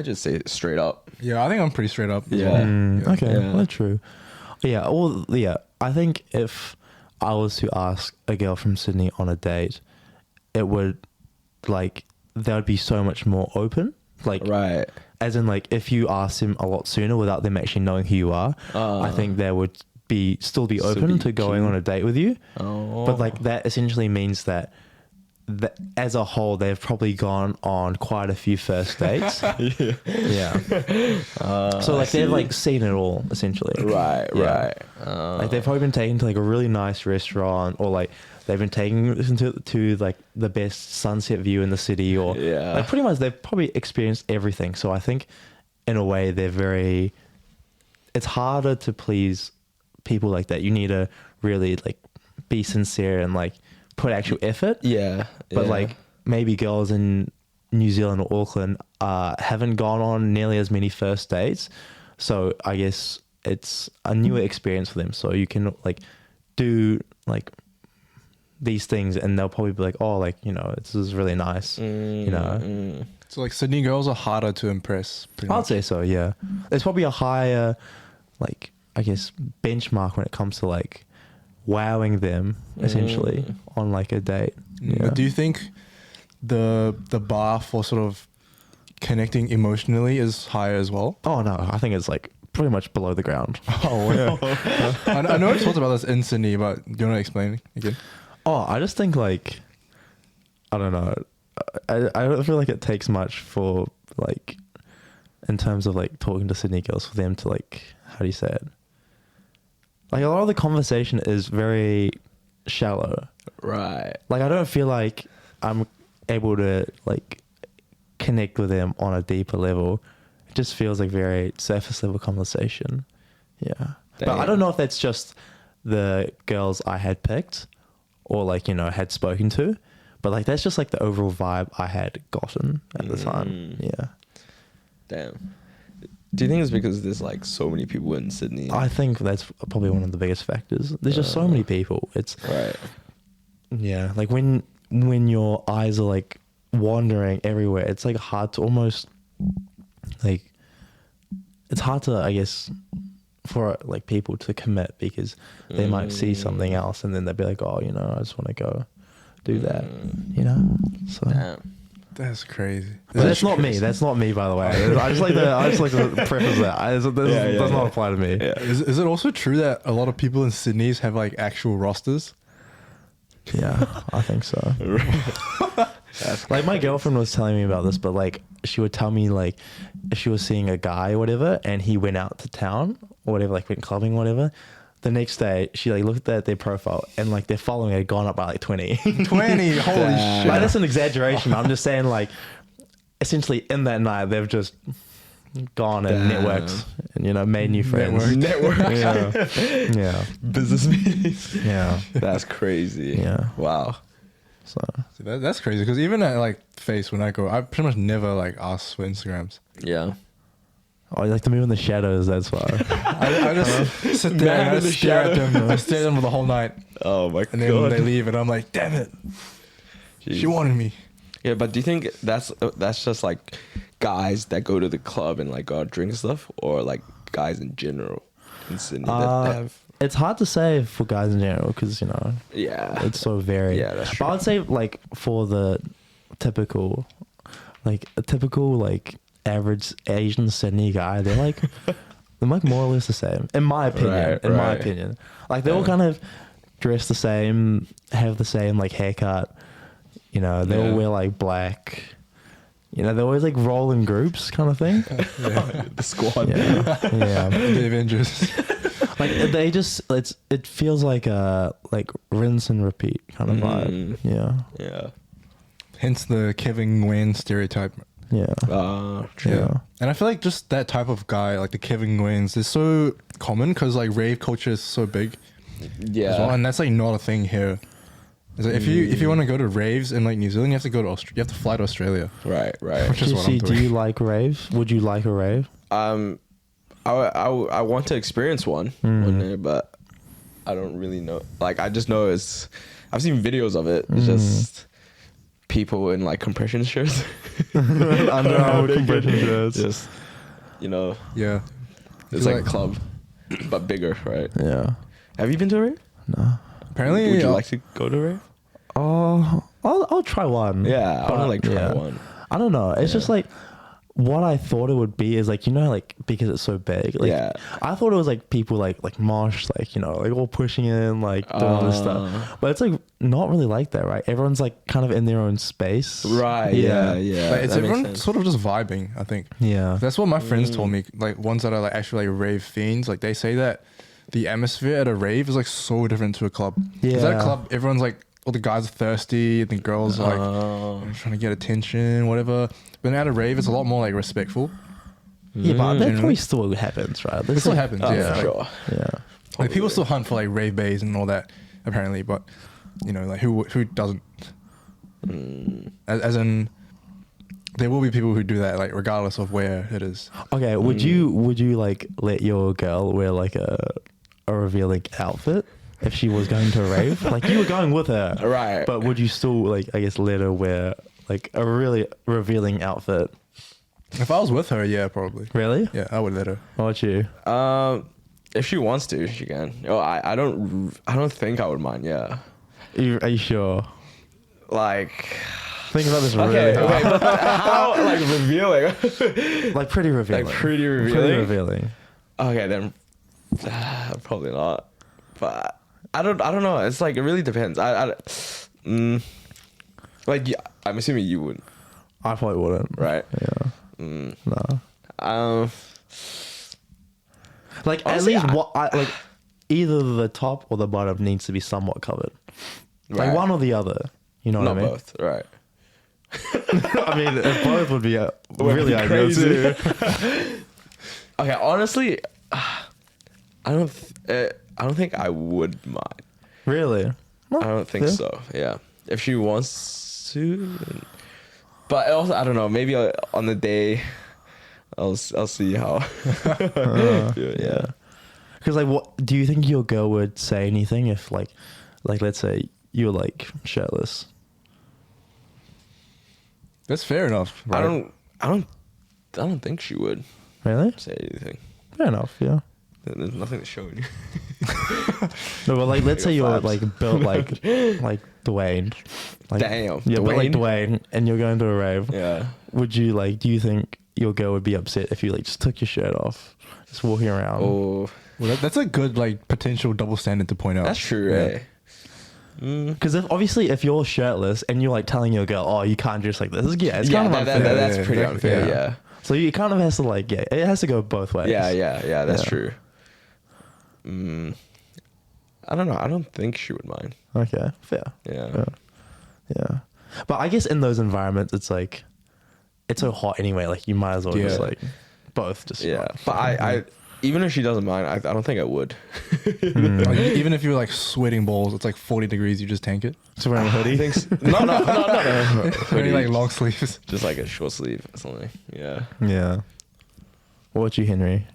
[SPEAKER 2] just say it straight up.
[SPEAKER 3] Yeah, I think I'm pretty straight up. as
[SPEAKER 2] Yeah.
[SPEAKER 3] well.
[SPEAKER 1] Okay,
[SPEAKER 2] Yeah.
[SPEAKER 1] well, that's true. Yeah, well, yeah. I think if I was to ask a girl from Sydney on a date, it would like they would be so much more open. Like,
[SPEAKER 2] Right.
[SPEAKER 1] as in, like, if you ask them a lot sooner without them actually knowing who you are, I think they would still be open
[SPEAKER 2] be
[SPEAKER 1] to going
[SPEAKER 2] keen.
[SPEAKER 1] on a date with you.
[SPEAKER 2] Oh.
[SPEAKER 1] But like that essentially means that as a whole, they've probably gone on quite a few first dates. Yeah. So like they've like seen it all essentially.
[SPEAKER 2] Right,
[SPEAKER 1] Yeah.
[SPEAKER 2] right.
[SPEAKER 1] Like they've probably been taken to like a really nice restaurant, or like they've been taken to like the best sunset view in the city, or
[SPEAKER 2] Yeah.
[SPEAKER 1] like pretty much they've probably experienced everything. So I think in a way it's harder to please people like that. You need to really like be sincere and like put actual effort.
[SPEAKER 2] Yeah.
[SPEAKER 1] But
[SPEAKER 2] yeah.
[SPEAKER 1] like maybe girls in New Zealand or Auckland haven't gone on nearly as many first dates. So I guess it's a newer experience for them. So you can like do like these things and they'll probably be like, oh, like, you know, this is really nice. You know,
[SPEAKER 3] So like Sydney girls are harder to impress. Pretty
[SPEAKER 1] I'd
[SPEAKER 3] much.
[SPEAKER 1] say so. Yeah. There's probably a higher, like, I guess, benchmark when it comes to like wowing them essentially on like a date. Yeah.
[SPEAKER 3] But do you think the bar for sort of connecting emotionally is higher as well?
[SPEAKER 1] Oh no, I think it's like pretty much below the ground.
[SPEAKER 3] Oh yeah. I know we talked about this in Sydney, but do you want to explain again?
[SPEAKER 1] Oh, I just think like, I don't know. I don't feel like it takes much for like, in terms of like talking to Sydney girls, for them to like, how do you say it? Like a lot of the conversation is very shallow.
[SPEAKER 2] Right.
[SPEAKER 1] Like I don't feel like I'm able to like connect with them on a deeper level. It just feels like very surface level conversation. Yeah. But I
[SPEAKER 2] Damn.
[SPEAKER 1] don't know if that's just the girls I had picked or like, you know, had spoken to. But like that's just like the overall vibe I had gotten at the time. Yeah.
[SPEAKER 2] Damn. Do you think it's because there's like so many people in Sydney?
[SPEAKER 1] I think that's probably one of the biggest factors. There's just so many people. It's
[SPEAKER 2] Right.
[SPEAKER 1] yeah, like when your eyes are like wandering everywhere, it's like hard to almost like it's hard to, I guess, for like people to commit because they might see something else and then they'll be like, oh, you know, I just want to go do that, you know. So
[SPEAKER 2] Damn.
[SPEAKER 3] That's crazy.
[SPEAKER 1] but that's not me. That's not me, by the way. I just like to preface that. This does not apply to me.
[SPEAKER 2] Yeah.
[SPEAKER 3] Is it also true that a lot of people in Sydney's have like actual rosters?
[SPEAKER 1] Yeah, I think so. Like my girlfriend was telling me about this, but like she would tell me like if she was seeing a guy or whatever and he went out to town or whatever, like went clubbing or whatever, the next day she like looked at their profile and like their following had gone up by like 20.
[SPEAKER 3] 20, holy shit.
[SPEAKER 1] Like that's an exaggeration. I'm just saying like essentially in that night they've just gone and
[SPEAKER 2] Damn.
[SPEAKER 1] networked and, you know, made new friends.
[SPEAKER 2] Network.
[SPEAKER 1] Yeah. Yeah.
[SPEAKER 2] Business meetings.
[SPEAKER 1] Yeah.
[SPEAKER 2] That's crazy.
[SPEAKER 1] Yeah.
[SPEAKER 2] Wow.
[SPEAKER 1] So
[SPEAKER 3] See, that's crazy because even at like Face when I go, I pretty much never like ask for Instagrams.
[SPEAKER 2] Yeah.
[SPEAKER 1] oh, you like to move in the shadows, that's why.
[SPEAKER 3] I just sit there and I
[SPEAKER 2] Man in the
[SPEAKER 3] just stare at
[SPEAKER 2] shadows.
[SPEAKER 3] them. I stare at them for the whole night,
[SPEAKER 2] Oh my
[SPEAKER 3] and then
[SPEAKER 2] god.
[SPEAKER 3] they leave, and I'm like, damn it,
[SPEAKER 2] Jeez.
[SPEAKER 3] she wanted me.
[SPEAKER 2] Yeah, but do you think that's just like guys that go to the club and like go out drink and stuff, or like guys in general in Sydney that have?
[SPEAKER 1] It's hard to say for guys in general because, you know,
[SPEAKER 2] Yeah.
[SPEAKER 1] it's so varied.
[SPEAKER 2] Yeah, that's
[SPEAKER 1] But
[SPEAKER 2] true.
[SPEAKER 1] I'd say like for the typical, like a typical like average Asian Sydney guy, they're like more or less the same, in my opinion.
[SPEAKER 2] Right,
[SPEAKER 1] in my
[SPEAKER 2] right.
[SPEAKER 1] opinion, like they all
[SPEAKER 2] Yeah.
[SPEAKER 1] kind of dress the same, have the same like haircut. You know, they
[SPEAKER 2] Yeah.
[SPEAKER 1] all wear like black. You know, they always like roll in groups, kind of thing.
[SPEAKER 2] The squad.
[SPEAKER 1] Yeah, yeah.
[SPEAKER 3] The Avengers.
[SPEAKER 1] Like they just it feels like a like rinse and repeat kind of vibe. Yeah.
[SPEAKER 2] Yeah.
[SPEAKER 3] Hence the Kevin Nguyen stereotype.
[SPEAKER 1] Yeah.
[SPEAKER 2] True.
[SPEAKER 1] Yeah.
[SPEAKER 3] And I feel like just that type of guy, like the Kevin Nguyen's, is so common because like rave culture is so big as well,
[SPEAKER 2] Yeah.
[SPEAKER 3] and that's like not a thing here. Is that if you want to go to raves in like New Zealand, you have to go to you have to fly to Australia.
[SPEAKER 2] Right, right.
[SPEAKER 3] Which is what I'm
[SPEAKER 1] Do
[SPEAKER 3] doing.
[SPEAKER 1] you like raves? Would you like a rave?
[SPEAKER 2] I want to experience one day, but I don't really know. Like, I just know I've seen videos of it. It's just people in like compression shirts.
[SPEAKER 1] Under our compression shirts.
[SPEAKER 2] Just,
[SPEAKER 3] Yeah.
[SPEAKER 2] it's like a club, but bigger, right?
[SPEAKER 1] Yeah.
[SPEAKER 2] Have you been to a rave?
[SPEAKER 1] No.
[SPEAKER 3] Apparently,
[SPEAKER 2] Would you like to go to a rave?
[SPEAKER 1] Oh, I'll try one.
[SPEAKER 2] Yeah, I want to like try one.
[SPEAKER 1] I don't know. It's just like what I thought it would be is like, like because it's so big. Like,
[SPEAKER 2] Yeah.
[SPEAKER 1] I thought it was like people like mosh, like, like all pushing in, like doing all this stuff. But it's like not really like that, right? Everyone's like kind of in their own space.
[SPEAKER 2] Right. Yeah. Yeah.
[SPEAKER 3] Like, it's
[SPEAKER 2] that makes
[SPEAKER 3] everyone
[SPEAKER 2] sense.
[SPEAKER 3] sort of just vibing, I think.
[SPEAKER 1] Yeah.
[SPEAKER 3] That's what my friends told me. Like ones that are like actually like rave fiends. Like they say that the atmosphere at a rave is like so different to a club.
[SPEAKER 1] Yeah.
[SPEAKER 3] 'Cause at a club, everyone's like, all the guys are thirsty, and the girls are like trying to get attention, whatever. But at a rave, it's a lot more like respectful.
[SPEAKER 1] Yeah, but that
[SPEAKER 3] Generally.
[SPEAKER 1] probably still happens, right?
[SPEAKER 3] It still happens,
[SPEAKER 2] Oh,
[SPEAKER 3] yeah.
[SPEAKER 2] for sure.
[SPEAKER 1] Yeah.
[SPEAKER 3] Like people still hunt for like rave bays and all that, apparently. But like who doesn't? As in, there will be people who do that, like regardless of where it is.
[SPEAKER 1] Okay, would you like let your girl wear like a revealing outfit if she was going to a rave? Like you were going with her,
[SPEAKER 2] Right.
[SPEAKER 1] But would you still like, I guess, let her wear like a really revealing outfit?
[SPEAKER 3] If I was with her, yeah, probably.
[SPEAKER 1] Really?
[SPEAKER 3] Yeah, I would let her.
[SPEAKER 1] What about you?
[SPEAKER 2] If she wants to, she can. Oh, I don't think I would mind. Yeah.
[SPEAKER 1] Are you sure?
[SPEAKER 2] Like.
[SPEAKER 1] Think about this
[SPEAKER 2] Okay.
[SPEAKER 1] really hard.
[SPEAKER 2] Okay. But how like revealing?
[SPEAKER 1] Like pretty revealing.
[SPEAKER 2] Like pretty
[SPEAKER 1] Pretty
[SPEAKER 2] revealing.
[SPEAKER 1] revealing.
[SPEAKER 2] Okay, then probably not. But I don't know. It's like it really depends. Like yeah, I'm assuming you wouldn't,
[SPEAKER 1] I probably wouldn't.
[SPEAKER 2] right?
[SPEAKER 1] Yeah. No. Like
[SPEAKER 2] Honestly,
[SPEAKER 1] at least like either the top or the bottom needs to be somewhat covered.
[SPEAKER 2] Right.
[SPEAKER 1] Like one or the other. You know what
[SPEAKER 2] Not
[SPEAKER 1] I mean?
[SPEAKER 2] both, right?
[SPEAKER 1] I mean, if both would be really
[SPEAKER 2] be
[SPEAKER 1] ideal
[SPEAKER 2] crazy.
[SPEAKER 1] too.
[SPEAKER 2] Okay, honestly, I don't think I would mind.
[SPEAKER 1] Really?
[SPEAKER 2] I don't think
[SPEAKER 1] yeah.
[SPEAKER 2] so. Yeah, if she wants to, but also I don't know. Maybe on the day, I'll see how. Yeah.
[SPEAKER 1] Because like, what do you think your girl would say anything if like let's say you're like shirtless?
[SPEAKER 3] That's fair enough. Right?
[SPEAKER 2] I don't think she would
[SPEAKER 1] Really?
[SPEAKER 2] say anything.
[SPEAKER 1] Fair enough. Yeah.
[SPEAKER 2] There's nothing to show you.
[SPEAKER 1] No, but like, let's say you're
[SPEAKER 2] Flaps.
[SPEAKER 1] like built like Dwayne. Like,
[SPEAKER 2] Damn,
[SPEAKER 1] Yeah, but like
[SPEAKER 2] Dwayne?
[SPEAKER 1] Dwayne, and you're going to a rave.
[SPEAKER 2] Yeah.
[SPEAKER 1] Would you like? Do you think your girl would be upset if you like just took your shirt off, just walking around?
[SPEAKER 2] Oh,
[SPEAKER 3] Well, that's a good like potential double standard to point out.
[SPEAKER 2] that's true,
[SPEAKER 3] Yeah.
[SPEAKER 2] eh?
[SPEAKER 1] Because if you're shirtless and you're like telling your girl, oh, you can't dress like this, it's
[SPEAKER 2] Yeah,
[SPEAKER 1] kind of unfair.
[SPEAKER 2] that's
[SPEAKER 3] Yeah,
[SPEAKER 2] pretty
[SPEAKER 3] exactly.
[SPEAKER 2] unfair.
[SPEAKER 1] Yeah.
[SPEAKER 2] Yeah.
[SPEAKER 1] So it kind of has to like, it has to go both ways.
[SPEAKER 2] Yeah. That's
[SPEAKER 1] Yeah.
[SPEAKER 2] true. I don't know. I don't think she would mind.
[SPEAKER 1] Okay, fair.
[SPEAKER 2] Yeah.
[SPEAKER 1] Yeah. But I guess in those environments, it's like, it's so hot anyway. Like you might as well just
[SPEAKER 3] Yeah.
[SPEAKER 1] like both just.
[SPEAKER 2] Yeah. But I even if she doesn't mind, I don't think I would.
[SPEAKER 3] Like, even if you're like sweating balls, it's like 40 degrees. You just tank it.
[SPEAKER 1] So wearing a
[SPEAKER 2] I
[SPEAKER 1] hoodie.
[SPEAKER 2] think no.
[SPEAKER 3] Only
[SPEAKER 2] Hoodie,
[SPEAKER 3] like long sleeves.
[SPEAKER 2] just like a short sleeve or something. Yeah.
[SPEAKER 1] Yeah. What about you, Henry?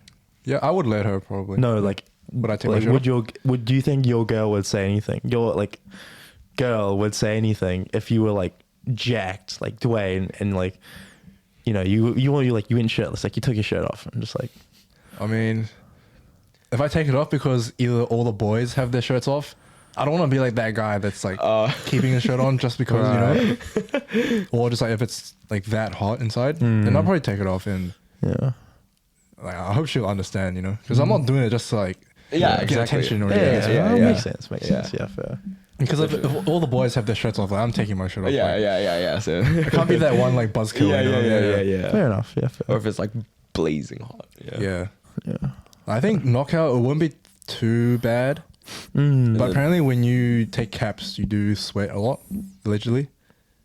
[SPEAKER 3] Yeah, I would let her probably.
[SPEAKER 1] No, like,
[SPEAKER 3] Would I take my
[SPEAKER 1] like,
[SPEAKER 3] shirt off?
[SPEAKER 1] would you think your girl would say anything? Your like girl would say anything if you were like jacked like Dwayne and like, you went shirtless, like you took your shirt off and just like.
[SPEAKER 3] I mean, if I take it off because either all the boys have their shirts off, I don't want to be like that guy that's like keeping his shirt on just because, or just like if it's like that hot inside, then I'll probably take it off and
[SPEAKER 1] Yeah.
[SPEAKER 3] like I hope she'll understand, because I'm not doing it just to like
[SPEAKER 2] Yeah,
[SPEAKER 3] get
[SPEAKER 2] exactly.
[SPEAKER 3] attention or
[SPEAKER 1] Yeah,
[SPEAKER 3] anything.
[SPEAKER 1] yeah,
[SPEAKER 2] yeah.
[SPEAKER 1] makes sense. Makes
[SPEAKER 2] Yeah.
[SPEAKER 1] sense. Yeah, fair.
[SPEAKER 3] Because if all the boys have their shirts off, like I'm taking my shirt off.
[SPEAKER 2] Yeah.
[SPEAKER 3] like,
[SPEAKER 2] So
[SPEAKER 3] I can't be that one like buzzkill.
[SPEAKER 2] Yeah.
[SPEAKER 1] Fair enough. Yeah, fair.
[SPEAKER 2] Or if it's like blazing hot.
[SPEAKER 3] Yeah.
[SPEAKER 1] Yeah.
[SPEAKER 3] I think knockout, it wouldn't be too bad.
[SPEAKER 1] Mm.
[SPEAKER 3] But apparently when you take caps, you do sweat a lot. Allegedly.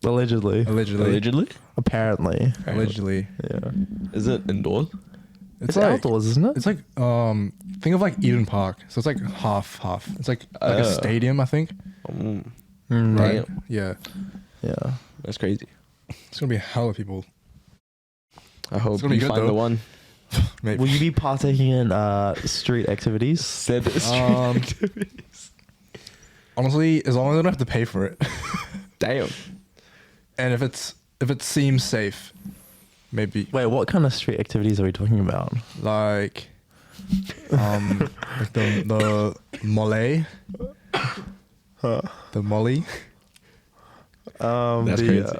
[SPEAKER 1] Allegedly.
[SPEAKER 2] Allegedly.
[SPEAKER 1] Apparently.
[SPEAKER 3] Allegedly.
[SPEAKER 1] Yeah.
[SPEAKER 2] Is it indoors?
[SPEAKER 1] It's outdoors, isn't it?
[SPEAKER 3] It's like think of like Eden Park. So it's like half. It's like a stadium, I think. right?
[SPEAKER 2] Damn.
[SPEAKER 3] Yeah,
[SPEAKER 1] Yeah.
[SPEAKER 2] That's crazy.
[SPEAKER 3] it's gonna be a hell of people.
[SPEAKER 2] I hope
[SPEAKER 3] gonna be
[SPEAKER 2] you
[SPEAKER 3] good,
[SPEAKER 2] find
[SPEAKER 3] though.
[SPEAKER 2] the one.
[SPEAKER 3] Maybe.
[SPEAKER 1] Will you be partaking in street activities?
[SPEAKER 2] Said
[SPEAKER 3] Um, Honestly, as long as I don't have to pay for it,
[SPEAKER 2] Damn.
[SPEAKER 3] and if it seems safe, maybe
[SPEAKER 1] Wait, what kind of street activities are we talking about?
[SPEAKER 3] like like the Molly, the Molly.
[SPEAKER 2] That's
[SPEAKER 1] the,
[SPEAKER 2] crazy.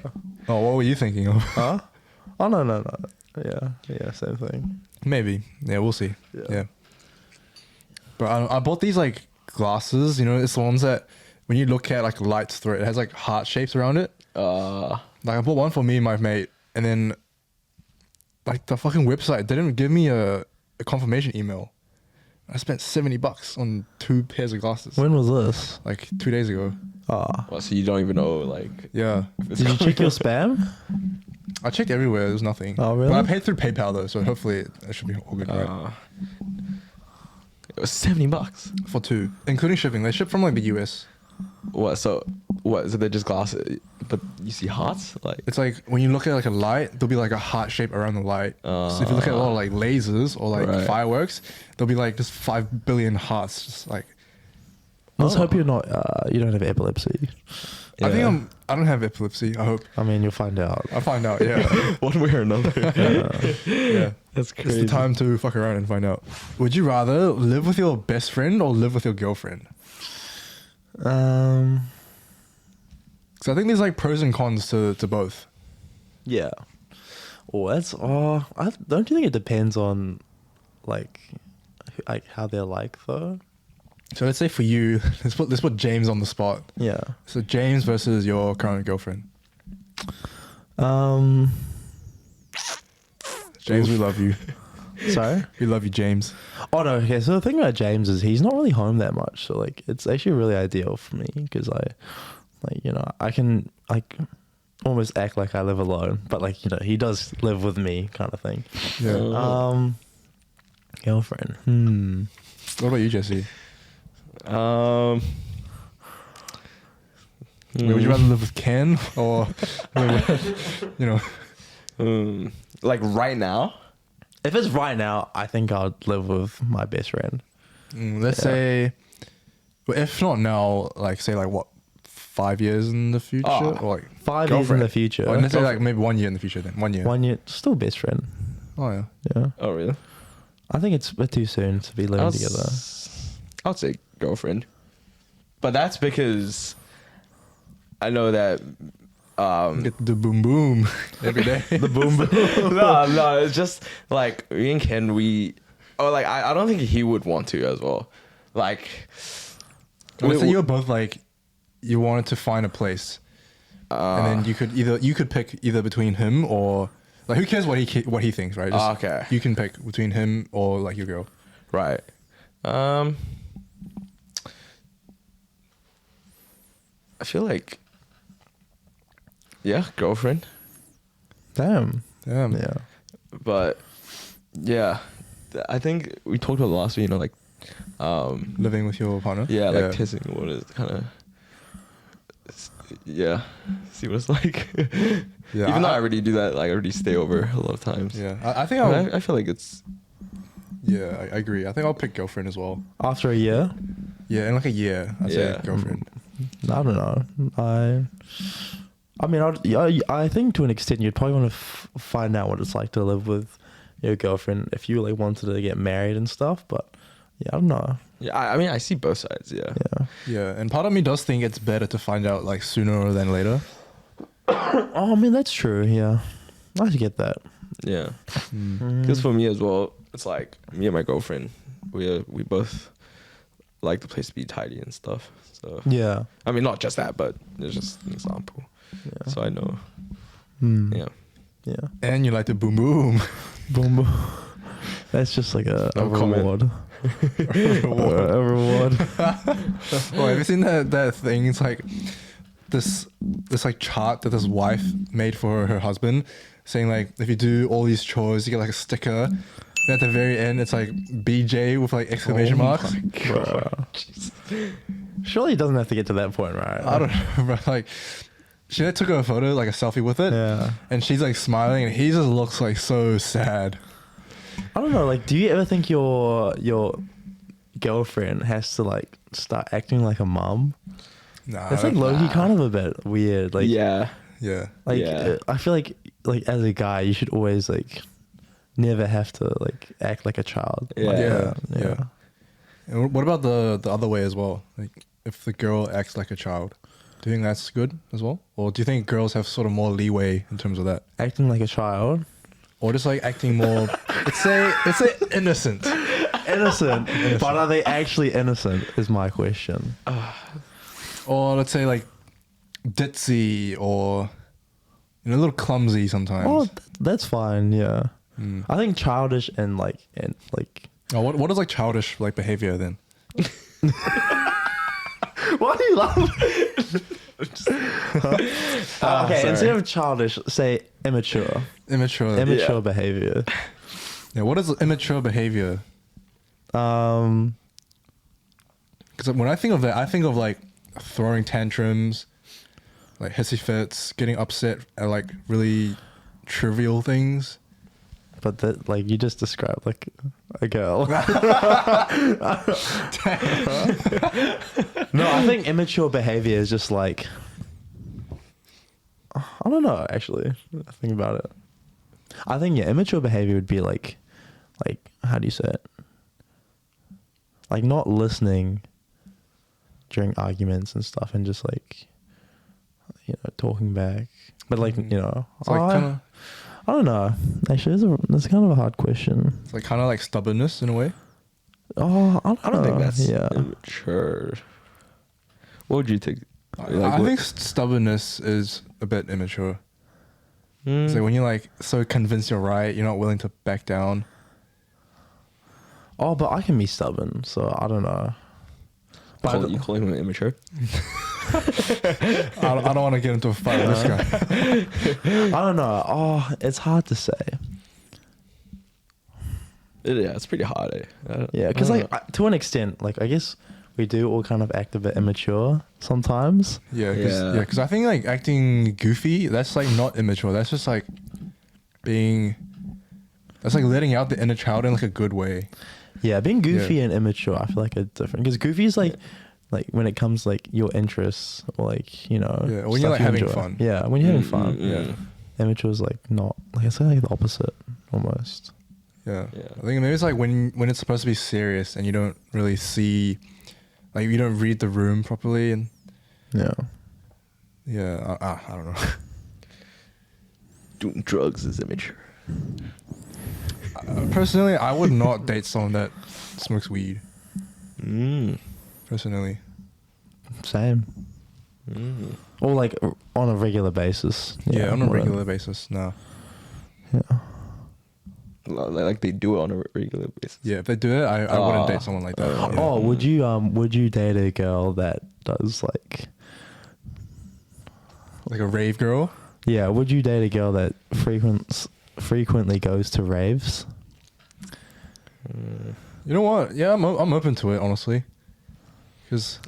[SPEAKER 3] Oh, what were you thinking of?
[SPEAKER 1] Huh? Oh no. Yeah, same thing.
[SPEAKER 3] Maybe. Yeah, we'll see.
[SPEAKER 1] Yeah.
[SPEAKER 3] Yeah. But I bought these like glasses. You know, it's the ones that when you look at like lights through it, it has like heart shapes around it. Like I bought one for me and my mate, and then like the fucking website didn't give me a confirmation email. I spent $70 on 2 pairs of glasses.
[SPEAKER 1] When was this?
[SPEAKER 3] Like 2 days ago.
[SPEAKER 2] Well, so you don't even know, like.
[SPEAKER 3] Yeah.
[SPEAKER 2] if it's
[SPEAKER 1] Did you check your
[SPEAKER 2] coming.
[SPEAKER 1] spam?
[SPEAKER 3] I checked everywhere. There was nothing.
[SPEAKER 1] Oh, really?
[SPEAKER 3] But I paid through PayPal though, so hopefully it should be all good. Right?
[SPEAKER 2] It was $70.
[SPEAKER 3] For 2, including shipping. They ship from like the US.
[SPEAKER 2] What? So they're just glasses, but you see hearts, like.
[SPEAKER 3] It's like when you look at like a light, there'll be like a heart shape around the light. So if you look at a lot of like lasers or like
[SPEAKER 2] Right.
[SPEAKER 3] fireworks, there'll be like just 5 billion hearts. Just like
[SPEAKER 1] Let's hope you're not. You don't have epilepsy.
[SPEAKER 3] I think
[SPEAKER 2] Yeah.
[SPEAKER 3] I don't have epilepsy. I hope.
[SPEAKER 1] I mean, you'll find out.
[SPEAKER 3] I'll find out. Yeah.
[SPEAKER 2] One way or another.
[SPEAKER 3] Yeah.
[SPEAKER 2] That's
[SPEAKER 3] It's
[SPEAKER 2] crazy.
[SPEAKER 3] the time to fuck around and find out. Would you rather live with your best friend or live with your girlfriend?
[SPEAKER 1] Um.
[SPEAKER 3] Because I think there's like pros and cons to both.
[SPEAKER 1] Yeah. Oh, that's. Oh, don't you think it depends on, like how they're like though?
[SPEAKER 3] So let's say for you, let's put James on the spot.
[SPEAKER 1] Yeah.
[SPEAKER 3] So James versus your current girlfriend. James, we love you.
[SPEAKER 1] Sorry.
[SPEAKER 3] We love you, James.
[SPEAKER 1] Oh no. Okay. So the thing about James is he's not really home that much. So like, it's actually really ideal for me because I can like almost act like I live alone, but like he does live with me, kind of thing.
[SPEAKER 3] Yeah.
[SPEAKER 1] Girlfriend.
[SPEAKER 3] What about you, Jesse?
[SPEAKER 2] Um.
[SPEAKER 3] Would you rather live with Ken or,
[SPEAKER 2] Like right now?
[SPEAKER 1] If it's right now, I think I'd live with my best friend.
[SPEAKER 3] let's say, well, if not now, like say like what, 5 years in the future, or like
[SPEAKER 1] 5 years in
[SPEAKER 3] girlfriend?
[SPEAKER 1] the future.
[SPEAKER 3] Or let's say like maybe 1 year in the future. Then 1 year.
[SPEAKER 1] 1 year, still best friend.
[SPEAKER 3] Oh yeah.
[SPEAKER 1] Yeah.
[SPEAKER 2] Oh really?
[SPEAKER 1] I think it's a bit too soon to be living together.
[SPEAKER 2] I would say girlfriend, but that's because I know that.
[SPEAKER 3] Get the boom boom every day.
[SPEAKER 1] The boom boom.
[SPEAKER 2] no, it's just like me and Ken. I don't think he would want to as well. Like,
[SPEAKER 3] Let's say you were both like, you wanted to find a place, and then you could pick either between him or like who cares what he thinks, right? Just,
[SPEAKER 2] okay.
[SPEAKER 3] You can pick between him or like your girl.
[SPEAKER 2] Right. I feel like, yeah, girlfriend.
[SPEAKER 1] Damn.
[SPEAKER 3] Damn.
[SPEAKER 1] Yeah.
[SPEAKER 2] But yeah, I think we talked about the last week.
[SPEAKER 3] Living with your partner.
[SPEAKER 2] Yeah, like kissing. What is kind of. Yeah, see what it's like.
[SPEAKER 3] Yeah,
[SPEAKER 2] Even though I already do that, like I already stay over a lot of times.
[SPEAKER 3] Yeah, I think
[SPEAKER 2] I feel like it's.
[SPEAKER 3] Yeah, I agree. I think I'll pick girlfriend as well.
[SPEAKER 1] After a year,
[SPEAKER 3] Yeah, in like a year, I'd say
[SPEAKER 2] Yeah.
[SPEAKER 3] girlfriend.
[SPEAKER 1] I don't know. I mean, I think to an extent you'd probably want to find out what it's like to live with your girlfriend if you like wanted to get married and stuff. But yeah, I don't know.
[SPEAKER 2] Yeah, I mean, I see both sides. Yeah.
[SPEAKER 1] Yeah.
[SPEAKER 3] Yeah, and part of me does think it's better to find out like sooner than later.
[SPEAKER 1] Oh, I mean that's true. Yeah, I get that.
[SPEAKER 2] Yeah. Because for me as well, it's like me and my girlfriend, we both like the place to be tidy and stuff. So
[SPEAKER 1] Yeah.
[SPEAKER 2] I mean, not just that, but it's just an example.
[SPEAKER 1] Yeah.
[SPEAKER 2] So I know.
[SPEAKER 1] Mm.
[SPEAKER 2] Yeah.
[SPEAKER 1] Yeah.
[SPEAKER 3] And you like the boom boom.
[SPEAKER 1] Boom boom. That's just like a
[SPEAKER 2] No comment.
[SPEAKER 1] reward. A reward.
[SPEAKER 3] Oh, have you seen that thing? It's like this like chart that this wife made for her husband, saying like if you do all these chores, you get like a sticker, And at the very end, it's like BJ with like exclamation marks.
[SPEAKER 1] Bro. Surely it doesn't have to get to that point, right?
[SPEAKER 3] I don't know, bro. Like, she like, took a photo, like a selfie with it.
[SPEAKER 1] Yeah.
[SPEAKER 3] And she's like smiling, and he just looks like so sad.
[SPEAKER 1] I don't know. Like, do you ever think your girlfriend has to like start acting like a mum?
[SPEAKER 3] Nah.
[SPEAKER 1] It's like low-key kind of a bit weird. Like,
[SPEAKER 2] Yeah.
[SPEAKER 3] Yeah.
[SPEAKER 1] like
[SPEAKER 2] Yeah.
[SPEAKER 1] I feel like as a guy, you should always like never have to like act like a child.
[SPEAKER 2] Yeah.
[SPEAKER 1] Like,
[SPEAKER 3] Yeah.
[SPEAKER 1] yeah.
[SPEAKER 3] And what about the other way as well? Like, if the girl acts like a child, do you think that's good as well? Or do you think girls have sort of more leeway in terms of that?
[SPEAKER 1] Acting like a child.
[SPEAKER 3] Or just like acting more, let's say innocent.
[SPEAKER 1] Innocent. But are they actually innocent is my question.
[SPEAKER 3] Or let's say like ditzy or, you know, a little clumsy sometimes.
[SPEAKER 1] Oh, that's fine. Yeah.
[SPEAKER 3] Mm.
[SPEAKER 1] I think childish and like
[SPEAKER 3] Oh, what is like childish like behavior then?
[SPEAKER 1] why do you laugh? Okay,
[SPEAKER 3] sorry.
[SPEAKER 1] instead of childish, say immature.
[SPEAKER 3] Immature.
[SPEAKER 1] Immature behavior.
[SPEAKER 3] Yeah, what is immature behavior? Because when I think of that, I think of like throwing tantrums, like hissy fits, getting upset at like really trivial things.
[SPEAKER 1] But that, like, you just described like a girl. No, I think immature behavior is just like, I don't know. Actually, I think about it. I think immature behavior would be like how do you say it? Like not listening during arguments and stuff, and just like, you know, talking back. But like, you know,
[SPEAKER 3] It's like kinda,
[SPEAKER 1] I don't know. Actually, that's kind of a hard question.
[SPEAKER 3] it's like kind of like stubbornness in a way.
[SPEAKER 1] Oh,
[SPEAKER 2] I don't think that's
[SPEAKER 1] yeah.
[SPEAKER 2] immature. What would you think?
[SPEAKER 3] I think stubbornness is a bit immature. It's like when you're like so convinced you're right, you're not willing to back down.
[SPEAKER 1] Oh, but I can be stubborn, so I don't know. But
[SPEAKER 2] you calling him immature?
[SPEAKER 3] I don't want to get into a fight with this guy.
[SPEAKER 1] I don't know. Oh, it's hard to say.
[SPEAKER 2] Yeah, it's pretty hard.
[SPEAKER 1] Yeah, because like to an extent, like I guess we do all kind of act a bit immature sometimes.
[SPEAKER 3] Yeah,
[SPEAKER 2] Yeah.
[SPEAKER 3] because I think like acting goofy, that's like not immature. That's just like that's like letting out the inner child in like a good way.
[SPEAKER 1] Yeah, being goofy and immature, I feel like are different. Because goofy is like when it comes like your interests or like, you know,
[SPEAKER 3] Yeah, when you're
[SPEAKER 1] stuff
[SPEAKER 3] like having
[SPEAKER 1] enjoy.
[SPEAKER 3] fun.
[SPEAKER 1] Yeah, when you're having fun.
[SPEAKER 3] Yeah.
[SPEAKER 1] Immature is like not like it's like the opposite almost.
[SPEAKER 3] Yeah.
[SPEAKER 2] Yeah.
[SPEAKER 3] I think maybe it's like when it's supposed to be serious and you don't really see, like you don't read the room properly, and
[SPEAKER 1] Yeah.
[SPEAKER 3] I don't know.
[SPEAKER 2] Doing drugs is immature.
[SPEAKER 3] Personally, I would not date someone that smokes weed. Personally.
[SPEAKER 1] Same. Or like on a regular basis.
[SPEAKER 3] Yeah, on a
[SPEAKER 1] wouldn't.
[SPEAKER 3] regular basis, no.
[SPEAKER 1] Yeah.
[SPEAKER 2] Like they do it on a regular basis.
[SPEAKER 3] Yeah, if they do it, I wouldn't date someone like that. Yeah.
[SPEAKER 1] Oh, would you date a girl that does like
[SPEAKER 3] Like a rave girl?
[SPEAKER 1] yeah, would you date a girl that frequently goes to raves?
[SPEAKER 3] You know what? Yeah, I'm open to it, honestly. Because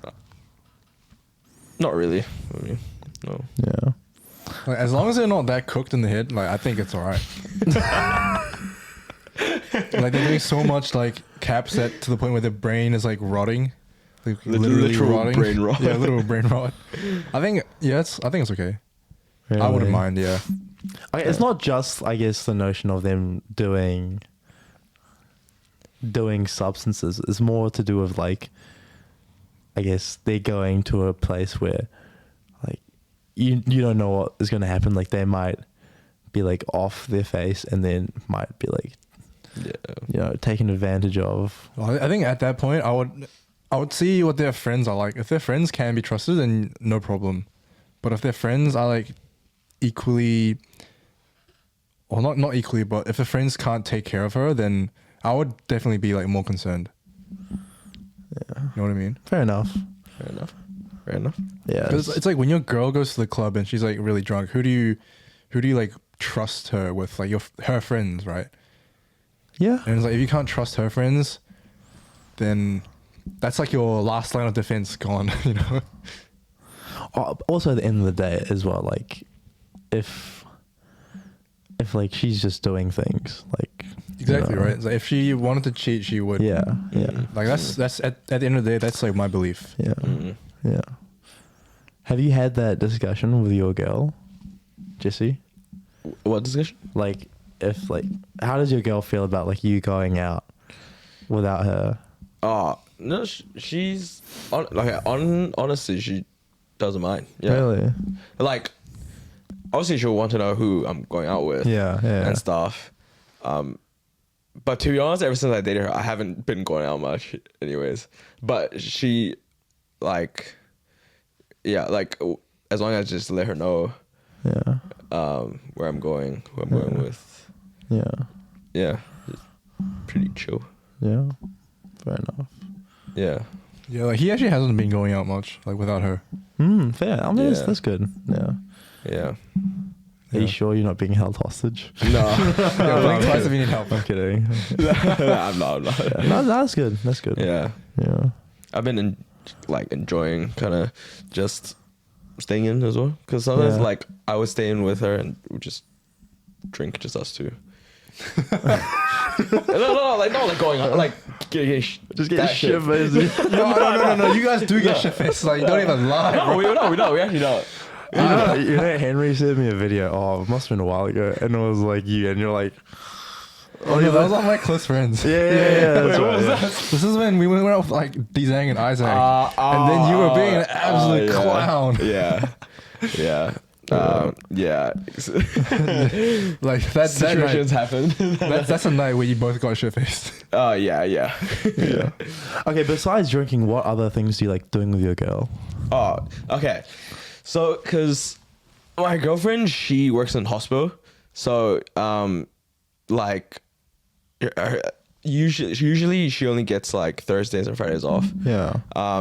[SPEAKER 2] Not really. I mean, no.
[SPEAKER 1] Yeah.
[SPEAKER 3] like, as long as they're not that cooked in the head, like I think it's alright. Like they're doing so much like cap set to the point where their brain is like rotting, like literally
[SPEAKER 2] Literal
[SPEAKER 3] rotting.
[SPEAKER 2] brain rot.
[SPEAKER 3] Yeah, literal brain rot. I think it's okay. I wouldn't
[SPEAKER 1] Really?
[SPEAKER 3] mind. Yeah.
[SPEAKER 1] Okay, it's not just, I guess, the notion of them doing substances. It's more to do with like, I guess they're going to a place where, like, you don't know what is going to happen. Like they might be like off their face, and then might be like,
[SPEAKER 2] Yeah.
[SPEAKER 1] you know, taken advantage of.
[SPEAKER 3] Well, I think at that point, I would see what their friends are like. If their friends can be trusted, then no problem. But if their friends are like equally, or not equally, but if the friends can't take care of her, then I would definitely be like more concerned.
[SPEAKER 1] Yeah.
[SPEAKER 3] You know what I mean?
[SPEAKER 1] Fair enough.
[SPEAKER 2] Fair enough.
[SPEAKER 1] Yeah.
[SPEAKER 3] Because it's like when your girl goes to the club and she's like really drunk, who do you like trust her with, like her friends, right?
[SPEAKER 1] Yeah.
[SPEAKER 3] And it's like if you can't trust her friends, then that's like your last line of defense gone. You know.
[SPEAKER 1] Also, at the end of the day, as well, like if like she's just doing things like
[SPEAKER 3] Exactly,
[SPEAKER 1] you know,
[SPEAKER 3] right. It's like if she wanted to cheat, she would.
[SPEAKER 1] Yeah, yeah,
[SPEAKER 3] Like that's at the end of the day, that's like my belief.
[SPEAKER 1] yeah,
[SPEAKER 2] Mm.
[SPEAKER 1] yeah. Have you had that discussion with your girl, Jesse?
[SPEAKER 2] What discussion?
[SPEAKER 1] Like, if like, how does your girl feel about like you going out without her?
[SPEAKER 2] No, she's honestly, she doesn't mind. Yeah.
[SPEAKER 1] Really?
[SPEAKER 2] Like, obviously, she'll want to know who I'm going out with.
[SPEAKER 1] Yeah, yeah.
[SPEAKER 2] And stuff. But to be honest, ever since I dated her, I haven't been going out much, anyways. But she, like, yeah, like as long as I just let her know,
[SPEAKER 1] Yeah,
[SPEAKER 2] where I'm going, who I'm going with.
[SPEAKER 1] yeah,
[SPEAKER 2] Yeah, it's pretty chill.
[SPEAKER 1] yeah. Fair enough.
[SPEAKER 2] Yeah.
[SPEAKER 3] Yeah, like he actually hasn't been going out much, like without her.
[SPEAKER 1] Fair. I mean,
[SPEAKER 2] Yeah.
[SPEAKER 1] that's good. Yeah.
[SPEAKER 2] Yeah.
[SPEAKER 1] Are you sure you're not being held hostage?
[SPEAKER 2] No.
[SPEAKER 3] Yeah, blink twice if you need help.
[SPEAKER 1] I'm kidding.
[SPEAKER 2] I'm not.
[SPEAKER 1] Yeah, no, that's good. That's good.
[SPEAKER 2] Yeah.
[SPEAKER 1] Yeah.
[SPEAKER 2] I've been enjoying kind of just staying in as well. Because sometimes
[SPEAKER 1] Yeah.
[SPEAKER 2] like I would stay in with her and we just drink, just us two. no, like not like going on, like
[SPEAKER 1] Just get
[SPEAKER 2] that
[SPEAKER 1] shit faced.
[SPEAKER 3] No. You guys do get shit faced. Like, don't even lie.
[SPEAKER 2] No, we don't. We actually don't.
[SPEAKER 1] You know, Henry sent me a video. Oh, it must have been a while ago, and it was like you, and you're like,
[SPEAKER 3] Oh, yeah, that was all my close friends.
[SPEAKER 1] yeah. That's
[SPEAKER 2] Wait, what
[SPEAKER 1] right,
[SPEAKER 2] was
[SPEAKER 1] yeah.
[SPEAKER 2] that?
[SPEAKER 3] This is when we went out with like Dzang and Isaac, and then you were being an absolute
[SPEAKER 2] yeah.
[SPEAKER 3] clown.
[SPEAKER 2] Yeah. Yeah. Yeah.
[SPEAKER 3] Like that
[SPEAKER 2] Situations
[SPEAKER 3] night.
[SPEAKER 2] happen.
[SPEAKER 3] That's a night where you both got shit faced.
[SPEAKER 2] Yeah.
[SPEAKER 1] Yeah. Okay, besides drinking, what other things do you like doing with your girl?
[SPEAKER 2] Oh, okay. So, cause my girlfriend, she works in hospital. So, like, usually she only gets like Thursdays and Fridays off.
[SPEAKER 1] Yeah.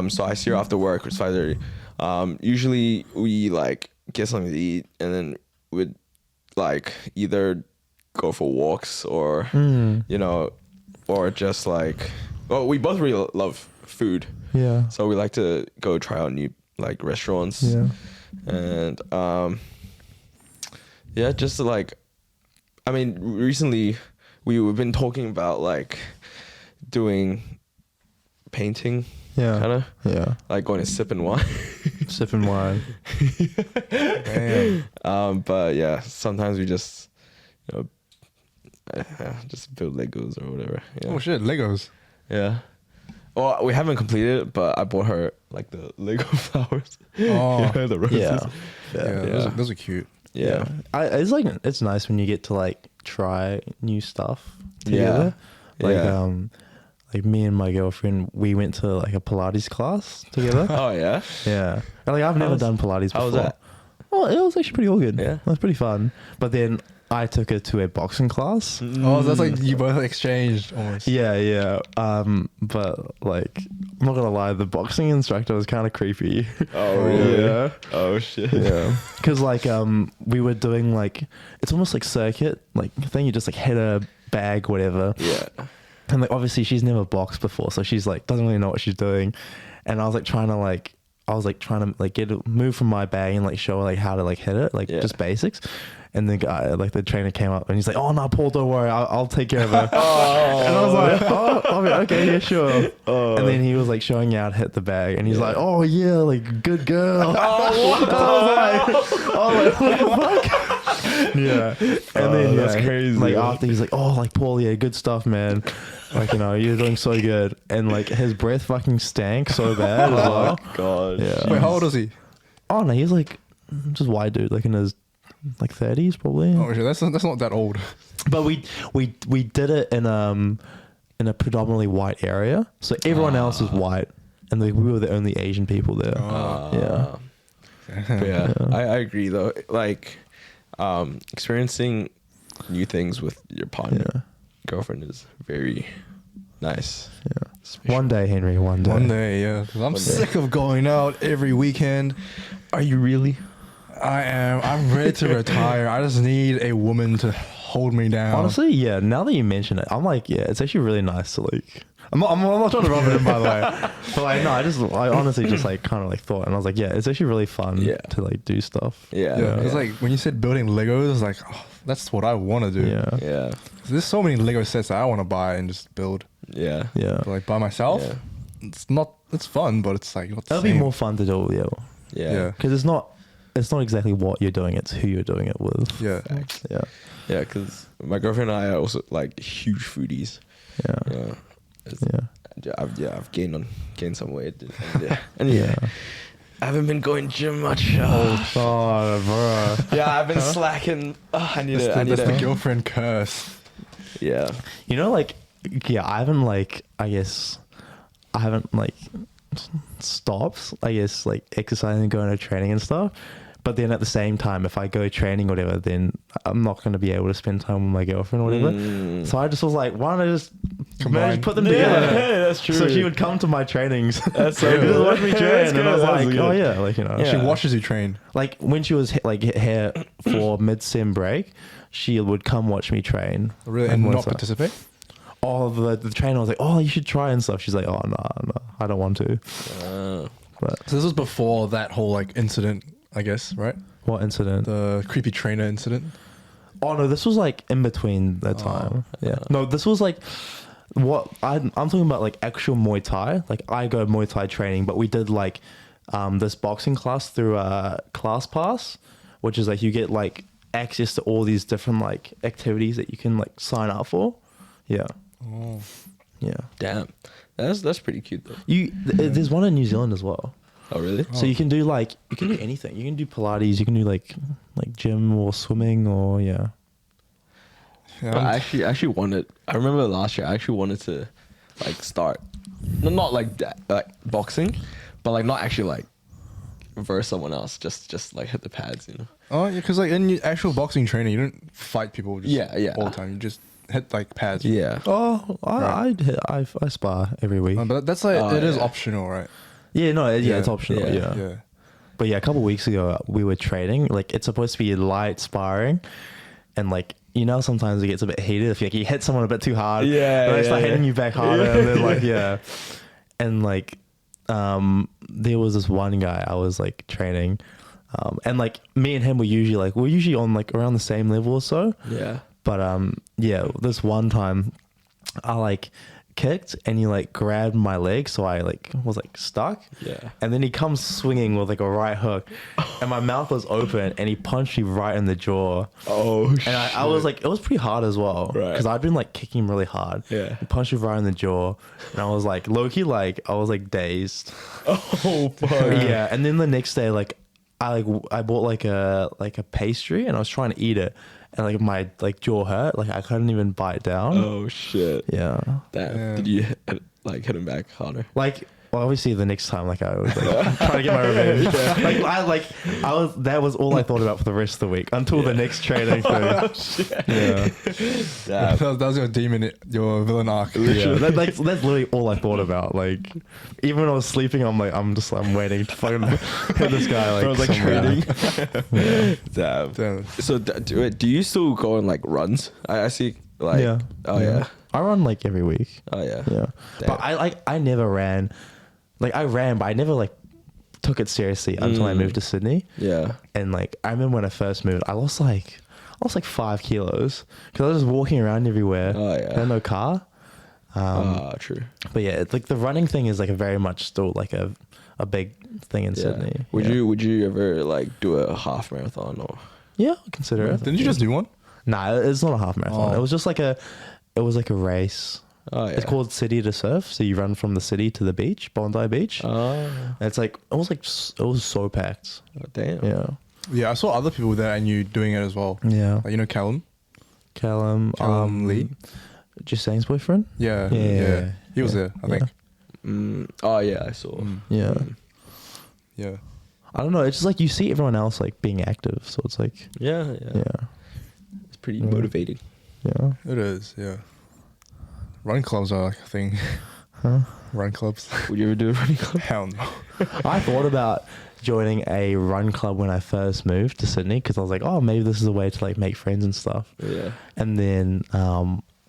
[SPEAKER 2] So I see her after work. It's 5:30. Usually we like get something to eat and then we'd like either go for walks or you know, or just like, well, we both really love food.
[SPEAKER 1] Yeah.
[SPEAKER 2] So we like to go try out new like restaurants.
[SPEAKER 1] Yeah.
[SPEAKER 2] And yeah, just to, like, I mean, recently we've been talking about like doing painting,
[SPEAKER 1] Yeah.
[SPEAKER 2] kind of
[SPEAKER 1] Yeah.
[SPEAKER 2] like going to sip and wine.
[SPEAKER 1] Sipping wine.
[SPEAKER 3] Damn.
[SPEAKER 2] But yeah, sometimes we just, you know, just build Legos or whatever. Yeah.
[SPEAKER 3] Oh shit, Legos.
[SPEAKER 2] Yeah. Well, we haven't completed it, but I bought her like the Lego flowers.
[SPEAKER 3] Oh.
[SPEAKER 2] Yeah, the roses.
[SPEAKER 1] Yeah.
[SPEAKER 3] Yeah,
[SPEAKER 1] Yeah.
[SPEAKER 3] those are cute.
[SPEAKER 2] Yeah.
[SPEAKER 1] It's like it's nice when you get to like try new stuff
[SPEAKER 2] Yeah.
[SPEAKER 1] together. Like
[SPEAKER 2] Yeah.
[SPEAKER 1] like me and my girlfriend, we went to like a Pilates class together.
[SPEAKER 2] Oh yeah.
[SPEAKER 1] Yeah. And, like I've never
[SPEAKER 2] was-
[SPEAKER 1] done Pilates before.
[SPEAKER 2] how was that?
[SPEAKER 1] Well, it was actually pretty all good.
[SPEAKER 2] Yeah.
[SPEAKER 1] It was pretty fun. But then I took her to a boxing class.
[SPEAKER 3] Oh, that's like you both exchanged almost.
[SPEAKER 1] Yeah, yeah. But like I'm not gonna lie, the boxing instructor was kind of creepy.
[SPEAKER 2] Oh really?
[SPEAKER 1] Yeah.
[SPEAKER 2] Oh shit.
[SPEAKER 1] Yeah. Cause like we were doing like it's almost like circuit, like thing you just like hit a bag, whatever.
[SPEAKER 2] Yeah.
[SPEAKER 1] And like obviously she's never boxed before, so she's like doesn't really know what she's doing. And I was like trying to get it move from my bag and like show her like how to like hit it, like
[SPEAKER 2] Yeah.
[SPEAKER 1] just basics. And the guy, like the trainer came up and he's like, "Oh no, Paul, don't worry, I'll take care of her." And I was like, "Oh, I mean, okay, yeah, sure." And then he was like showing you how to hit the bag, and he's like, "Oh yeah, like good girl." I was like, "What the fuck?" Yeah. And then
[SPEAKER 2] that's
[SPEAKER 1] yeah,
[SPEAKER 2] crazy.
[SPEAKER 1] Like after he's like, "Oh, like Paul, yeah, good stuff, man. Like you know, you're doing so good." And like his breath fucking stank so bad as well.
[SPEAKER 2] God.
[SPEAKER 1] Yeah.
[SPEAKER 3] Wait, how old is he?
[SPEAKER 1] Oh no, he's like just white dude, like in his like 30s probably.
[SPEAKER 3] Oh shit, that's not that old.
[SPEAKER 1] But we did it in a predominantly white area, so everyone else is white, and we were the only Asian people there. Yeah.
[SPEAKER 2] But yeah, I agree though. Like, experiencing new things with your partner, girlfriend is very nice.
[SPEAKER 1] Yeah.
[SPEAKER 2] Special.
[SPEAKER 1] One day, Henry. One day.
[SPEAKER 3] One day, yeah. 'Cause I'm
[SPEAKER 2] One day.
[SPEAKER 3] sick of going out every weekend.
[SPEAKER 2] Are you really?
[SPEAKER 3] I am. I'm ready to retire. I just need a woman to hold me down.
[SPEAKER 1] Honestly, yeah. Now that you mention it, I'm like, yeah, it's actually really nice to like. I'm not trying to rub it in, by the way. But like, no, I honestly just like kind of like thought, and I was like, yeah, it's actually really fun to like do stuff.
[SPEAKER 2] Yeah.
[SPEAKER 3] Yeah, it's like when you said building Legos, I was like, oh, that's what I want to do.
[SPEAKER 1] Yeah.
[SPEAKER 2] Yeah.
[SPEAKER 3] There's so many Lego sets that I want to buy and just build.
[SPEAKER 2] Yeah.
[SPEAKER 1] Yeah.
[SPEAKER 3] But like by myself, it's not. It's fun, but it's like not the
[SPEAKER 1] That'll
[SPEAKER 3] same.
[SPEAKER 1] be more fun to do, yeah.
[SPEAKER 2] Yeah.
[SPEAKER 1] Because it's not exactly what you're doing; it's who you're doing it with.
[SPEAKER 3] Yeah.
[SPEAKER 1] Yeah.
[SPEAKER 2] Yeah, because my girlfriend and I are also like huge foodies.
[SPEAKER 1] Yeah.
[SPEAKER 2] Yeah. It's-
[SPEAKER 1] Yeah.
[SPEAKER 2] I've gained some weight. And yeah. I haven't been going gym much.
[SPEAKER 1] Oh, bro.
[SPEAKER 2] Yeah, I've been slacking. I need
[SPEAKER 3] That's the
[SPEAKER 2] to.
[SPEAKER 3] girlfriend curse.
[SPEAKER 2] Yeah.
[SPEAKER 1] You know, like, yeah, I haven't like stopped, I guess, like exercising, going to training and stuff. But then at the same time, if I go training or whatever, then I'm not going to be able to spend time with my girlfriend or whatever. So I just was like, why don't I just put them together?
[SPEAKER 2] Yeah, that's true.
[SPEAKER 1] So she would come to my trainings.
[SPEAKER 2] That's so
[SPEAKER 1] She would
[SPEAKER 2] good.
[SPEAKER 1] watch me train, and I was
[SPEAKER 2] That's
[SPEAKER 1] like,
[SPEAKER 2] good.
[SPEAKER 1] oh yeah, like, you know.
[SPEAKER 2] Yeah.
[SPEAKER 3] She watches you train.
[SPEAKER 1] Like when she was like here for mid-sim break, she would come watch me train.
[SPEAKER 3] Really,
[SPEAKER 1] Like,
[SPEAKER 3] and
[SPEAKER 1] when
[SPEAKER 3] not
[SPEAKER 1] it's like-
[SPEAKER 3] participate.
[SPEAKER 1] Oh, the trainer was like, oh, you should try and stuff. She's like, oh, no, I don't want to. But
[SPEAKER 3] So this was before that whole like incident, I guess, right?
[SPEAKER 1] what incident?
[SPEAKER 3] The creepy trainer incident.
[SPEAKER 1] Oh no, this was like in between that time. Yeah. No, this was like what I'm talking about, like actual Muay Thai. Like I go Muay Thai training, but we did like this boxing class through a class pass, which is like you get like access to all these different like activities that you can like sign up for. Yeah.
[SPEAKER 3] Oh.
[SPEAKER 1] Yeah.
[SPEAKER 2] Damn. That's pretty cute though.
[SPEAKER 1] There's one in New Zealand as well.
[SPEAKER 2] Oh really?
[SPEAKER 1] So you can do anything. You can do Pilates. You can do like gym or swimming or yeah.
[SPEAKER 3] Yeah,
[SPEAKER 2] But I actually wanted. I remember last year. I actually wanted to like start, not like that, like boxing, but like not actually like verse someone else. Just like hit the pads, you know.
[SPEAKER 3] Oh yeah, because like in actual boxing training, you don't fight people. Just
[SPEAKER 2] Yeah.
[SPEAKER 3] all the time. You just hit like pads.
[SPEAKER 2] Yeah.
[SPEAKER 1] Oh, I spar every week.
[SPEAKER 3] But that's like
[SPEAKER 2] Oh,
[SPEAKER 3] it is
[SPEAKER 2] yeah.
[SPEAKER 3] optional, right?
[SPEAKER 1] Yeah, no,
[SPEAKER 3] Yeah,
[SPEAKER 1] it's optional.
[SPEAKER 2] yeah,
[SPEAKER 1] Yeah. But yeah, a couple of weeks ago we were training. Like it's supposed to be light sparring, and like you know sometimes it gets a bit heated if you hit someone a bit too hard.
[SPEAKER 2] Yeah,
[SPEAKER 1] and they start
[SPEAKER 2] yeah.
[SPEAKER 1] hitting you back harder, and then like and like there was this one guy I was like training, and like me and him we're usually on like around the same level or so.
[SPEAKER 2] Yeah.
[SPEAKER 1] But yeah, this one time I like kicked and he like grabbed my leg, so I like was like stuck.
[SPEAKER 2] Yeah.
[SPEAKER 1] And then he comes swinging with like a right hook, and my mouth was open, and he punched me right in the jaw.
[SPEAKER 2] Oh.
[SPEAKER 1] And I was like, it was pretty hard as well,
[SPEAKER 2] Right.
[SPEAKER 1] because I'd been like kicking him really hard.
[SPEAKER 2] Yeah.
[SPEAKER 1] He punched me right in the jaw, and I was like, low-key, like I was like dazed.
[SPEAKER 2] Oh fuck.
[SPEAKER 1] Yeah. And then the next day, like I bought like a pastry, and I was trying to eat it, and like my like jaw hurt, like I couldn't even bite down.
[SPEAKER 2] Oh shit.
[SPEAKER 1] Yeah.
[SPEAKER 2] Damn.
[SPEAKER 3] Yeah.
[SPEAKER 2] Did you hit him back harder?
[SPEAKER 1] Like, well, obviously the next time, like I was like trying to get my revenge. That was all I thought about for the rest of the week until the next training thing. Yeah.
[SPEAKER 2] Yeah.
[SPEAKER 3] That was your demon, your villain arc.
[SPEAKER 1] Yeah. That's literally all I thought about. Like, even when I was sleeping, I'm waiting to fucking hit this guy. Like,
[SPEAKER 2] I was like
[SPEAKER 1] somewhere.
[SPEAKER 2] training. Damn.
[SPEAKER 3] Damn.
[SPEAKER 2] So do you still go on like runs? I see. Like.
[SPEAKER 1] Yeah.
[SPEAKER 2] Oh yeah.
[SPEAKER 1] I run like every week.
[SPEAKER 2] Oh yeah.
[SPEAKER 1] Yeah.
[SPEAKER 2] Damn.
[SPEAKER 1] But I never ran. Like I ran, but I never like took it seriously until I moved to Sydney.
[SPEAKER 2] Yeah.
[SPEAKER 1] And like I remember when I first moved, I lost like 5 kilos because I was just walking around everywhere.
[SPEAKER 2] Oh, yeah.
[SPEAKER 1] I had no car.
[SPEAKER 2] True.
[SPEAKER 1] But yeah, it's like the running thing is like a very much still like a big thing in Sydney.
[SPEAKER 2] Would
[SPEAKER 1] Yeah.
[SPEAKER 2] you ever like do a half marathon or?
[SPEAKER 1] Yeah, I'll consider it.
[SPEAKER 3] Didn't you just do one?
[SPEAKER 1] Nah, it's not a half marathon.
[SPEAKER 3] Oh.
[SPEAKER 1] It was just like a race.
[SPEAKER 2] Oh yeah.
[SPEAKER 1] It's called City to Surf. So you run from the city to the beach, Bondi Beach.
[SPEAKER 2] Oh.
[SPEAKER 1] And it's like it was so packed.
[SPEAKER 2] Damn.
[SPEAKER 1] Yeah.
[SPEAKER 3] Yeah, I saw other people there and you doing it as well.
[SPEAKER 1] Yeah.
[SPEAKER 3] Like, you know Callum?
[SPEAKER 1] Callum
[SPEAKER 3] Lee?
[SPEAKER 1] Justain's boyfriend.
[SPEAKER 3] Yeah.
[SPEAKER 1] Yeah.
[SPEAKER 3] He was there, I think.
[SPEAKER 2] Oh yeah, I saw.
[SPEAKER 1] Yeah.
[SPEAKER 3] Yeah.
[SPEAKER 1] I don't know. It's just like you see everyone else like being active, so it's like
[SPEAKER 2] Yeah.
[SPEAKER 1] yeah,
[SPEAKER 2] It's pretty motivating.
[SPEAKER 1] yeah.
[SPEAKER 3] It is, yeah. Running clubs are like a thing. Run clubs.
[SPEAKER 2] Would you ever do a running club?
[SPEAKER 3] Hell no.
[SPEAKER 1] I thought about joining a run club when I first moved to Sydney because I was like, oh, maybe this is a way to like make friends and stuff.
[SPEAKER 2] Yeah.
[SPEAKER 1] And then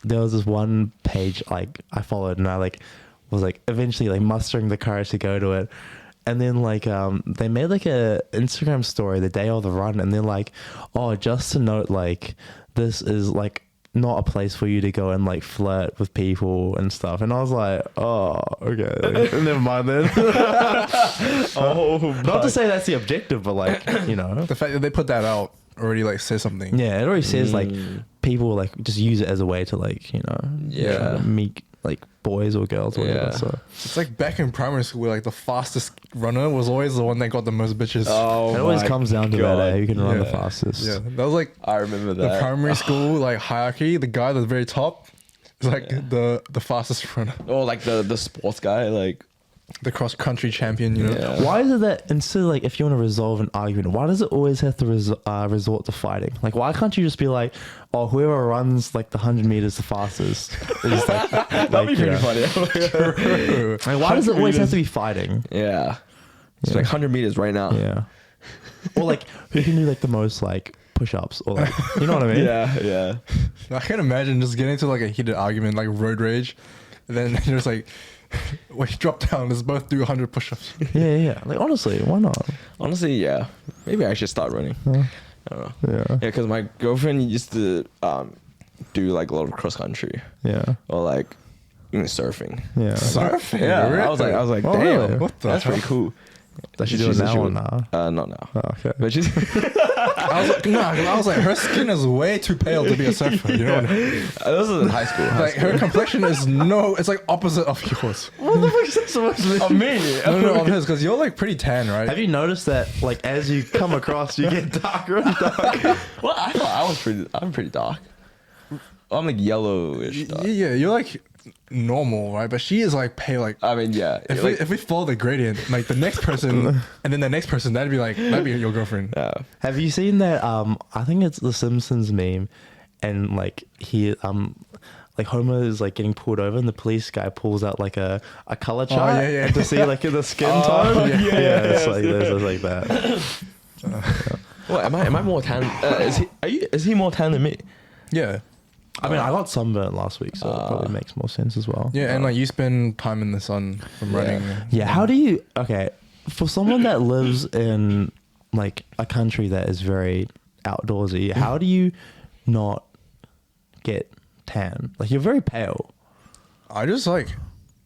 [SPEAKER 1] there was this one page like I followed and I like was like eventually like mustering the courage to go to it. And then like they made like a Instagram story the day of the run and they're like, oh, just to note, like this is like not a place for you to go and like flirt with people and stuff. And I was like, oh, okay, like, never mind then. Not to say that's the objective, but like, you know,
[SPEAKER 3] The fact that they put that out already like says something.
[SPEAKER 1] yeah, it already says like people like just use it as a way to like, you know,
[SPEAKER 2] Yeah.
[SPEAKER 1] try to meet like boys or girls or whatever.
[SPEAKER 2] Yeah.
[SPEAKER 1] So
[SPEAKER 3] It's like back in primary school where like the fastest runner was always the one that got the most bitches.
[SPEAKER 2] Oh,
[SPEAKER 1] it always
[SPEAKER 2] my
[SPEAKER 1] comes down to
[SPEAKER 2] God.
[SPEAKER 1] that, who can run the
[SPEAKER 3] Yeah.
[SPEAKER 1] fastest.
[SPEAKER 3] Yeah, that was like
[SPEAKER 2] I remember
[SPEAKER 3] the
[SPEAKER 2] that.
[SPEAKER 3] primary school like hierarchy. The guy at the very top is like the fastest runner,
[SPEAKER 2] Oh, like the sports guy, like
[SPEAKER 3] the cross country champion. You know.
[SPEAKER 2] Yeah.
[SPEAKER 1] Why is it that instead of like if you want to resolve an argument, why does it always have to resort to fighting? Like why can't you just be like, oh, whoever runs like the 100 meters the fastest is like,
[SPEAKER 2] that'd be pretty funny.
[SPEAKER 1] Like, why does it always have to be fighting?
[SPEAKER 2] Yeah. It's like 100 meters right now.
[SPEAKER 1] Yeah. Or like who can do like the most like push-ups or like, you know what I mean?
[SPEAKER 2] Yeah.
[SPEAKER 3] I can't imagine just getting into like a heated argument, like road rage, and then you're just like, when you drop down, let's both do 100 push-ups.
[SPEAKER 1] Yeah. Like honestly, why not?
[SPEAKER 2] Honestly, yeah. Maybe I should start running.
[SPEAKER 1] Yeah.
[SPEAKER 2] I don't know.
[SPEAKER 1] Yeah.
[SPEAKER 2] Yeah, because my girlfriend used to do like a lot of cross country
[SPEAKER 1] Yeah.
[SPEAKER 2] or like surfing.
[SPEAKER 1] Yeah.
[SPEAKER 3] Surfing.
[SPEAKER 2] Yeah,
[SPEAKER 3] really?
[SPEAKER 2] I was like,
[SPEAKER 1] Oh,
[SPEAKER 2] damn,
[SPEAKER 1] really?
[SPEAKER 3] What the
[SPEAKER 2] that's
[SPEAKER 3] hell?
[SPEAKER 2] pretty cool.
[SPEAKER 1] Does she do it
[SPEAKER 2] said
[SPEAKER 1] now
[SPEAKER 2] she
[SPEAKER 1] or
[SPEAKER 2] would-
[SPEAKER 1] nah?
[SPEAKER 2] Not now.
[SPEAKER 1] Oh, okay.
[SPEAKER 2] But she's
[SPEAKER 3] I was like, nah, 'cause I was like, her skin is way too pale to be a surfer. You know what I mean?
[SPEAKER 2] this was in high school.
[SPEAKER 3] Like her complexion is it's like opposite of yours.
[SPEAKER 1] What the fuck is that supposed to
[SPEAKER 2] Of me.
[SPEAKER 3] No, of his, because you're like pretty tan, right?
[SPEAKER 1] Have you noticed that like as you come across you get darker and darker?
[SPEAKER 2] Well, I thought I'm pretty dark. I'm like yellowish dark.
[SPEAKER 3] Yeah, you're like normal, right? But she is like pale. Like
[SPEAKER 2] I mean, yeah.
[SPEAKER 3] if we follow the gradient, like the next person and then the next person, that'd be your girlfriend.
[SPEAKER 2] yeah.
[SPEAKER 1] Have you seen that I think it's the Simpsons meme and like he like Homer is like getting pulled over and the police guy pulls out like a color chart
[SPEAKER 3] yeah.
[SPEAKER 1] to see like the skin tone.
[SPEAKER 3] yeah,
[SPEAKER 1] It's like there's like that.
[SPEAKER 2] What am I more tan? Is he more tan than me?
[SPEAKER 3] Yeah,
[SPEAKER 1] I mean, I got sunburnt last week, so it probably makes more sense as well.
[SPEAKER 3] yeah, and like you spend time in the sun from running.
[SPEAKER 1] Yeah, how do you for someone that lives in like a country that is very outdoorsy, how do you not get tan? Like you're very pale.
[SPEAKER 3] I just like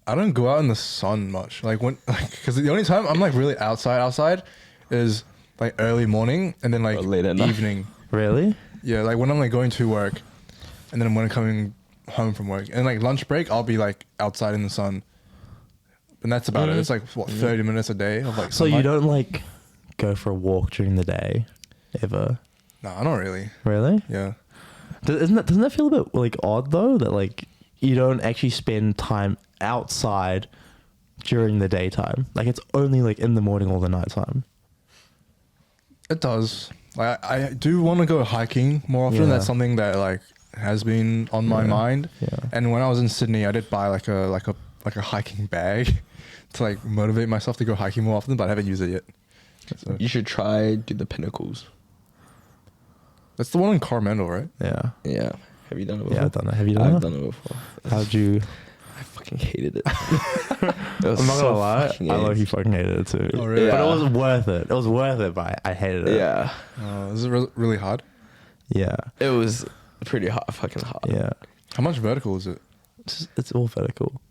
[SPEAKER 3] I don't go out in the sun much. Like when because the only time I'm like really outside is like early morning and then like
[SPEAKER 2] Or late at night.
[SPEAKER 3] evening.
[SPEAKER 1] Really?
[SPEAKER 3] Yeah, like when I'm like going to work and then when I'm coming home from work and like lunch break, I'll be like outside in the sun. And that's about it. It's like what 30 minutes a day of like
[SPEAKER 1] So you
[SPEAKER 3] sunlight.
[SPEAKER 1] don't like go for a walk during the day ever?
[SPEAKER 3] No, I don't really.
[SPEAKER 1] Really?
[SPEAKER 3] Yeah.
[SPEAKER 1] Doesn't that feel a bit like odd though that like you don't actually spend time outside during the daytime? Like it's only like in the morning or the nighttime.
[SPEAKER 3] It does. Like I do want to go hiking more often.
[SPEAKER 1] Yeah.
[SPEAKER 3] That's something that like has been on my mind.
[SPEAKER 1] Yeah.
[SPEAKER 3] And when I was in Sydney, I did buy like a hiking bag to like motivate myself to go hiking more often, but I haven't used it yet. So,
[SPEAKER 2] You should try do the pinnacles.
[SPEAKER 3] that's the one in Coromandel, right?
[SPEAKER 1] Yeah.
[SPEAKER 2] Yeah. Have you done it before?
[SPEAKER 1] Yeah, I've done it. Have you done
[SPEAKER 2] I've
[SPEAKER 1] it?
[SPEAKER 2] done it before.
[SPEAKER 1] How'd you?
[SPEAKER 2] I fucking hated it. It was
[SPEAKER 1] I'm not
[SPEAKER 2] so
[SPEAKER 1] gonna lie.
[SPEAKER 2] fucking
[SPEAKER 1] I know
[SPEAKER 2] AIDS.
[SPEAKER 1] he fucking hated it too.
[SPEAKER 3] Oh, really?
[SPEAKER 1] But it
[SPEAKER 2] Yeah.
[SPEAKER 1] was worth it. It was worth it, but I hated it.
[SPEAKER 2] Yeah.
[SPEAKER 3] Is it really hard?
[SPEAKER 1] Yeah.
[SPEAKER 2] It was pretty hot, fucking hot.
[SPEAKER 1] Yeah.
[SPEAKER 3] How much vertical is it?
[SPEAKER 1] It's all vertical.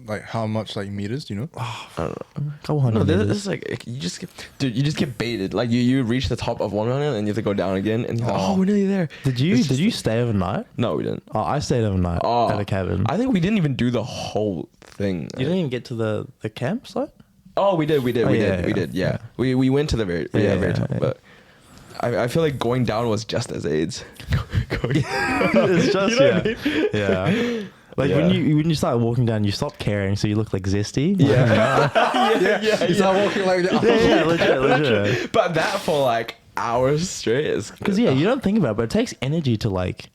[SPEAKER 3] Like how much like meters? Do you know?
[SPEAKER 2] I don't know.
[SPEAKER 1] Couple hundred.
[SPEAKER 2] No,
[SPEAKER 1] meters.
[SPEAKER 2] this is like you just get baited. Like you reach the top of one mountain and you have to go down again, and you're like,
[SPEAKER 3] Oh.
[SPEAKER 2] oh, we're nearly there.
[SPEAKER 1] Did you stay overnight?
[SPEAKER 2] No, we didn't.
[SPEAKER 1] Oh, I stayed overnight
[SPEAKER 2] Oh,
[SPEAKER 1] at a cabin.
[SPEAKER 2] I think we didn't even do the whole thing.
[SPEAKER 1] You didn't even get to the campsite?
[SPEAKER 2] Oh, we did.
[SPEAKER 1] Oh, yeah, yeah.
[SPEAKER 2] Yeah, we went to the very very top,
[SPEAKER 1] yeah.
[SPEAKER 2] but I feel like going down was just as AIDS.
[SPEAKER 1] It's just
[SPEAKER 2] You know what I mean?
[SPEAKER 1] yeah. Like
[SPEAKER 2] Yeah.
[SPEAKER 1] when you start walking down, you stop caring, so you look like zesty.
[SPEAKER 2] Yeah,
[SPEAKER 3] You start walking like that.
[SPEAKER 1] yeah, legit.
[SPEAKER 2] But that for like hours straight is
[SPEAKER 1] Because you don't think about it, but it takes energy to like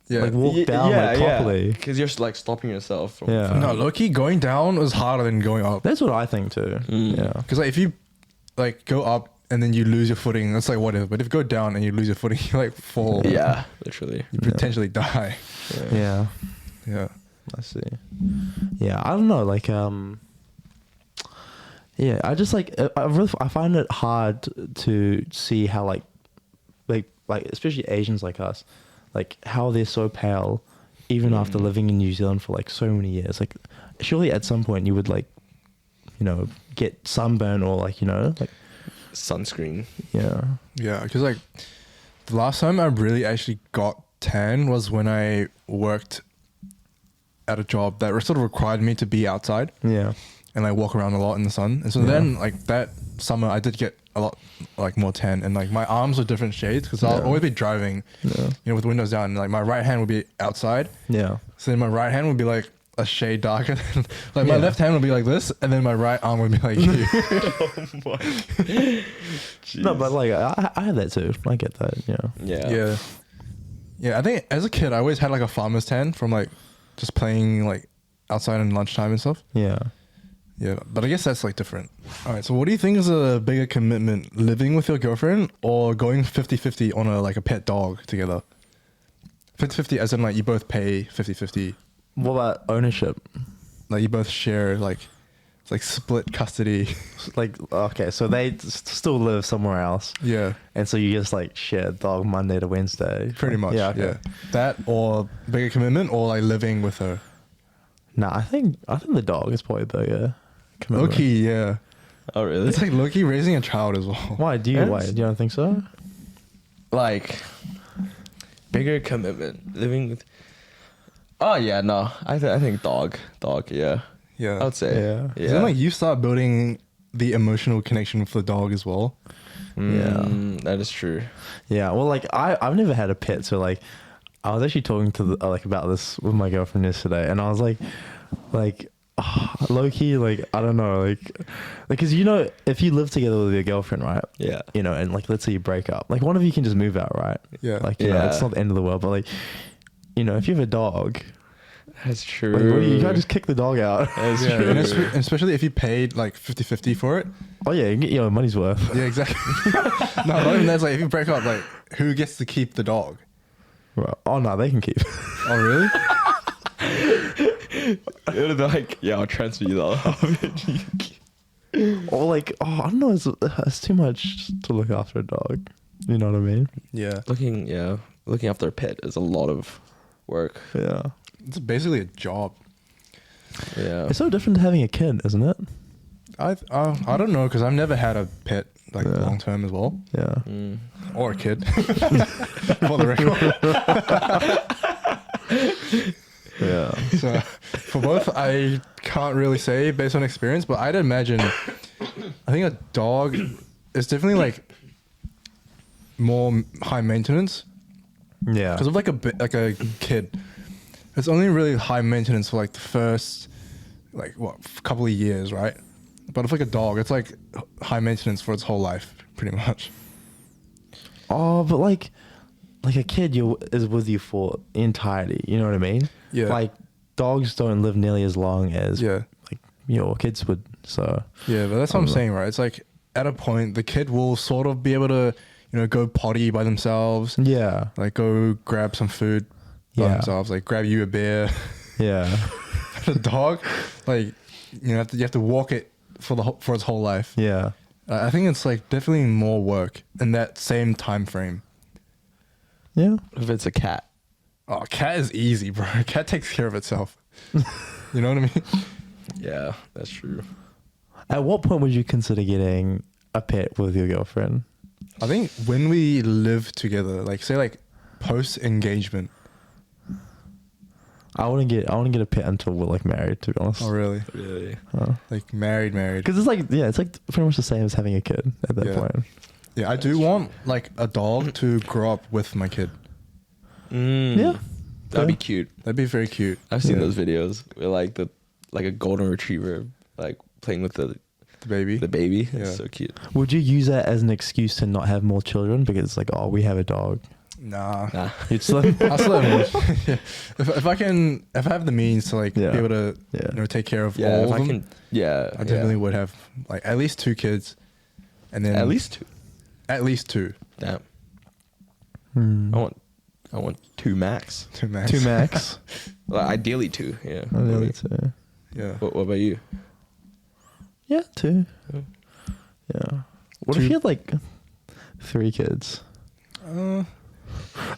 [SPEAKER 3] Yeah.
[SPEAKER 1] Like walk down like properly.
[SPEAKER 2] Because you're like stopping yourself. From,
[SPEAKER 1] Yeah.
[SPEAKER 3] No, low-key, going down is harder than going up.
[SPEAKER 1] That's what I think too. Yeah.
[SPEAKER 3] Because like if you like go up and then you lose your footing, that's like whatever. But if you go down and you lose your footing, you like fall.
[SPEAKER 2] Yeah, literally.
[SPEAKER 3] You potentially die.
[SPEAKER 1] Yeah.
[SPEAKER 3] Yeah.
[SPEAKER 1] I see. Yeah, I don't know. Like, yeah, I just like I find it hard to see how like especially Asians like us, like how they're so pale, even after living in New Zealand for like so many years. Like, surely at some point you would like, you know, get sunburn or like, you know, like
[SPEAKER 2] Sunscreen.
[SPEAKER 1] yeah.
[SPEAKER 3] Yeah, because like the last time I really actually got tan was when I worked at a job that sort of required me to be outside
[SPEAKER 1] Yeah.
[SPEAKER 3] and like walk around a lot in the sun. And so
[SPEAKER 1] Yeah.
[SPEAKER 3] then like that summer I did get a lot like more tan, and like my arms were different shades because I'll
[SPEAKER 1] Yeah.
[SPEAKER 3] always be driving,
[SPEAKER 1] Yeah.
[SPEAKER 3] you know, with windows down. And, like my right hand would be outside,
[SPEAKER 1] Yeah.
[SPEAKER 3] so then my right hand would be like a shade darker. Like my
[SPEAKER 1] Yeah.
[SPEAKER 3] left hand would be like this, and then my right arm would be like you.
[SPEAKER 1] No, but like I have that too. I get that. Yeah.
[SPEAKER 2] Yeah.
[SPEAKER 3] Yeah. Yeah, I think as a kid I always had like a farmer's tan from like just playing like outside in lunchtime and stuff.
[SPEAKER 1] Yeah.
[SPEAKER 3] Yeah, but I guess that's like different. All right, so what do you think is a bigger commitment, living with your girlfriend or going 50-50 on a like a pet dog together? 50-50 as in like you both pay 50-50,
[SPEAKER 1] What about ownership?
[SPEAKER 3] like you both share like it's like split custody.
[SPEAKER 1] Like, okay, so they still live somewhere else,
[SPEAKER 3] Yeah,
[SPEAKER 1] and so you just like share dog Monday to Wednesday.
[SPEAKER 3] pretty much.
[SPEAKER 1] Yeah. Okay.
[SPEAKER 3] That or bigger commitment or like living with her.
[SPEAKER 1] Nah, I think the dog is probably bigger. commitment.
[SPEAKER 3] Loki, yeah.
[SPEAKER 2] Oh, really?
[SPEAKER 3] It's like Loki raising a child as well.
[SPEAKER 1] Why do you?
[SPEAKER 2] Yes.
[SPEAKER 1] Why do you don't think so?
[SPEAKER 2] Like, bigger commitment. Living with. Oh, yeah, no. I think dog. Dog, yeah.
[SPEAKER 3] Yeah.
[SPEAKER 2] I would say.
[SPEAKER 1] Yeah.
[SPEAKER 2] Yeah.
[SPEAKER 3] Then like you start building the emotional connection with the dog as well.
[SPEAKER 2] That is true.
[SPEAKER 1] Yeah. Well, like I've never had a pet, so like I was actually talking to like about this with my girlfriend yesterday, and I was like, low key, like I don't know, like because you know if you live together with your girlfriend, right?
[SPEAKER 2] Yeah.
[SPEAKER 1] You know, and like let's say you break up, like one of you can just move out, right?
[SPEAKER 3] Yeah.
[SPEAKER 1] Like you know,
[SPEAKER 2] Yeah.
[SPEAKER 1] it's not the end of the world, but like you know, if you have a dog,
[SPEAKER 2] That's true.
[SPEAKER 1] like, what do you can't just kick the dog out.
[SPEAKER 2] That's
[SPEAKER 3] Yeah,
[SPEAKER 2] true.
[SPEAKER 3] and especially if you paid like 50-50 for it.
[SPEAKER 1] Oh yeah, you get your money's worth.
[SPEAKER 3] Yeah, exactly. No, not even that. It's like if you break up, like who gets to keep the dog?
[SPEAKER 1] Right. Oh no, they can keep.
[SPEAKER 3] Oh, really?
[SPEAKER 2] It would be like, yeah, I'll transfer you that.
[SPEAKER 1] Or like, oh, I don't know, it's too much to look after a dog. You know what I mean?
[SPEAKER 3] Yeah.
[SPEAKER 2] Looking after a pet is a lot of work.
[SPEAKER 1] Yeah.
[SPEAKER 3] It's basically a job.
[SPEAKER 2] Yeah.
[SPEAKER 1] It's so different to having a kid, isn't it?
[SPEAKER 3] I don't know because I've never had a pet like
[SPEAKER 1] Yeah.
[SPEAKER 3] long term as well,
[SPEAKER 1] Yeah.
[SPEAKER 3] or a kid. For the record.
[SPEAKER 1] Yeah.
[SPEAKER 3] So for both, I can't really say based on experience, but I'd imagine. I think a dog is definitely like more high maintenance
[SPEAKER 1] Yeah.
[SPEAKER 3] because of like a kid. It's only really high maintenance for like the first like couple of years, right? But if like a dog, it's like high maintenance for its whole life, pretty much.
[SPEAKER 1] Oh, but like a kid is with you for entirety. You know what I mean?
[SPEAKER 3] Yeah.
[SPEAKER 1] Like dogs don't live nearly as long as
[SPEAKER 3] Yeah.
[SPEAKER 1] like your kids would. So
[SPEAKER 3] Yeah, but that's what I'm saying, right? It's like at a point the kid will sort of be able to, you know, go potty by themselves,
[SPEAKER 1] yeah.
[SPEAKER 3] like go grab some food by
[SPEAKER 1] Yeah.
[SPEAKER 3] themselves, like grab you a beer.
[SPEAKER 1] Yeah.
[SPEAKER 3] The dog, like you know, you have to walk it for its whole life.
[SPEAKER 1] Yeah.
[SPEAKER 3] I think it's like definitely more work in that same time frame.
[SPEAKER 1] Yeah.
[SPEAKER 2] If it's a cat.
[SPEAKER 3] Oh, cat is easy, bro. Cat takes care of itself. You know what I mean?
[SPEAKER 2] Yeah, that's true.
[SPEAKER 1] At what point would you consider getting a pet with your girlfriend?
[SPEAKER 3] I think when we live together, like say like post engagement.
[SPEAKER 1] I want to get a pet until we're like married, to be honest.
[SPEAKER 3] Oh, really?
[SPEAKER 2] Really?
[SPEAKER 3] Like married.
[SPEAKER 1] Because it's like pretty much the same as having a kid at that
[SPEAKER 3] Yeah.
[SPEAKER 1] point.
[SPEAKER 3] Yeah, I do want like a dog to grow up with my kid.
[SPEAKER 1] Yeah.
[SPEAKER 2] That'd be cute.
[SPEAKER 3] That'd be very cute.
[SPEAKER 2] I've seen
[SPEAKER 1] Yeah.
[SPEAKER 2] those videos where like a golden retriever like playing with the
[SPEAKER 3] The baby.
[SPEAKER 2] baby.
[SPEAKER 3] Yeah.
[SPEAKER 2] It's so cute.
[SPEAKER 1] Would you use that as an excuse to not have more children because it's like, oh, we have a dog?
[SPEAKER 3] Nah.
[SPEAKER 2] Nah.
[SPEAKER 1] You'd slim.
[SPEAKER 3] I'll still have one. Yeah. If I have the means to like
[SPEAKER 1] Yeah.
[SPEAKER 3] be able to
[SPEAKER 1] Yeah.
[SPEAKER 3] take care of
[SPEAKER 2] Yeah,
[SPEAKER 3] all
[SPEAKER 2] if
[SPEAKER 3] of
[SPEAKER 2] I
[SPEAKER 3] them,
[SPEAKER 2] can. Yeah,
[SPEAKER 3] I definitely would have like at least 2 kids, and then
[SPEAKER 2] At least 2.
[SPEAKER 3] at least 2.
[SPEAKER 2] Damn.
[SPEAKER 1] Hmm.
[SPEAKER 2] I want 2 max.
[SPEAKER 3] 2 max.
[SPEAKER 1] 2 max.
[SPEAKER 2] Well, ideally 2. Yeah.
[SPEAKER 1] Ideally 2.
[SPEAKER 3] Yeah.
[SPEAKER 2] What about you?
[SPEAKER 1] Yeah, 2.
[SPEAKER 2] Yeah.
[SPEAKER 1] Yeah. What
[SPEAKER 3] 2.
[SPEAKER 1] if you had like 3 kids?
[SPEAKER 3] Uh,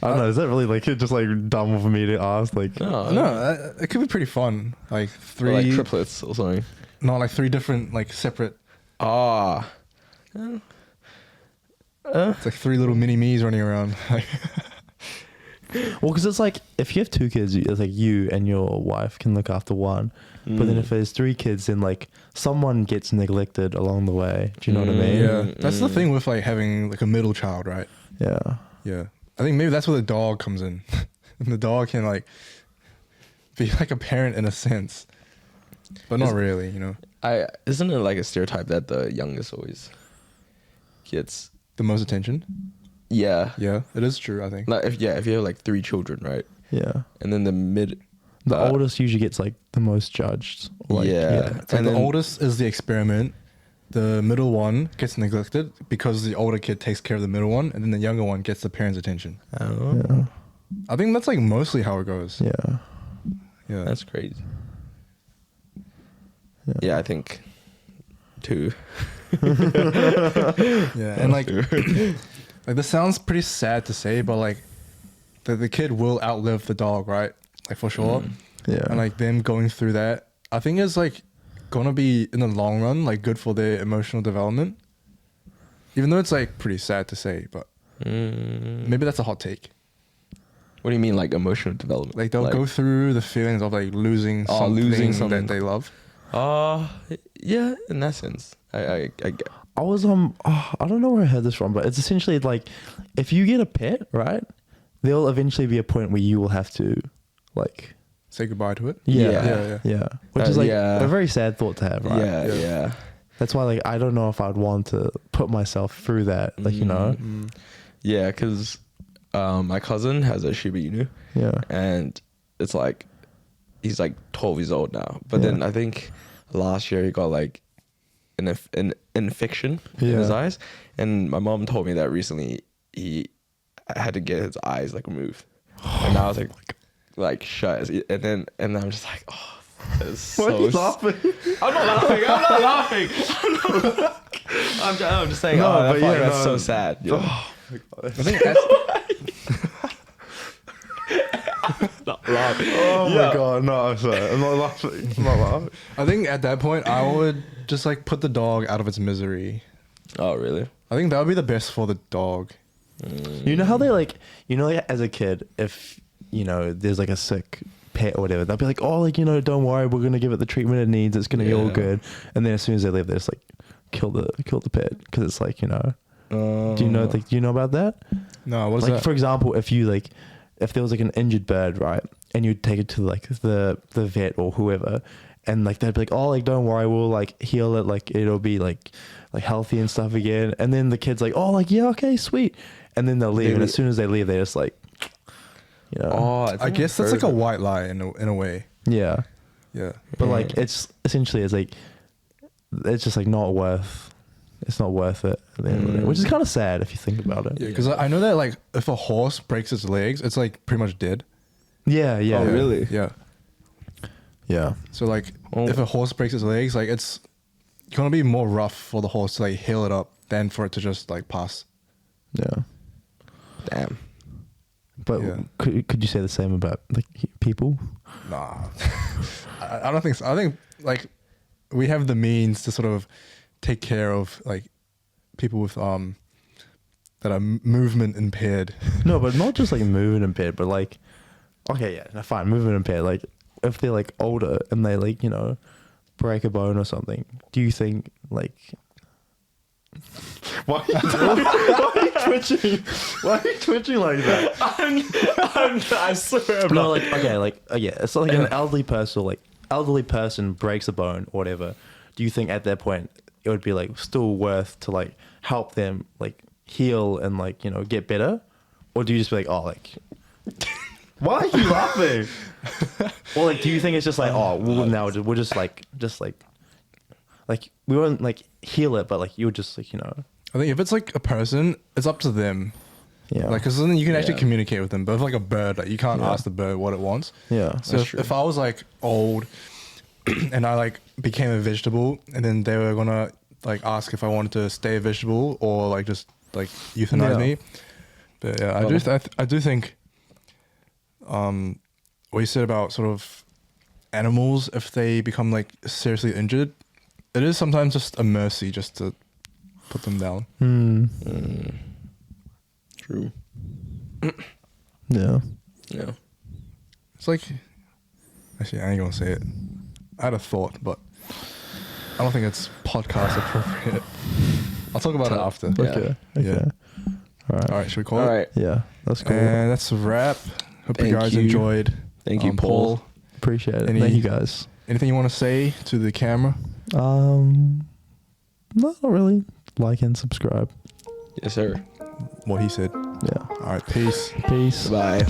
[SPEAKER 1] I don't know. Is that really like just like dumb for me to ask? Like,
[SPEAKER 3] no, it could be pretty fun. Like
[SPEAKER 2] Or
[SPEAKER 3] 3,
[SPEAKER 2] like triplets or something.
[SPEAKER 3] no, like 3 different like separate.
[SPEAKER 2] Ah.
[SPEAKER 3] It's like 3 little mini me's running around. Like,
[SPEAKER 1] well, because it's like if you have 2 kids, it's like you and your wife can look after one. But then if there's 3 kids, then like someone gets neglected along the way. Do you know what I mean?
[SPEAKER 3] yeah, that's the thing with like having like a middle child, right?
[SPEAKER 1] Yeah.
[SPEAKER 3] Yeah, I think maybe that's where the dog comes in. The dog can like be like a parent in a sense, but not really, you know.
[SPEAKER 2] Isn't it like a stereotype that the youngest always gets?
[SPEAKER 3] The most attention.
[SPEAKER 2] Yeah.
[SPEAKER 3] Yeah, it is true. I think.
[SPEAKER 2] Like if you have like 3 children, right?
[SPEAKER 1] Yeah.
[SPEAKER 2] And then
[SPEAKER 1] The oldest usually gets like the most judged. Like,
[SPEAKER 2] Yeah.
[SPEAKER 3] It's like
[SPEAKER 2] And
[SPEAKER 3] the
[SPEAKER 2] then-
[SPEAKER 3] oldest is the experiment. The middle one gets neglected because the older kid takes care of the middle one, and then the younger one gets the parents' attention.
[SPEAKER 2] Oh,
[SPEAKER 1] Yeah.
[SPEAKER 3] I think that's like mostly how it goes.
[SPEAKER 1] Yeah.
[SPEAKER 3] Yeah.
[SPEAKER 2] that's crazy. Yeah, I think 2.
[SPEAKER 3] Yeah, and like, like this sounds pretty sad to say, but like, the kid will outlive the dog, right? Like for sure.
[SPEAKER 1] Yeah.
[SPEAKER 3] And like them going through that, I think is like gonna be in the long run like good for their emotional development. Even though it's like pretty sad to say, but maybe that's a hot take.
[SPEAKER 2] What do you mean, like emotional development?
[SPEAKER 3] Like they'll go through the feelings of like losing
[SPEAKER 2] Oh,
[SPEAKER 3] something,
[SPEAKER 2] losing something.
[SPEAKER 3] that they love.
[SPEAKER 2] Yeah, in that sense, I get.
[SPEAKER 1] I was I don't know where I heard this from, but it's essentially like if you get a pet, right? There'll eventually be a point where you will have to like
[SPEAKER 3] Say goodbye to it.
[SPEAKER 1] yeah. Which is like
[SPEAKER 2] yeah.
[SPEAKER 1] a very sad thought to have, right?
[SPEAKER 2] Yeah.
[SPEAKER 1] That's why like I don't know if I'd want to put myself through that, like you know.
[SPEAKER 2] Yeah, because my cousin has a Shiba Inu,
[SPEAKER 1] Yeah.
[SPEAKER 2] and it's like he's like 12 years old now. But then I think last year he got like an infection in his
[SPEAKER 1] Yeah.
[SPEAKER 2] eyes, and my mom told me that recently he had to get his eyes like removed, and I was like shut, and I'm just like, oh, that's so.
[SPEAKER 1] Why are you laughing?
[SPEAKER 2] I'm not laughing. I'm just saying.
[SPEAKER 1] No,
[SPEAKER 2] Oh,
[SPEAKER 1] but
[SPEAKER 2] that's
[SPEAKER 1] no.
[SPEAKER 2] so sad. You know?
[SPEAKER 3] I think that's,
[SPEAKER 2] Not laughing.
[SPEAKER 1] Oh my god, no, I'm sorry. I'm not laughing. I'm not laughing.
[SPEAKER 3] I think at that point I would just like put the dog out of its misery.
[SPEAKER 2] Oh really?
[SPEAKER 3] I think that would be the best for the dog.
[SPEAKER 1] You know how they like, you know, like as a kid, if you know there's like a sick pet or whatever, they'll be like, oh, like you know, don't worry, we're gonna give it the treatment it needs. It's gonna be all
[SPEAKER 2] Yeah.
[SPEAKER 1] good. And then as soon as they leave, they just like kill the pet because it's like, you know. Do you know about that?
[SPEAKER 3] No, what is
[SPEAKER 1] Like
[SPEAKER 3] that?
[SPEAKER 1] for example, if there was like an injured bird, right, and you'd take it to like the vet or whoever, and like they'd be like, oh, like don't worry, we'll like heal it, like it'll be like healthy and stuff again. And then the kid's like, oh, like yeah, okay, sweet. And then they'll leave, and as soon as they leave, they just like, you know,
[SPEAKER 2] Oh,
[SPEAKER 3] I guess that's like a white lie in a way.
[SPEAKER 1] yeah.
[SPEAKER 3] Yeah.
[SPEAKER 1] But like it's essentially it's like it's just like not worth. It's not worth it, at the end of the day, which is kind of sad if you think about it.
[SPEAKER 3] Yeah, because I know that like if a horse breaks its legs, it's like pretty much dead.
[SPEAKER 1] Yeah, yeah.
[SPEAKER 2] Oh, really?
[SPEAKER 3] Yeah.
[SPEAKER 1] Yeah.
[SPEAKER 3] So like
[SPEAKER 2] Oh.
[SPEAKER 3] if a horse breaks its legs, like it's gonna be more rough for the horse to like heal it up than for it to just like pass.
[SPEAKER 1] Yeah.
[SPEAKER 2] Damn.
[SPEAKER 1] But
[SPEAKER 3] Yeah.
[SPEAKER 1] could you say the same about like people?
[SPEAKER 3] Nah. I don't think so. I think like we have the means to sort of take care of like people with that are movement impaired.
[SPEAKER 1] No, but not just like moving impaired, but like, okay, yeah, no, fine, moving impaired. Like, if they're like older and they like, you know, break a bone or something, do you think like, why are you twitching? Why are you twitching like that?
[SPEAKER 2] I swear.
[SPEAKER 1] No, like, okay, like, yeah, it's like an elderly person breaks a bone or whatever. Do you think at that point it would be like still worth to like help them like heal and like, you know, get better? or do you just be like, oh, like, why are you laughing? Or like, do you think it's just like, oh, we'll just like we won't like heal it, but like you'll just like, you know.
[SPEAKER 3] I think if it's like a person, it's up to them.
[SPEAKER 1] Yeah.
[SPEAKER 3] Like, because then you can actually
[SPEAKER 2] Yeah.
[SPEAKER 3] communicate with them. But if like a bird, like you can't
[SPEAKER 1] Yeah.
[SPEAKER 3] ask the bird what it wants.
[SPEAKER 1] Yeah.
[SPEAKER 3] So if I was like old and I like became a vegetable, and then they were gonna like ask if I wanted to stay a vegetable or like just like euthanize
[SPEAKER 1] Yeah.
[SPEAKER 3] me. But yeah, I do think what you said about sort of animals, if they become like seriously injured, it is sometimes just a mercy just to put them down.
[SPEAKER 2] True.
[SPEAKER 1] Yeah.
[SPEAKER 2] Yeah.
[SPEAKER 3] It's like, actually, I ain't gonna say it. I had a thought, but I don't think it's podcast appropriate. I'll talk about it after.
[SPEAKER 2] Yeah.
[SPEAKER 1] Okay.
[SPEAKER 3] Yeah.
[SPEAKER 1] All right.
[SPEAKER 3] All right, should we call
[SPEAKER 2] All
[SPEAKER 3] it?
[SPEAKER 2] right.
[SPEAKER 1] Yeah. That's cool.
[SPEAKER 3] And that's a wrap. Hope
[SPEAKER 2] Thank
[SPEAKER 3] you guys
[SPEAKER 2] you.
[SPEAKER 3] enjoyed.
[SPEAKER 2] Thank you, Paul.
[SPEAKER 1] Appreciate it.
[SPEAKER 3] Any-
[SPEAKER 1] Thank you guys.
[SPEAKER 3] Anything you want to say to the camera?
[SPEAKER 1] Not really. Like and subscribe.
[SPEAKER 2] Yes, sir.
[SPEAKER 3] What he said.
[SPEAKER 1] Yeah.
[SPEAKER 3] All right, peace.
[SPEAKER 1] Peace.
[SPEAKER 2] Bye.